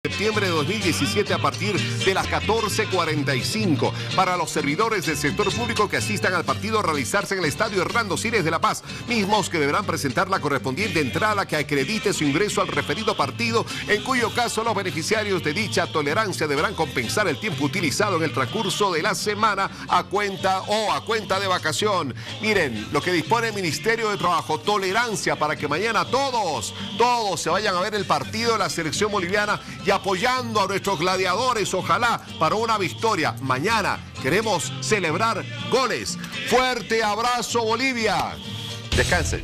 septiembre de 2017 a partir de las 14:45. Para los servidores del sector público que asistan al partido a realizarse en el Estadio Hernando Siles de La Paz, mismos que deberán presentar la correspondiente entrada que acredite su ingreso al referido partido, en cuyo caso los beneficiarios de dicha tolerancia deberán compensar el tiempo utilizado en el transcurso de la semana a cuenta de vacación. Miren, lo que dispone el Ministerio de Trabajo, tolerancia para que mañana todos se vayan a ver el partido de la selección boliviana y apoyando a nuestros gladiadores, ojalá para una victoria. Mañana queremos celebrar goles. Fuerte abrazo, Bolivia. Descansen.